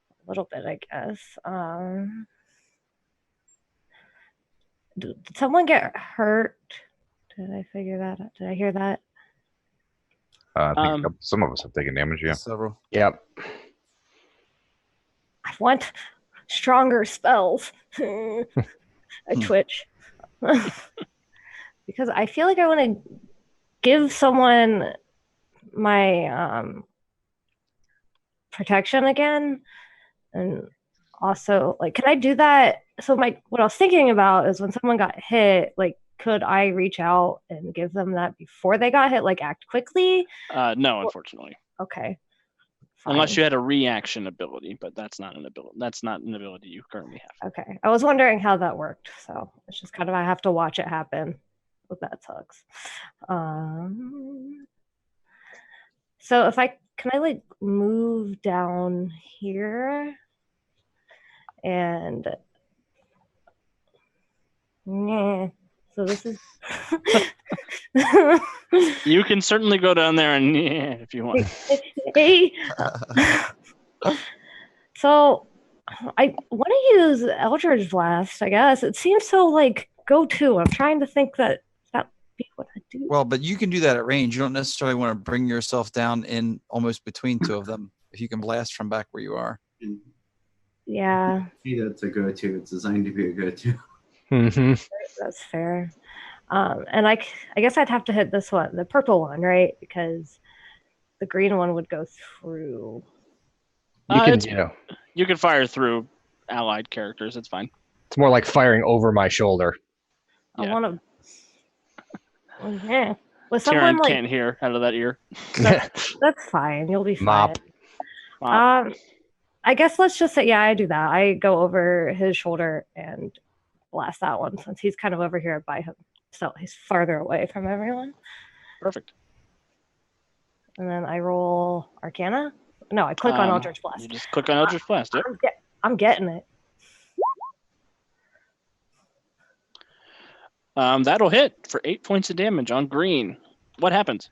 a little bit, I guess. Did someone get hurt? Did I figure that out? Did I hear that? I think some of us have taken damage, yeah. Several. Yep. I want stronger spells. I twitch. Because I feel like I want to give someone my protection again. And also, like, can I do that? So what I was thinking about is when someone got hit, like, could I reach out and give them that before they got hit, like act quickly? No, unfortunately. Okay. Unless Fine. you had a reaction ability, but that's not an ability. That's not an ability you currently have. Okay. I was wondering how that worked. So it's just kind of, I have to watch it happen. But that sucks. So can I like move down here? And yeah. So this is You can certainly go down there and if you want. Hey. So I want to use Eldritch Blast, I guess. It seems so like go-to. I'm trying to think that be what I do. Well, but you can do that at range. You don't necessarily want to bring yourself down in almost between two of them if you can blast from back where you are. Yeah. That's a go-to. It's designed to be a go-to. Mm-hmm. That's fair. And I guess I'd have to hit this one, the purple one, right? Because the green one would go through. You can fire through allied characters. It's fine. It's more like firing over my shoulder. I Yeah. want to. Yeah. Was Tyrion someone like? can't hear out of that ear. That's fine. You'll be fine. Mop. I guess let's just say, yeah, I do that. I go over his shoulder and blast that one since he's kind of over here by him. So he's farther away from everyone. Perfect. And then I roll Arcana. No, I click on Eldritch Blast. You just click on Eldritch Blast. Yep. I'm getting it. That'll hit for 8 points of damage on green. What happens?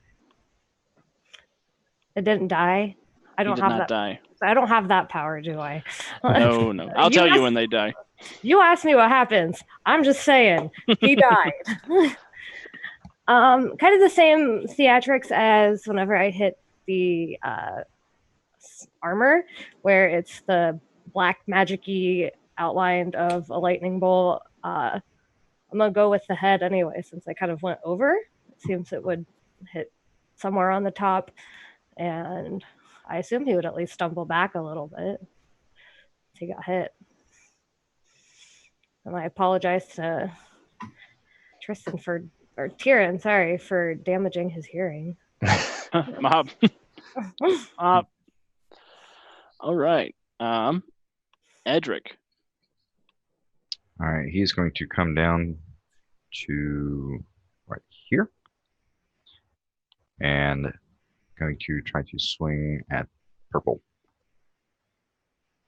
It didn't die. I don't have that. Die. I don't have that power, do I? No. I'll tell you when they die. You asked me what happens. I'm just saying he died. Kind of the same theatrics as whenever I hit the armor, where it's the black magic-y outline of a lightning bolt. I'm gonna go with the head anyway, since I kind of went over. It seems it would hit somewhere on the top, and I assume he would at least stumble back a little bit if he got hit. And I apologize to Tyrion, sorry, for damaging his hearing. Mob. All right. Edric. All right, he's going to come down to right here and going to try to swing at purple.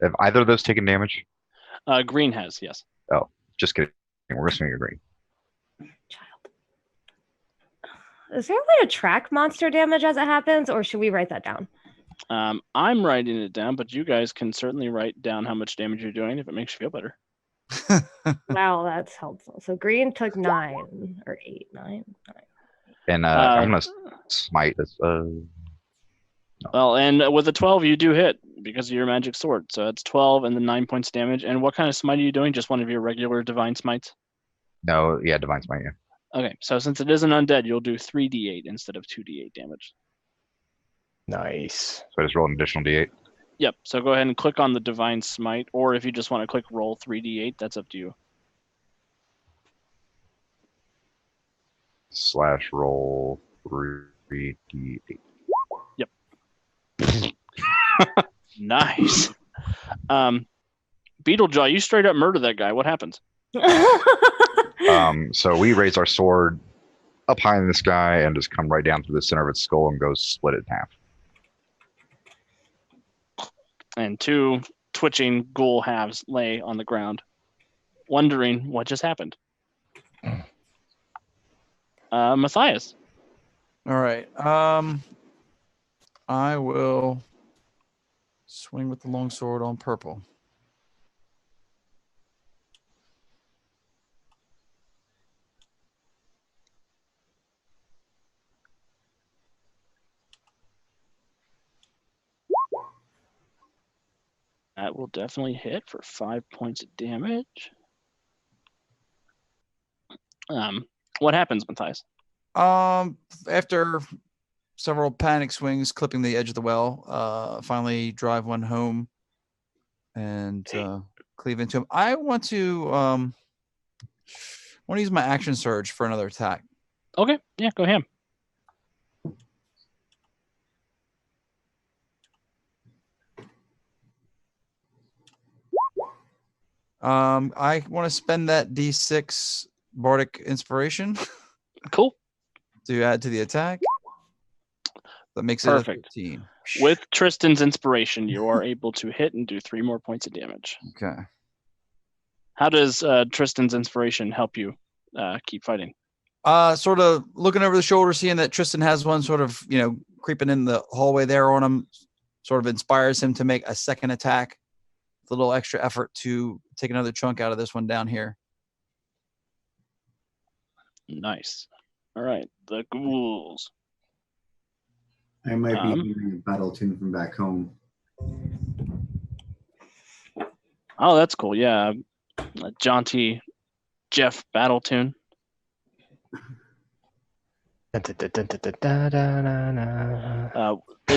Have either of those taken damage? Green has, yes. Oh, just kidding. We're going to swing at green. Child. Is there a way to track monster damage as it happens, or should we write that down? I'm writing it down, but you guys can certainly write down how much damage you're doing if it makes you feel better. Wow, that's helpful. So green took 9 or 8, 9. And I'm gonna smite this. Well, and with a 12, you do hit because of your magic sword. So it's 12 and then 9 points damage. And what kind of smite are you doing? Just one of your regular divine smites? No, yeah, divine smite. Yeah. Okay, so since it is an undead, you'll do 3d8 instead of 2d8 damage. Nice. So I just roll an additional d8. Yep, so go ahead and click on the divine smite, or if you just want to click roll 3d8, that's up to you. / roll 3d8. Nice. Beetlejaw, you straight up murder that guy. What happens? So we raise our sword up high in the sky and just come right down through the center of its skull and go split it in half. And 2 twitching ghoul halves lay on the ground, wondering what just happened. Matthias. All right. I will swing with the longsword on purple. That will definitely hit for 5 points of damage. What happens, Matthias? After several panic swings, clipping the edge of the well, finally drive one home and cleave into him. I want to use my action surge for another attack. Okay, yeah, go ahead. I want to spend that D6 Bardic Inspiration Cool. to add to the attack. That makes Perfect. it a 13. With Tristan's inspiration, you are able to hit and do 3 more points of damage. Okay. How does Tristan's inspiration help you keep fighting? Sort of looking over the shoulder, seeing that Tristan has one sort of, creeping in the hallway there on him, sort of inspires him to make a second attack with a little extra effort to take another chunk out of this one down here. Nice. All right, the ghouls. I might be hearing a battle tune from back home. Oh, that's cool. Yeah, a jaunty Jeff battle tune. It's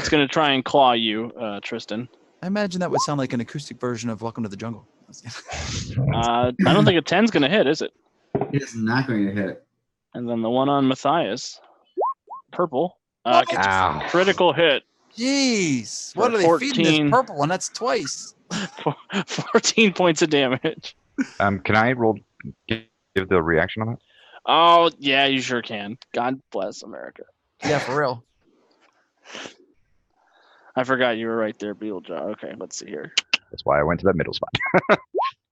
going to try and claw you, Tristan. I imagine that would sound like an acoustic version of Welcome to the Jungle. I don't think a 10's going to hit, is it? It is not going to hit. And then the one on Matthias, purple, gets a critical hit. Jeez, what are they feeding this purple one? That's twice. 14 points of damage. Can I give the reaction on that? Oh, yeah, you sure can. God bless America. Yeah, for real. I forgot you were right there, Beetlejaw. Okay, let's see here. That's why I went to that middle spot.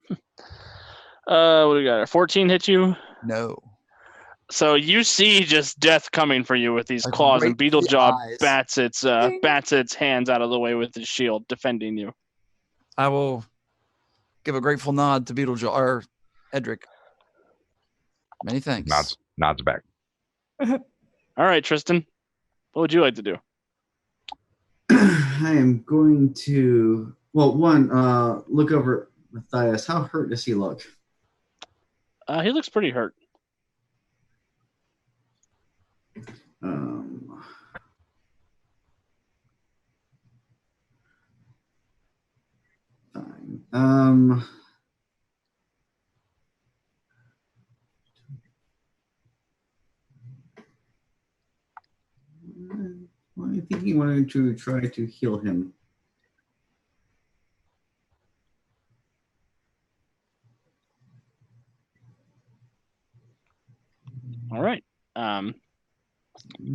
What do we got? A 14 hit you? No. So you see just death coming for you with these claws, and Beetlejaw bats its hands out of the way with his shield, defending you. I will give a grateful nod to Beetlejaw or Edric. Many thanks. Nods back. All right, Tristan. What would you like to do? I am going to look over Matthias. How hurt does he look? He looks pretty hurt. Fine. I think he wanted to try to heal him. All right.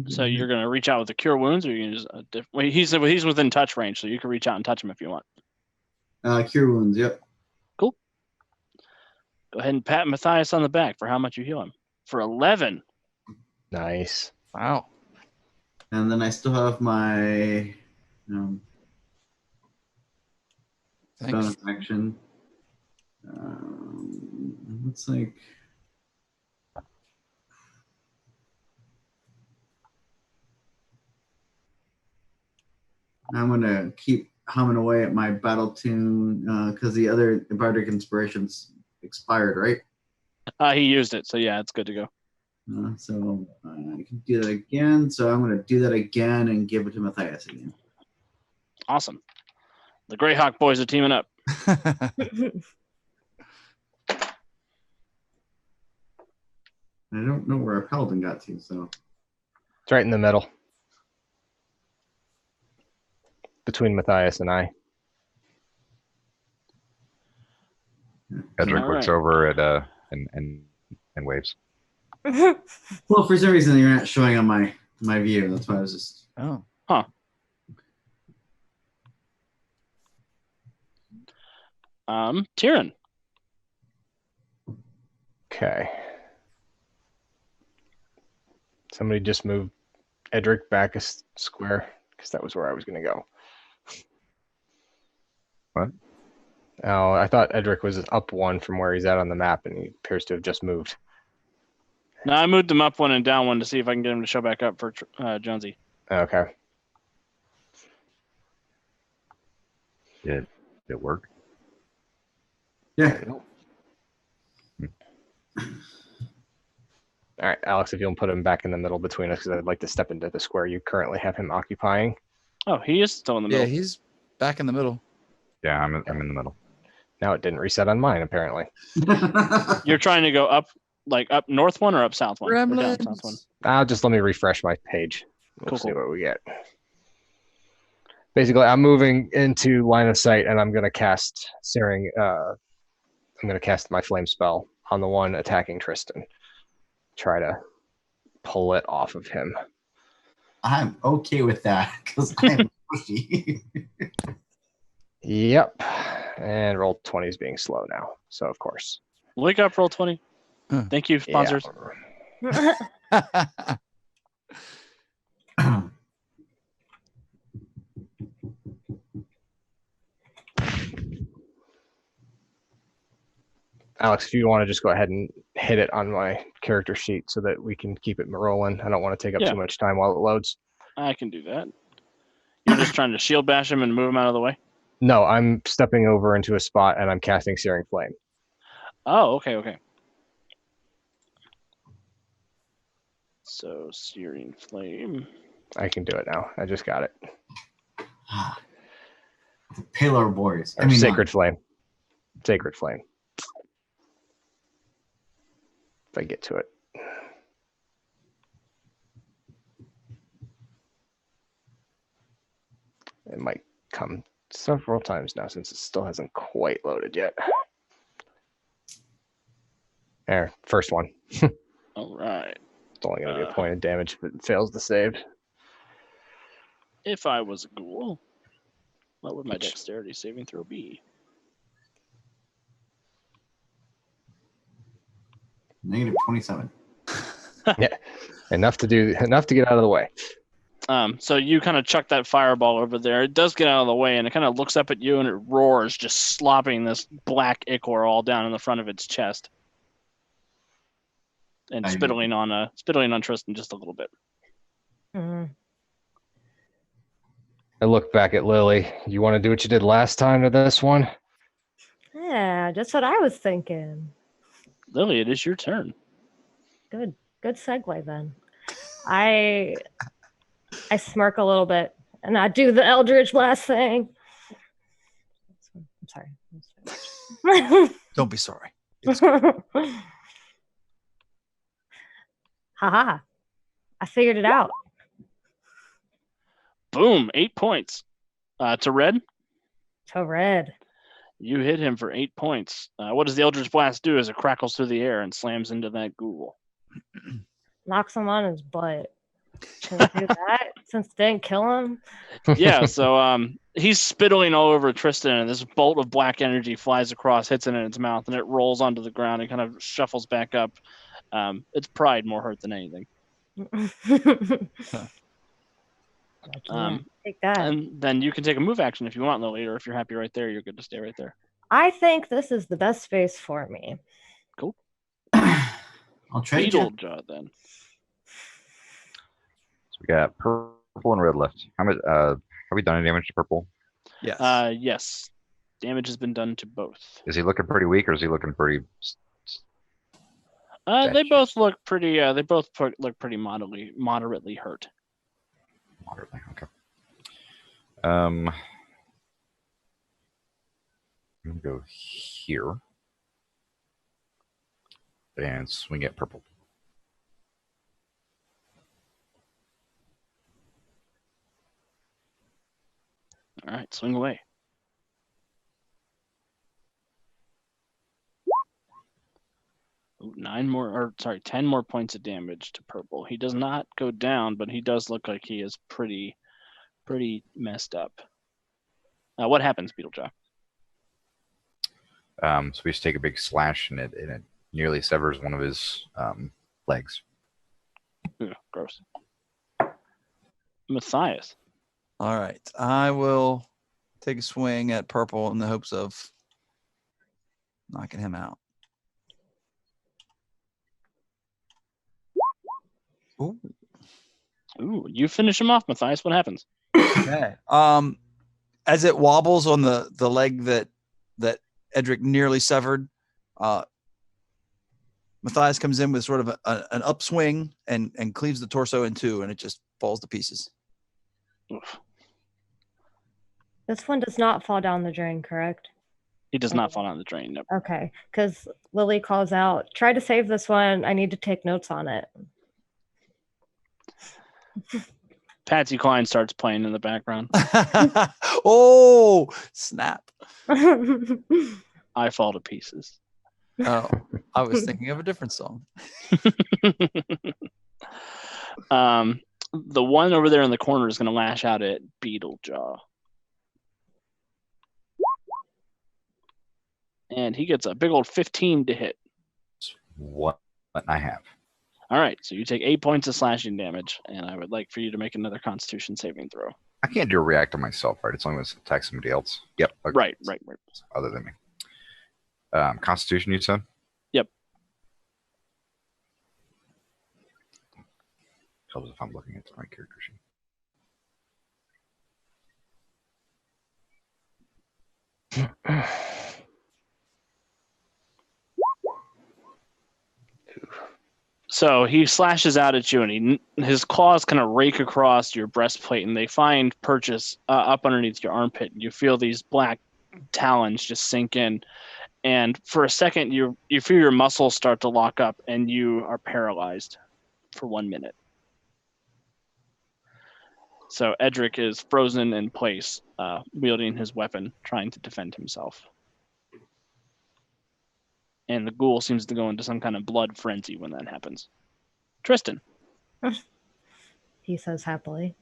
So you're gonna reach out with the cure wounds, or you can just he's within touch range, so you can reach out and touch him if you want. Cure wounds. Yep. Cool. Go ahead and pat Matthias on the back for how much you heal him. For 11. Nice. Wow. And then I still have my bonus action. Looks like I'm gonna keep humming away at my battle tune because the other bardic inspirations expired, right? He used it, so yeah, it's good to go. So I can do that again. So I'm gonna do that again and give it to Matthias again. Awesome. The Greyhawk boys are teaming up. I don't know where our paladin got to, so It's right in the middle. Between Matthias and I. Edric All looks right. over at and waves. well, for some reason you're not showing on my view. That's why I was just. Oh. Tyrion. Okay. Somebody just moved Edric back a square because that was where I was going to go. What? Oh, I thought Edric was up one from where he's at on the map, and he appears to have just moved. No, I moved him up one and down one to see if I can get him to show back up for Jonesy. Okay. Did it work? Yeah. All right, Alex, if you'll put him back in the middle between us, because I'd like to step into the square you currently have him occupying. Oh, he is still in the Yeah, middle. he's back in the middle. Yeah, I'm in the middle. Now it didn't reset on mine, apparently. You're trying to go up, like up north one or up south one? Or down south one? Gremlins. Just let me refresh my page. We'll see Cool. what we get. Basically, I'm moving into line of sight, and I'm going to cast Searing. I'm going to cast my flame spell on the one attacking Tristan. Try to pull it off of him. I'm okay with that because I'm pushy. Yep. And roll 20 is being slow now. So, of course. Wake up, roll 20. Thank you, sponsors. Yeah. Alex, if you want to just go ahead and hit it on my character sheet so that we can keep it rolling. I don't want to take up Yeah. too much time while it loads. I can do that. You're just trying to shield bash him and move him out of the way? No, I'm stepping over into a spot and I'm casting Searing Flame. Oh, okay. So, Searing Flame. I can do it now. I just got it. Paler boys. Or Sacred Flame. Sacred Flame. If I get to it. It might come several times now since it still hasn't quite loaded yet. There, first one. All right. It's only going to be a point of damage if it fails to save. If I was a ghoul, what would my dexterity saving throw be? -27. Yeah, enough to get out of the way. So you kind of chuck that fireball over there. It does get out of the way, and it kind of looks up at you, and it roars, just slopping this black ichor all down in the front of its chest, and spittling on Tristan just a little bit. Mhm. I look back at Lily. You want to do what you did last time to this one? Yeah, just what I was thinking. Lily, it is your turn. Good segue then. I smirk a little bit and I do the Eldritch Blast thing. I'm sorry. Don't be sorry. Haha. I figured it out. Boom, 8 points. To Red, To Red. you hit him for 8 points. What does the Eldritch Blast do as it crackles through the air and slams into that ghoul? Knocks him on his butt. Can I do that since it didn't kill him? Yeah, so he's spittling all over Tristan, and this bolt of black energy flies across, hits it in its mouth, and it rolls onto the ground and kind of shuffles back up. It's pride more hurt than anything. Take that. And then you can take a move action if you want, Lily, or if you're happy right there, you're good to stay right there. I think this is the best space for me. Cool. I'll trade you. Beetlejaw then. So we got purple and red left. How much? Have we done any damage to purple? Yes. Yes. Damage has been done to both. Is he looking pretty weak, or is he looking pretty? They both look pretty. Look pretty moderately hurt. Moderately, okay. I'm gonna go here and swing at purple. All right, swing away. Ooh, 10 more points of damage to purple. He does not go down, but he does look like he is pretty messed up. What happens, Beetlejaw? So we just take a big slash, and it nearly severs one of his legs. Ooh, gross. Matthias. All right. I will take a swing at purple in the hopes of knocking him out. Ooh. Ooh, you finish him off, Matthias. What happens? Okay. As it wobbles on the leg that Edric nearly severed, Matthias comes in with sort of an upswing and cleaves the torso in two, and it just falls to pieces. Oof. This one does not fall down the drain, correct? He does not fall down the drain. Nope. Okay, because Lily calls out, try to save this one. I need to take notes on it. Patsy Cline starts playing in the background. Oh, snap. I fall to pieces. Oh, I was thinking of a different song. The one over there in the corner is going to lash out at Beetlejaw. And he gets a big old 15 to hit. What I have. All right, so you take 8 points of slashing damage, and I would like for you to make another Constitution saving throw. I can't do a react on myself, right? It's only when it's attack somebody else. Yep. Okay. Right. Other than me. Constitution, you said? Yep. Helps if I'm looking at my character sheet. So he slashes out at you, and his claws kind of rake across your breastplate, and they find purchase up underneath your armpit. And you feel these black talons just sink in, and for a second, you feel your muscles start to lock up, and you are paralyzed for 1 minute. So Edric is frozen in place, wielding his weapon, trying to defend himself. And the ghoul seems to go into some kind of blood frenzy when that happens. Tristan. He says happily.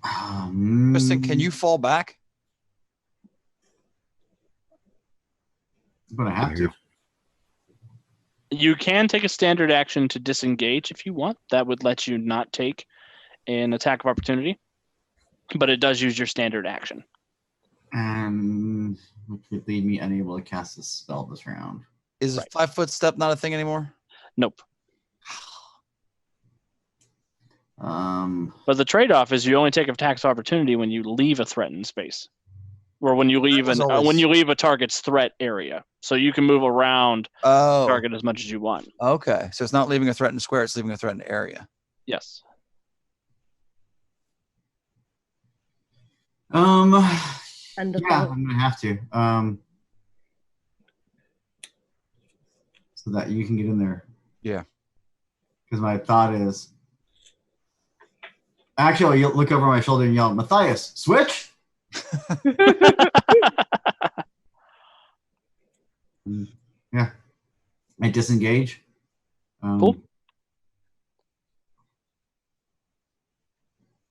Tristan, can you fall back? I'm gonna have to. You can take a standard action to disengage if you want. That would let you not take an attack of opportunity, but it does use your standard action. And which would leave me unable to cast a spell this round. Is Right. a 5-foot step not a thing anymore? Nope. Um, But the trade-off is you only take attacks of opportunity when you leave a threatened space, or when you leave a target's threat area. So you can move around the Oh, target as much as you want. okay. So it's not leaving a threatened square; it's leaving a threatened area. Yes. End of yeah, the- I'm gonna have to. So that you can get in there. Yeah. Because my thought is, actually, you'll look over my shoulder and yell, "Matthias, switch!" Yeah, I disengage. Cool.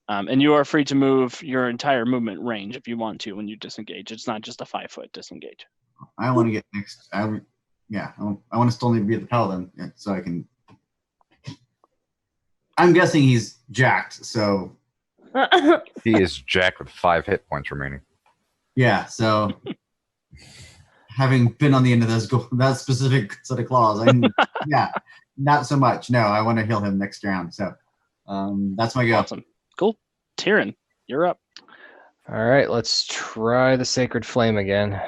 And you are free to move your entire movement range if you want to when you disengage. It's not just a 5-foot disengage. I want to get next. I want to still need to be at the paladin, so I can. I'm guessing he's jacked, so He is jacked with 5 hit points remaining. yeah. So having been on the end of that specific set of claws, yeah, not so much. No, I want to heal him next round. So that's my go. Awesome. Cool. Tyrion, you're up. All right, let's try the Sacred Flame again.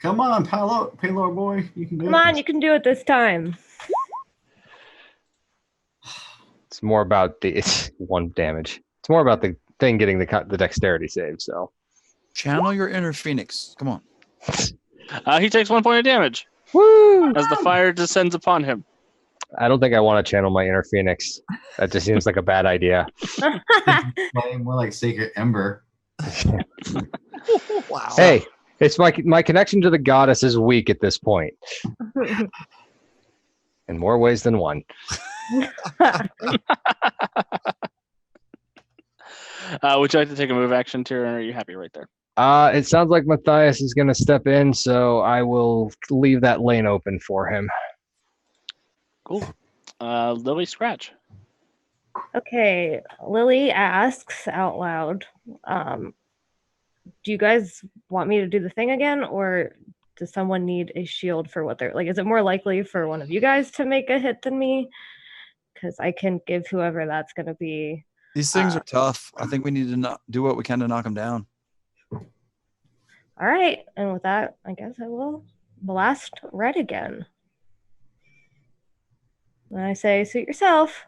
Come on, Paylor boy. You can do Come it. on, you can do it this time. It's more about it's 1 damage. It's more about the thing getting the dexterity save. So Channel your inner phoenix. Come on. He takes 1 point of damage woo! as the fire descends upon him. I don't think I want to channel my inner phoenix. That just seems like a bad idea. More like Sacred Ember. Wow. Hey, it's my connection to the goddess is weak at this point, in more ways than one. Would you like to take a move action, Tyrion, or are you happy right there? It sounds like Matthias is going to step in, so I will leave that lane open for him. Cool. Lily Scratch. Okay, Lily asks out loud, do you guys want me to do the thing again, or does someone need a shield for what they're like? Is it more likely for one of you guys to make a hit than me? Because I can give whoever that's going to be. These things are tough. I think we need to do what we can to knock them down. All right, and with that, I guess I will blast red again. And I say, suit yourself.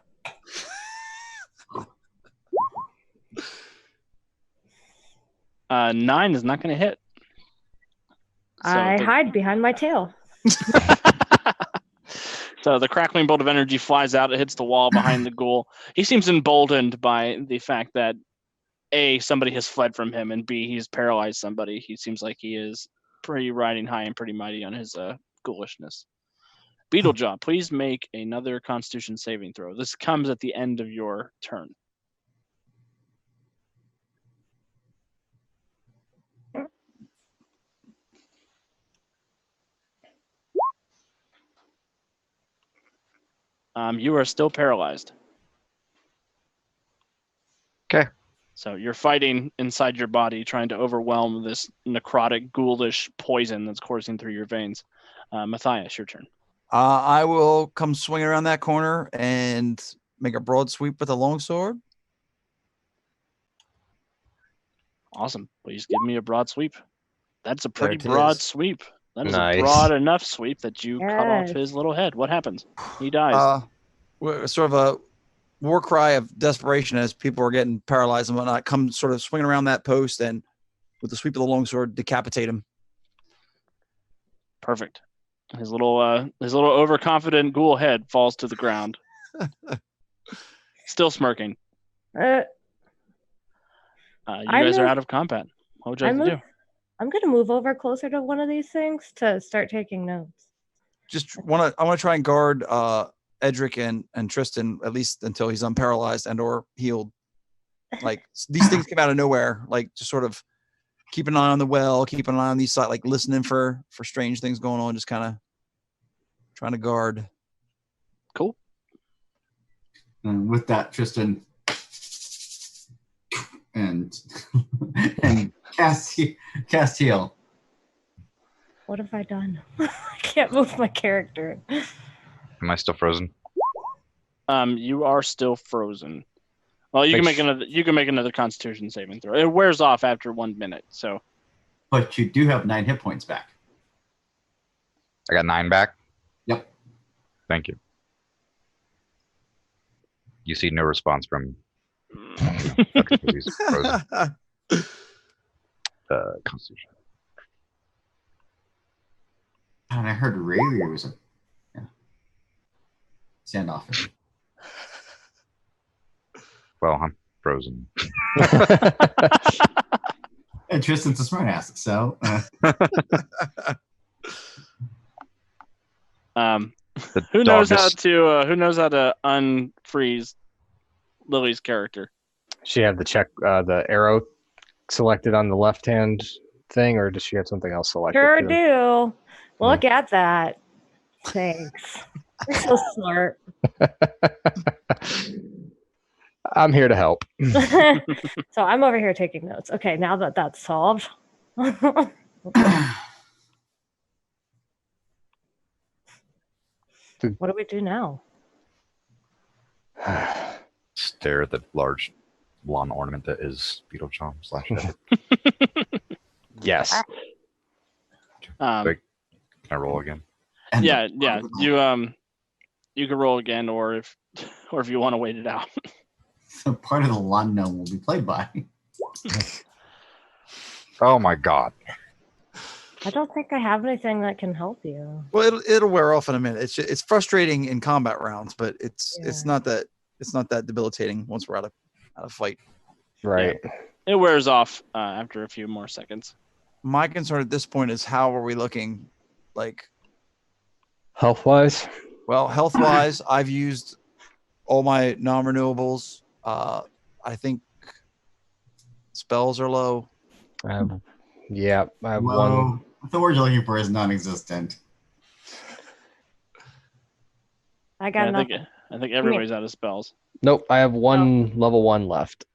Uh, 9 is not going to hit. I hide behind my tail. So the crackling bolt of energy flies out. It hits the wall behind the ghoul. He seems emboldened by the fact that A, somebody has fled from him, and B, he's paralyzed somebody. He seems like he is pretty riding high and pretty mighty on his ghoulishness. Beetlejaw, please make another Constitution saving throw. This comes at the end of your turn. You are still paralyzed. Okay. So you're fighting inside your body, trying to overwhelm this necrotic, ghoulish poison that's coursing through your veins. Matthias, your turn. I will come swinging around that corner and make a broad sweep with a longsword. Awesome. Please give me a broad sweep. That's a pretty There it broad is. sweep. That is Nice. a broad enough sweep that you cut off Yes. his little head. What happens? He dies. Sort of a war cry of desperation as people are getting paralyzed and whatnot. Come sort of swinging around that post and with the sweep of the longsword, decapitate him. Perfect. His little overconfident ghoul head falls to the ground. Still smirking. You guys are out of combat. What would you like to do? I'm going to move over closer to one of these things to start taking notes. I want to try and guard Edric and Tristan at least until he's unparalyzed and or healed. Like these things came out of nowhere. Like just sort of keep an eye on the well, keep an eye on these sites, like listening for strange things going on. Just kind of trying to guard. Cool. And with that, Tristan and cast heal. What have I done? I can't move my character. Am I still frozen? You are still frozen. Well, you can make another Constitution saving throw. It wears off after 1 minute. So, But you do have 9 hit points back. I got 9 back. Yep. Thank you. You see no response from Constitution. And I heard Rayleigh was standoffish. Well, I'm frozen. And Tristan's a smartass, so. Who knows how to unfreeze Lily's character? She had the arrow selected on the left hand thing, or does she have something else selected? Sure too? do. Look at that. Thanks. You're so smart. I'm here to help. So I'm over here taking notes. Okay, now that that's solved. What do we do now? Stare at the large lawn ornament that is Beetle Charm / Edward. Yes. Can I roll again? And yeah. You can roll again, or if you want to wait it out. the part of the lawn gnome will be played by. Oh my god. I don't think I have anything that can help you. Well, it'll wear off in a minute. It's frustrating in combat rounds, but it's not that debilitating once we're out of fight. Right. It wears off after a few more seconds. My concern at this point is how are we looking, like, Health wise, well, health wise, I've used all my non-renewables. I think spells are low. I have one. Whoa. The word you're looking for is non-existent. I got nothing. I think everybody's out of spells. Nope, I have one level 1 left.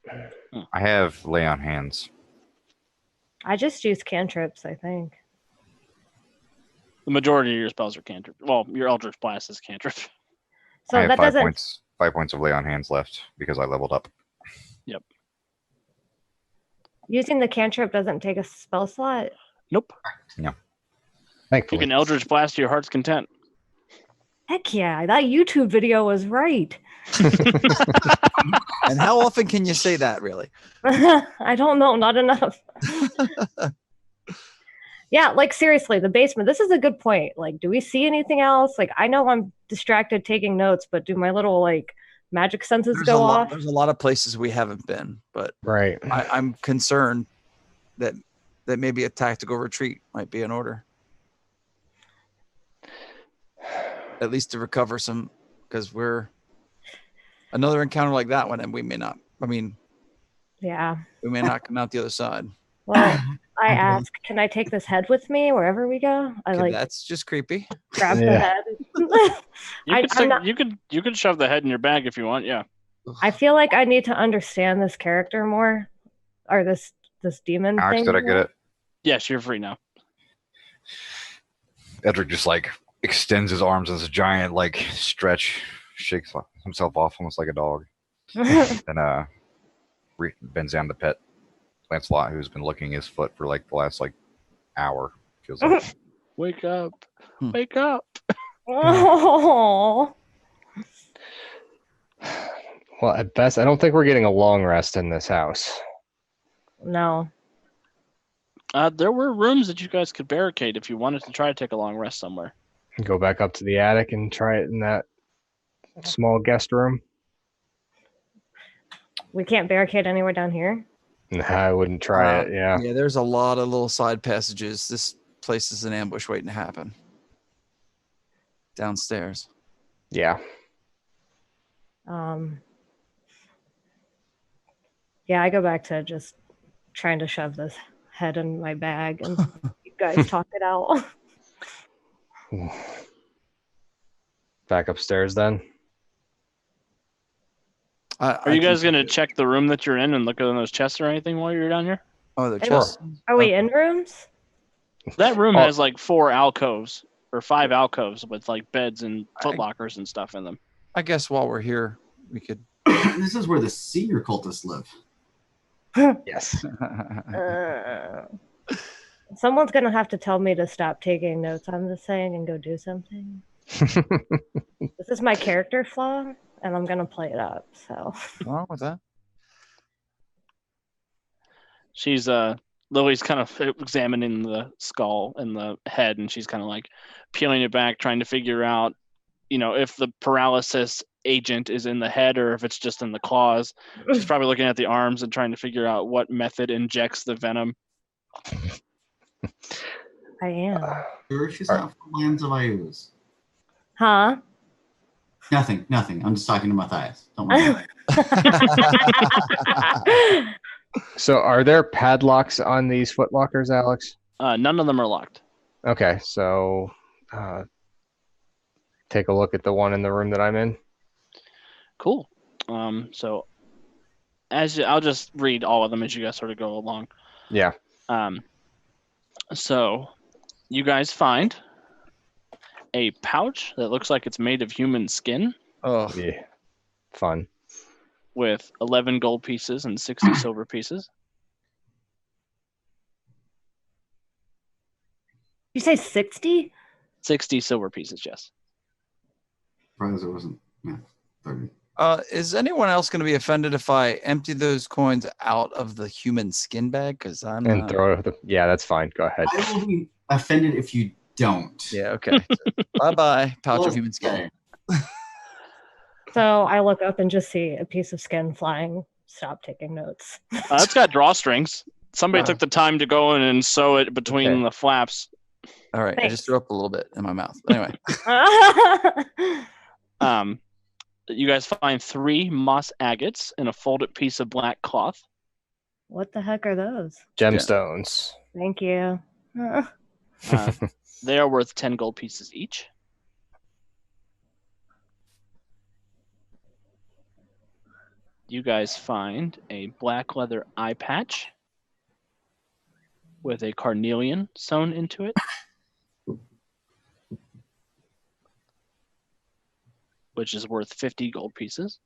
I have lay on hands. I just use cantrips, I think. The majority of your spells are cantrip. Well, your Eldritch Blast is cantrip. So I have that 5 doesn't. points. 5 points of lay on hands left because I leveled up. Yep. Using the cantrip doesn't take a spell slot. Nope. Yeah. Thankfully. You can Eldritch Blast to your heart's content. Heck yeah, that YouTube video was right. And how often can you say that, really? I don't know, not enough. Yeah, like seriously, the basement. This is a good point. Like, do we see anything else? Like, I know I'm distracted taking notes, but do my little like magic senses go off? There's a lot of places we haven't been, but Right. I'm concerned that maybe a tactical retreat might be in order. At least to recover some, because we're another encounter like that one, and we may not. I mean, Yeah. we may not come out the other side. Well, I ask, can I take this head with me wherever we go? I like That's just creepy. grab the Yeah. head. You could shove the head in your bag if you want. Yeah. I feel like I need to understand this character more, or this demon Alex, thing. did I get it? Yes, you're free now. Edric just like extends his arms as a giant like stretch, shakes himself off almost like a dog, and bends down to pet Lancelot, who's been licking his foot for like the last like hour. Feels like. Wake up. Wake up. Oh. Well, at best, I don't think we're getting a long rest in this house. No. There were rooms that you guys could barricade if you wanted to try to take a long rest somewhere. Go back up to the attic and try it in that small guest room. We can't barricade anywhere down here. Nah, I wouldn't try it. Yeah. Yeah, there's a lot of little side passages. This place is an ambush waiting to happen. Downstairs. Yeah. Yeah, I go back to just trying to shove this head in my bag and you guys talk it out. Back upstairs then. Are you guys going to check the room that you're in and look at those chests or anything while you're down here? Oh, the Sure. chest. Are we in rooms? That room has like 4 alcoves or 5 alcoves with like beds and footlockers and stuff in them. I guess while we're here, we could. This is where the senior cultists live. Yes. Someone's going to have to tell me to stop taking notes, I'm just saying, and go do something. This is my character flaw, and I'm going to play it up. So What's wrong with that? She's Lily's kind of examining the skull and the head, and she's kind of like peeling it back, trying to figure out, if the paralysis agent is in the head or if it's just in the claws. She's probably looking at the arms and trying to figure out what method injects the venom. I am. Sure, she's not from Lands of Ius. Huh? Nothing. I'm just talking to Matthias. Don't worry. So are there padlocks on these footlockers, Alex? None of them are locked. Okay, so take a look at the one in the room that I'm in. Cool. So I'll just read all of them as you guys sort of go along. Yeah. So you guys find a pouch that looks like it's made of human skin. Oh, Yeah. Fun. with 11 gold pieces and 60 silver pieces. You say 60? 60 silver pieces, yes. Surprised it wasn't 30. Is anyone else going to be offended if I empty those coins out of the human skin bag? Because I'm And throw it. Yeah, that's fine. Go ahead. I will be offended if you don't. Yeah. Okay. Bye bye. Pouch of human skin. Okay. So I look up and just see a piece of skin flying. Stop taking notes. It's got drawstrings. Somebody took the time to go in and sew it between the flaps. All right. I Thanks. just threw up a little bit in my mouth. Anyway. You guys find 3 moss agates in a folded piece of black cloth. What the heck are those? Gemstones. Thank you. They are worth 10 gold pieces each. You guys find a black leather eye patch with a carnelian sewn into it, which is worth 50 gold pieces.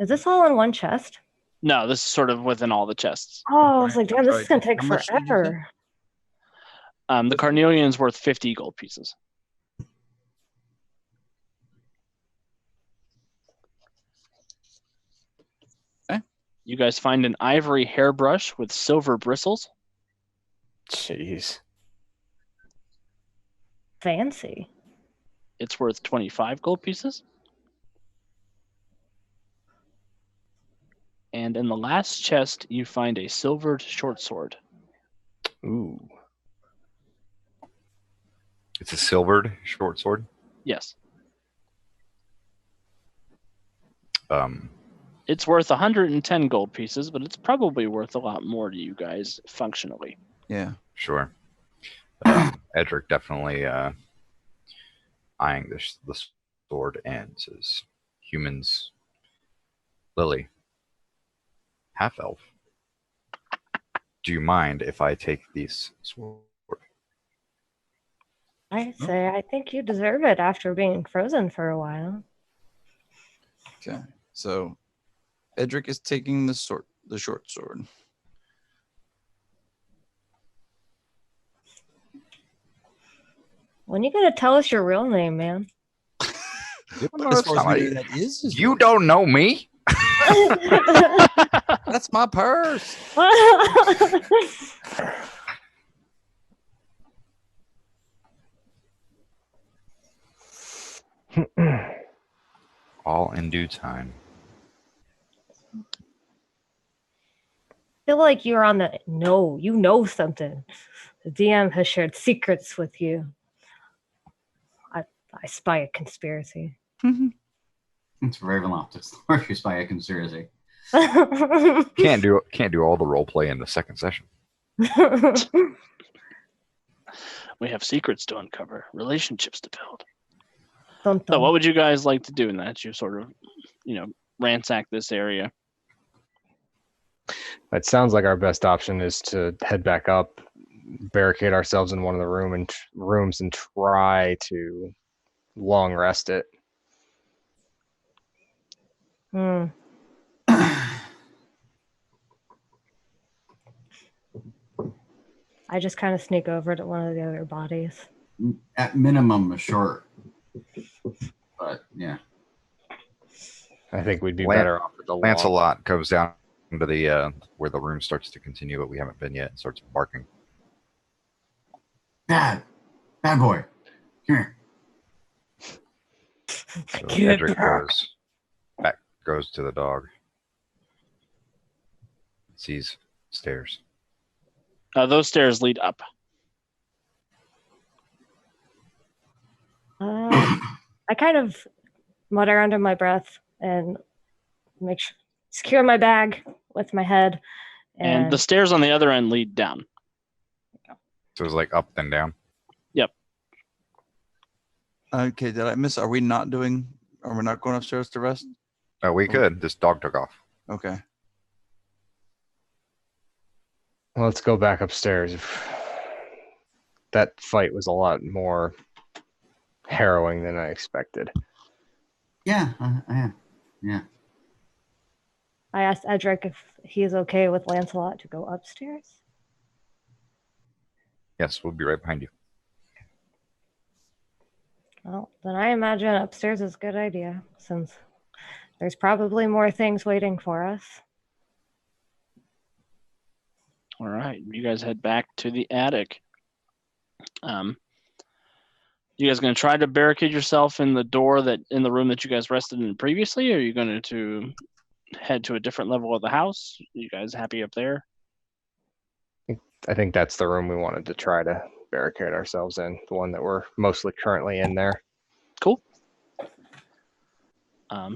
Is this all in one chest? No, this is sort of within all the chests. Oh, I was like, damn, this is Sorry, going to take how much did you say? forever. The carnelian is worth 50 gold pieces. Okay. You guys find an ivory hairbrush with silver bristles. Jeez. Fancy. It's worth 25 gold pieces. And in the last chest, you find a silvered short sword. Ooh. It's a silvered short sword. Yes. It's worth 110 gold pieces, but it's probably worth a lot more to you guys functionally. Yeah. Sure. Edric definitely eyeing the sword and says, "Humans, Lily, half elf. Do you mind if I take these sword?" I say, I think you deserve it after being frozen for a while. Okay. So Edric is taking the short sword. When you gonna tell us your real name, man? As far as we know, that is his You name. don't know me. That's my purse. All in due time. Feel like you're on the you know something. The DM has shared secrets with you. I spy a conspiracy. It's Ravenloft. It's the Marcus by a conspiracy. Can't do all the role play in the second session. We have secrets to uncover, relationships to build. Dun, dun. So what would you guys like to do in that? You sort of, ransack this area. It sounds like our best option is to head back up, barricade ourselves in one of the rooms, and try to long rest it. Hmm. I just kind of sneak over to one of the other bodies. At minimum, a short. But yeah. I think we'd be better off with the long. Lancelot goes down to the where the room starts to continue, but we haven't been yet, and starts barking. Bad boy. Here. So Get Edric goes to the dog. Sees stairs. Those stairs lead up. I kind of mutter under my breath and make sure secure my bag with my head. And the stairs on the other end lead down. So it's like up and down. Yep. Okay, did I miss? Are we not going upstairs to rest? Oh, we could. This dog took off. Okay. Let's go back upstairs. That fight was a lot more harrowing than I expected. Yeah. Yeah. I asked Edric if he's okay with Lancelot to go upstairs. Yes, we'll be right behind you. Well, then I imagine upstairs is a good idea, since there's probably more things waiting for us. All right, you guys head back to the attic. You guys going to try to barricade yourself in the door in the room that you guys rested in previously, or are you going to head to a different level of the house? You guys happy up there? I think that's the room we wanted to try to barricade ourselves in, the one that we're mostly currently in there. Cool.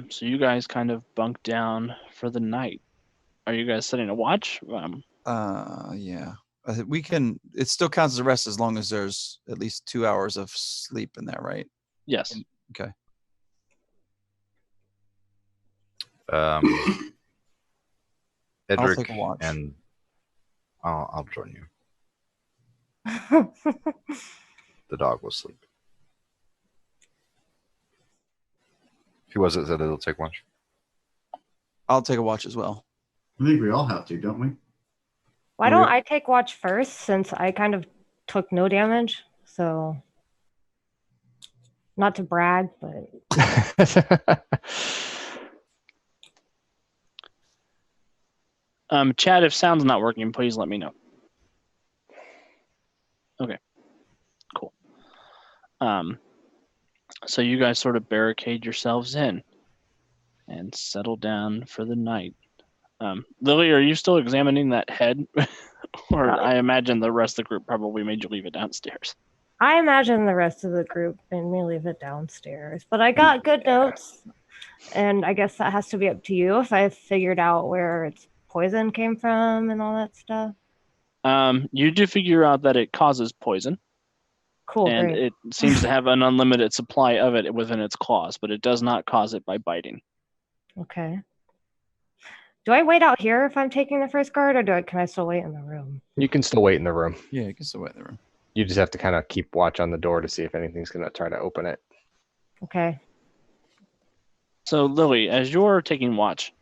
So you guys kind of bunk down for the night. Are you guys setting a watch? Yeah. We can. It still counts as a rest as long as there's at least 2 hours of sleep in there, right? Yes. Okay. Edric take a watch. and I'll join you. The dog will sleep. Who was it that it'll take watch? I'll take a watch as well. I think we all have to, don't we? Why don't I take watch first, since I kind of took no damage? So, not to brag, but Chad, if sound's not working, please let me know. Okay, cool. So you guys sort of barricade yourselves in and settle down for the night. Lily, are you still examining that head? Or I imagine the rest of the group probably made you leave it downstairs. I imagine the rest of the group made me leave it downstairs. But I got good notes, and I guess that has to be up to you if I figured out where its poison came from and all that stuff. You do figure out that it causes poison. Cool, and great. it seems to have an unlimited supply of it within its claws, but it does not cause it by biting. Okay. Do I wait out here if I'm taking the first guard, or can I still wait in the room? You can still wait in the room. Yeah, you can still wait in the room. You just have to kind of keep watch on the door to see if anything's going to try to open it. Okay. So, Lily, as you're taking watch,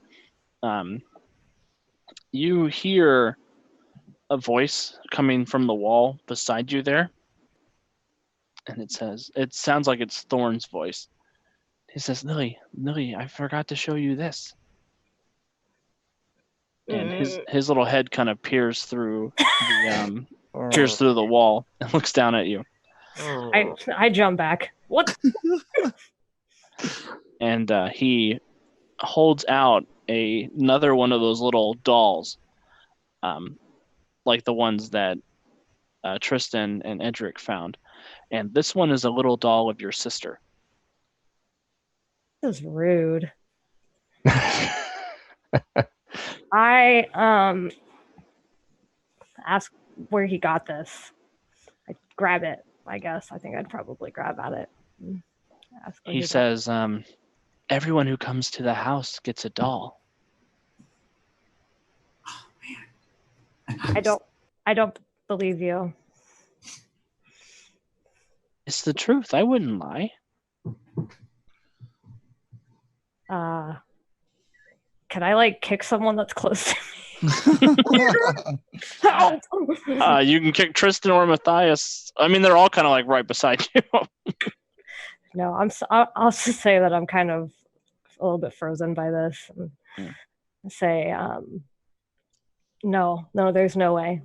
you hear a voice coming from the wall beside you there. And it sounds like it's Thorn's voice. He says, Lily, I forgot to show you this. And his little head kind of peers through the wall and looks down at you. I jump back. What? And he holds out another one of those little dolls, like the ones that Tristan and Edric found. And this one is a little doll of your sister. This is rude. I ask where he got this. I grab it, I guess. I think I'd probably grab at it. He says, everyone who comes to the house gets a doll. Oh man. I don't believe you. It's the truth. I wouldn't lie. Can I kick someone that's close to me? You can kick Tristan or Matthias. I mean, they're all kind of right beside you. No, I'll just say that I'm kind of a little bit frozen by this. And say, no, there's no way.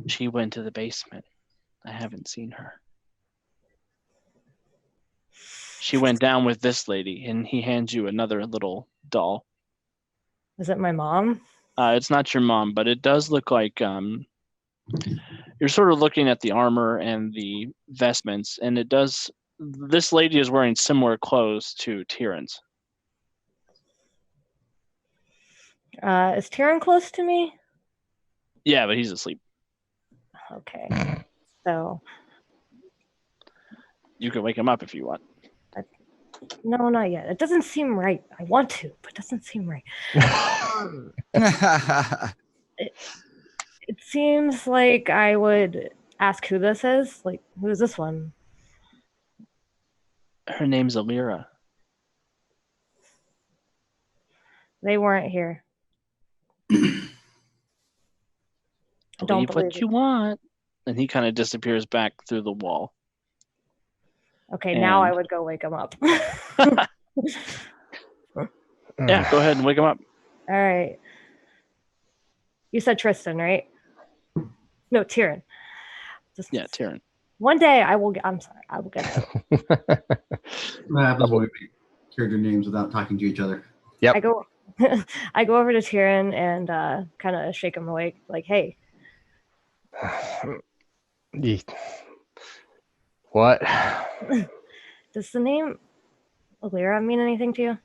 She went to the basement. I haven't seen her. She went down with this lady, and he hands you another little doll. Is it my mom? It's not your mom, but it does look like you're sort of looking at the armor and the vestments, and this lady is wearing similar clothes to Tyrion's. Is Tyrion close to me? Yeah, but he's asleep. Okay. So you can wake him up if you want. No, not yet. It doesn't seem right. I want to, but it doesn't seem right. It seems like I would ask who this is. Who is this one? Her name's Alira. They weren't here. I don't Believe believe what you it. want. And he kind of disappears back through the wall. Okay, now I And- would go wake him up. Yeah, go ahead and wake him up. All right. You said Tristan, right? No, Tyrion. Just Yeah, Tyrion. one day I will. I'm sorry. I will get it. What happens when we pick character names without talking to each other? Yep. I go. I go over to Tyrion and kind of shake him awake, like, "Hey, What? does the name Alira mean anything to you?"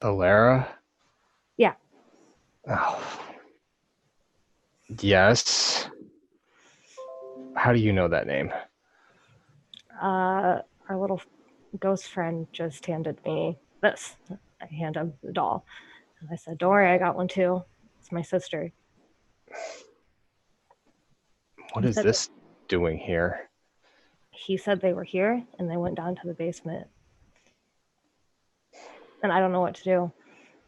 Alara? Yeah. Oh. Yes. How do you know that name? Our little ghost friend just handed me this. I hand him the doll. And I said, "Don't worry, I got one too. It's my sister." What He is said this doing here? He said they were here and they went down to the basement. And I don't know what to do.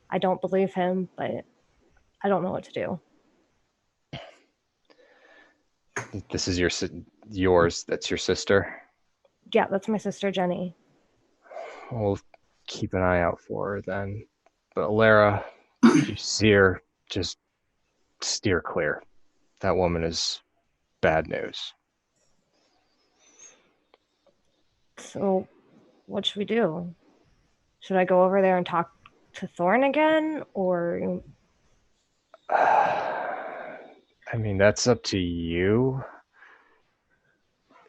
I don't believe him, but I don't know what to do. This is yours. That's your sister. Yeah, that's my sister Jenny. We'll keep an eye out for her then. But Alara, if you see her, just steer clear. That woman is bad news. So what should we do? Should I go over there and talk to Thorn again, or I mean, that's up to you.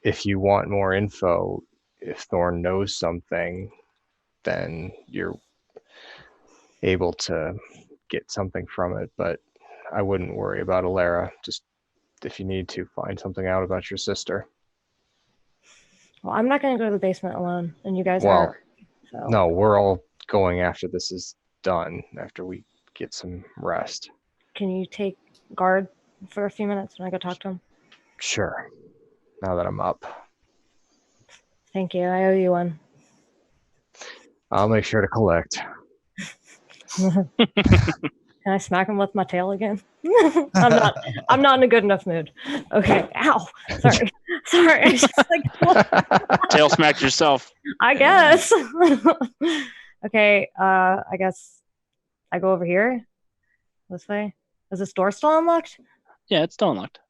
If you want more info, if Thorn knows something, then you're able to get something from it. But I wouldn't worry about Alara. Just if you need to, find something out about your sister. well, I'm not going to go to the basement alone, and you guys Well, are. So. No, we're all going after this is done, after we get some rest. Can you take guard for a few minutes when I go talk to him? Sure. Now that I'm up, Thank you. I owe you one. I'll make sure to collect. Can I smack him with my tail again? I'm not in a good enough mood. Okay. Ow. Sorry. Sorry. It's just like, Tail smacked yourself. I guess. Okay. I guess I go over here. This way. Is this door still unlocked? Yeah, it's still unlocked.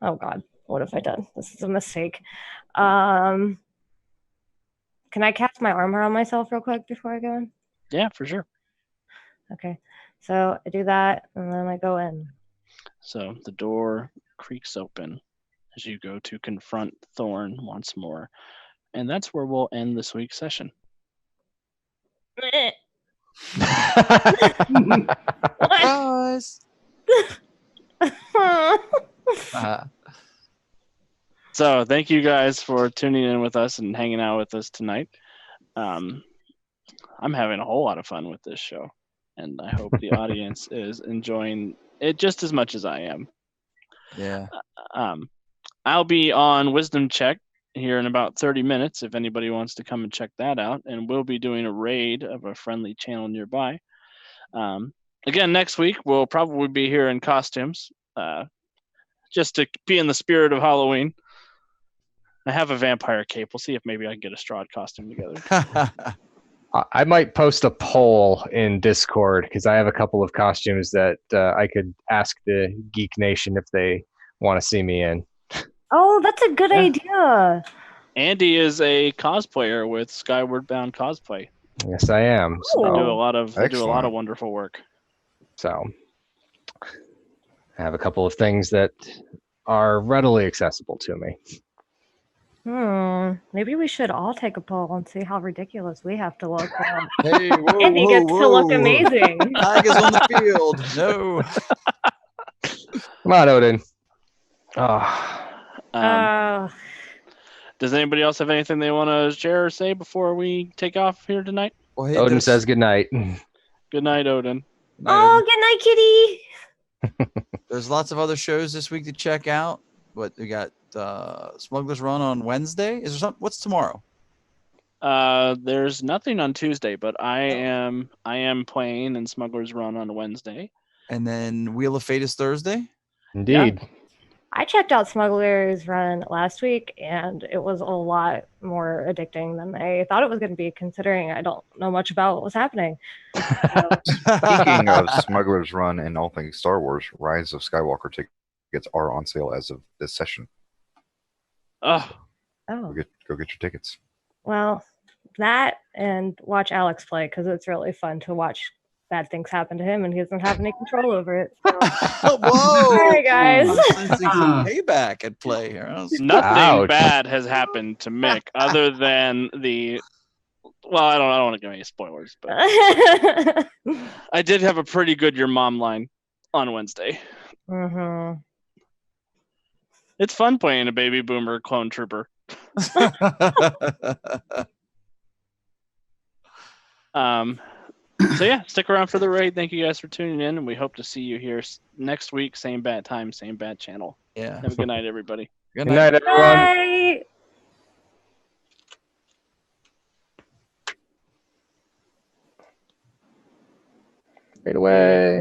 Oh God. What have I done? This is a mistake. Can I cast my armor on myself real quick before I go in? Yeah, for sure. Okay. So I do that and then I go in. So the door creaks open as you go to confront Thorn once more. And that's where we'll end this week's session. Surprise! So thank you guys for tuning in with us and hanging out with us tonight. I'm having a whole lot of fun with this show, and I hope the audience is enjoying it just as much as I am. Yeah. I'll be on Wisdom Check here in about 30 minutes if anybody wants to come and check that out, and we'll be doing a raid of a friendly channel nearby. Again, next week we'll probably be here in costumes, just to be in the spirit of Halloween. I have a vampire cape. We'll see if maybe I can get a Strahd costume together. I might post a poll in Discord because I have a couple of costumes that I could ask the Geek Nation if they want to see me in. Oh, that's a good idea. Andy is a cosplayer with Skyward Bound Cosplay. Yes, I am. They So, do a lot of Excellent. wonderful work. so I have a couple of things that are readily accessible to me. Maybe we should all take a poll and see how ridiculous we have to look. Hey, whoa, Andy whoa, gets to look whoa. amazing. Tigers on the field. No. Come on, Odin. Oh, Does anybody else have anything they want to share or say before we take off here tonight? Well, hey, Odin there's- says goodnight. Good night, Odin. Night, Oh, Odin. good night, kitty. There's lots of other shows this week to check out. What we got? Smuggler's Run on Wednesday. Is there something? What's tomorrow? There's nothing on Tuesday, but I am playing in Smuggler's Run on Wednesday. And then Wheel of Fate is Thursday. Indeed. I checked out Smuggler's Run last week, and it was a lot more addicting than I thought it was going to be, considering I don't know much about what was happening. Speaking of Smuggler's Run and all things Star Wars, Rise of Skywalker tickets are on sale as of this session. Oh, Oh, Go get your tickets. well, that and watch Alex play, because it's really fun to watch bad things happen to him, and he doesn't have any control over it. So. Whoa! All right, guys. I'm sensing some payback at play here. nothing Ouch. bad has happened to Mick other than the. Well, I don't want to give any spoilers, but I did have a pretty good "Your Mom" line on Wednesday. Mhm. It's fun playing a baby boomer clone trooper. So yeah, stick around for the raid. Thank you guys for tuning in, and we hope to see you here next week. Same bad time, same bad channel. Yeah. Have a good night, everybody. Good Good night, everyone. Bye. Right away.